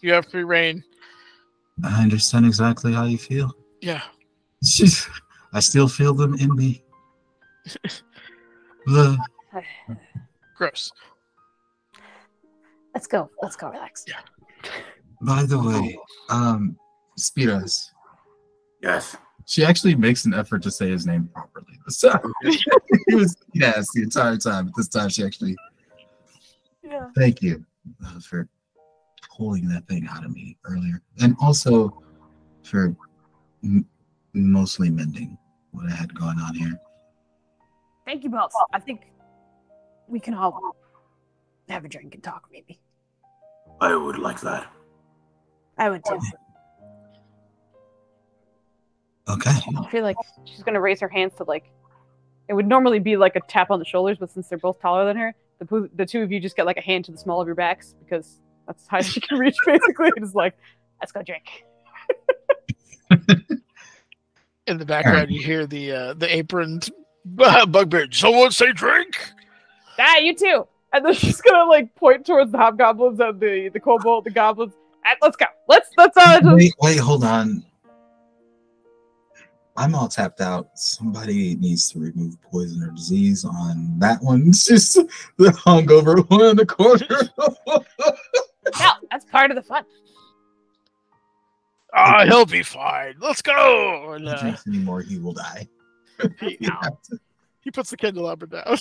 you have free reign. I understand exactly how you feel. Yeah. I still feel them in me. Ugh. Gross. Let's go relax. Yeah. By the way, Spiras. Yes. She actually makes an effort to say his name properly. So he was yes the entire time. But this time she actually. Yeah. Thank you for pulling that thing out of me earlier, and also for mostly mending what I had going on here. Thank you both. I think we can all have a drink and talk, maybe. I would like that. I would too. Okay. I feel like she's gonna raise her hands to like. It would normally be like a tap on the shoulders, but since they're both taller than her, the two of you just get like a hand to the small of your backs because that's as high as she can reach, basically. It's like, let's go drink. In the background, you hear the aproned bugbear. Someone say drink. Ah, you too. And then she's gonna like point towards the hobgoblins and the kobold, the goblins. And let's go. Let's Wait, hold on. I'm all tapped out. Somebody needs to remove poison or disease on that one. It's just the hungover one in the corner. No, that's part of the fun. Ah, he'll be fine. Let's go. If And, he drinks anymore, he will die. he puts the candelabra down and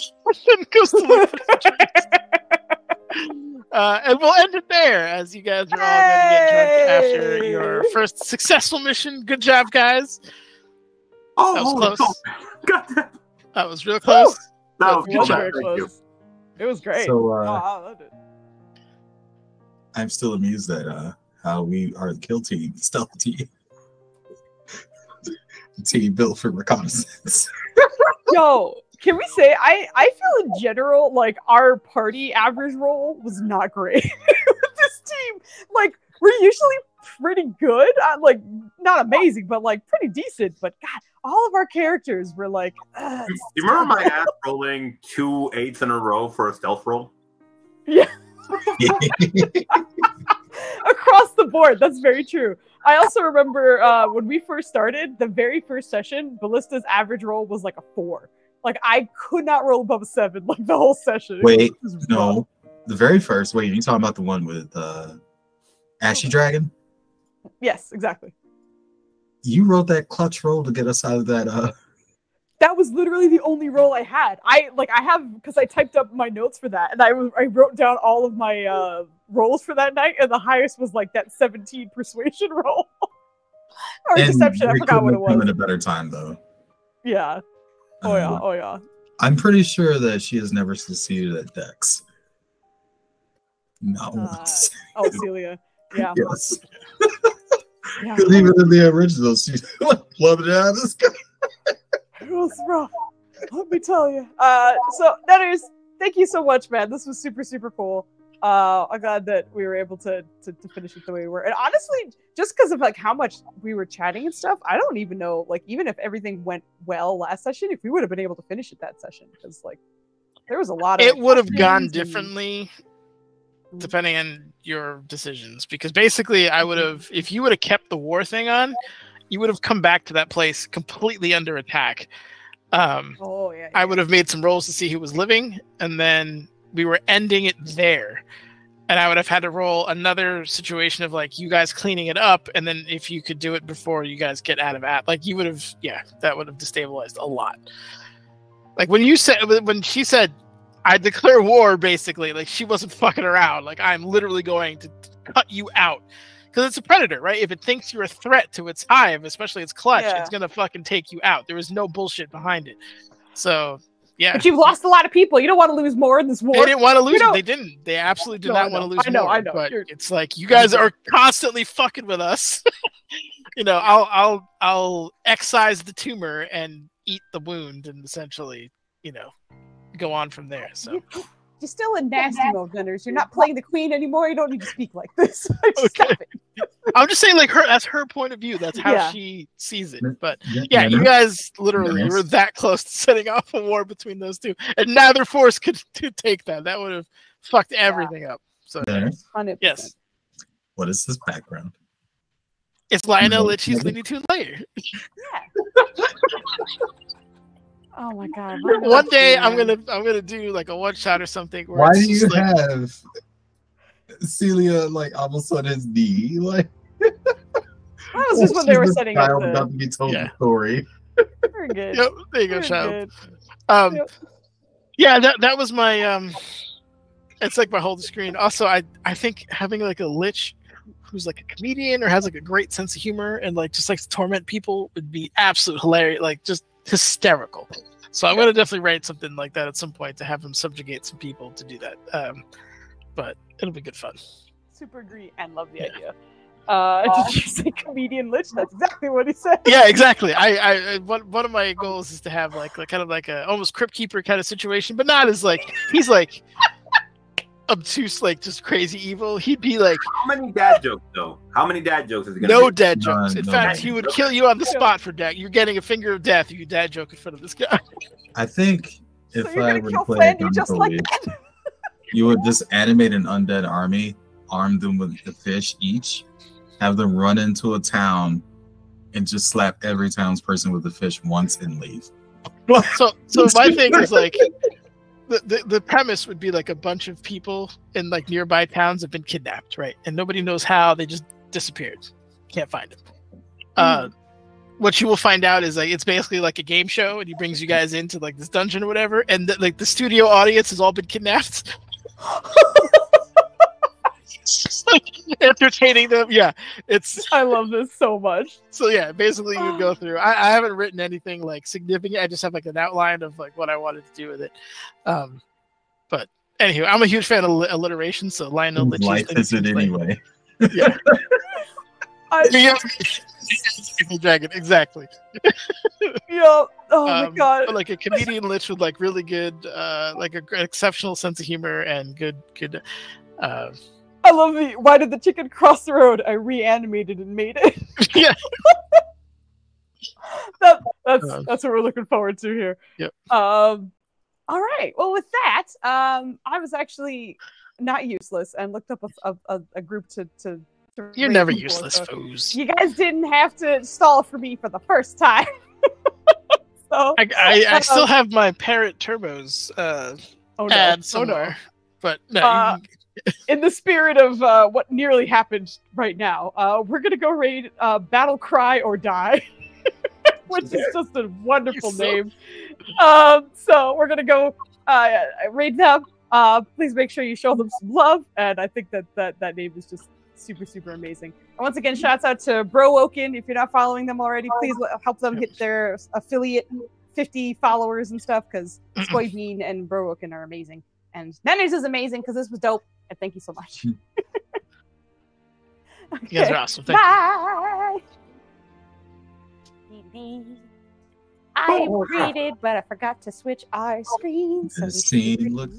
goes to look for some drinks. And we'll end it there as you guys are all going to get drunk after your first successful mission. Good job, guys. That was close. God, That was real close. that was Good good. job. Very Thank you. close. It was great. So I loved it. I'm still amused at how we are the kill team, stealth team. The team built for reconnaissance. Yo, can we say I feel in general like our party average roll was not great with this team. Like we're usually pretty good, like not amazing, but like pretty decent. But God, all of our characters were like. Do you remember my ass rolling 2 8s in a row for a stealth roll? Yeah. Across the board, that's very true. I also remember when we first started, the very first session, Ballista's average roll was like a 4. Like I could not roll above a 7 like the whole session. Wait, was rough. no. The very first, wait, you talking about the one with Ashy Dragon? Yes, exactly. You wrote that clutch roll to get us out of that That was literally the only roll I had. I have because I typed up my notes for that, and I wrote down all of my rolls for that night, and the highest was like that 17 persuasion roll or and deception. I we forgot what it couldn't have come was. at a better time though. Yeah. Oh yeah. Oh yeah. I'm pretty sure that she has never succeeded at Dex. Not once. Oh, Celia. Yeah. Yes. Yeah. Because even in the original, she plummeted out of the sky. It was rough. Let me tell you. So Netters, thank you so much, man. This was super, super cool. I'm glad that we were able to finish it the way we were. And honestly, just because of like how much we were chatting and stuff, I don't even know, like, even if everything went well last session, if we would have been able to finish it that session. Because like there was a lot of It would have gone and- differently depending on your decisions. Because basically, I would have, if you would have kept the war thing on, you would have come back to that place completely under attack. Oh yeah. I would have made some rolls to see who was living, and then we were ending it there. And I would have had to roll another situation of like you guys cleaning it up, and then if you could do it before you guys get out of like you would have, yeah, that would have destabilized a lot. Like when she said, I declare war, basically, like she wasn't fucking around. Like I'm literally going to cut you out. Because it's a predator, right? If it thinks you're a threat to its hive, especially its clutch, it's gonna fucking take you out. There was no bullshit behind it. So, yeah. But you've lost a lot of people. You don't want to lose more in this war. They didn't want to lose it. They didn't. They absolutely did not want to lose more. I know. But it's like you guys are constantly fucking with us. You know, I'll excise the tumor and eat the wound, and essentially, you know, go on from there. So. You're still in nasty mode, Vendors. You're not playing the queen anymore. You don't need to speak like this. Stop it. I'm just saying, like that's her point of view. That's how she sees it. But yeah, you guys literally you were that close to setting off a war between those two, and neither force could take that. That would have fucked everything up. So 100%. Yes. What is his background? It's Lionel Litchi's Looney Tunes layer. Yeah. Oh my god! One day I'm gonna do like a one shot or something. Where Why it's do you like, have Celia like almost on his knee? Like that was just when they were setting up the. About to be told the story. Very good. Yep, there you go, child. Yep. Yeah, that was my It's like my whole screen. Also, I think having like a lich who's like a comedian or has like a great sense of humor and like just likes to torment people would be absolute hilarious. Like just hysterical. So I'm gonna definitely write something like that at some point to have him subjugate some people to do that. But it'll be good fun. Super agree and love the idea. Did you say comedian lich? That's exactly what he said. Yeah, exactly. One of my goals is to have like kind of like a almost crypt keeper kind of situation, but not as like he's like obtuse, like just crazy evil. He'd be like, how many dad jokes though? How many dad jokes is it gonna no be? dad jokes. In No fact, dad he would jokes. kill you on the spot for dad. You're getting a finger of death if you dad joke in front of this guy. I think if So you're I gonna were kill to play Flandy just like Gunpoint, that? you would just animate an undead army, arm them with a fish each, have them run into a town, and just slap every townsperson with a fish once and leave. So my thing is like the premise would be like a bunch of people in like nearby towns have been kidnapped, right? And nobody knows how, they just disappeared. Can't find them. What you will find out is like it's basically like a game show, and he brings you guys into like this dungeon or whatever, and like the studio audience has all been kidnapped. Just like entertaining them. Yeah, it's I love this so much. so yeah. Basically, you go through. I haven't written anything like significant. I just have like an outline of like what I wanted to do with it. But anyway, I'm a huge fan of alliteration, so Lionel Lich's Life thing is it like- anyway. Yeah. I, Dragon, exactly. yo, oh my But god. like a comedian lich with like really good, like an exceptional sense of humor and good. I love the why did the chicken cross the road? I reanimated and made it. Yeah. That's what we're looking forward to here. Yep. All right. Well, with that, I was actually not useless and looked up a group to You're rate never people, useless, so foos. you guys didn't have to stall for me for the first time. So I still have my parrot turbos oh no, ad oh somewhere, no. but no. In the spirit of what nearly happened right now, we're gonna go raid Battle Cry or Die, which is just a wonderful name. So we're gonna go raid them. Please make sure you show them some love, and I think that name is just super amazing. And once again, shouts out to Browoken. If you're not following them already, please help them hit their affiliate 50 followers and stuff, because Skoybean and Browoken are amazing. And Nenners is amazing because this was dope. And thank you so much. You guys are awesome. Thank you. Bye. I agreed, but I forgot to switch our screens. So The scene looks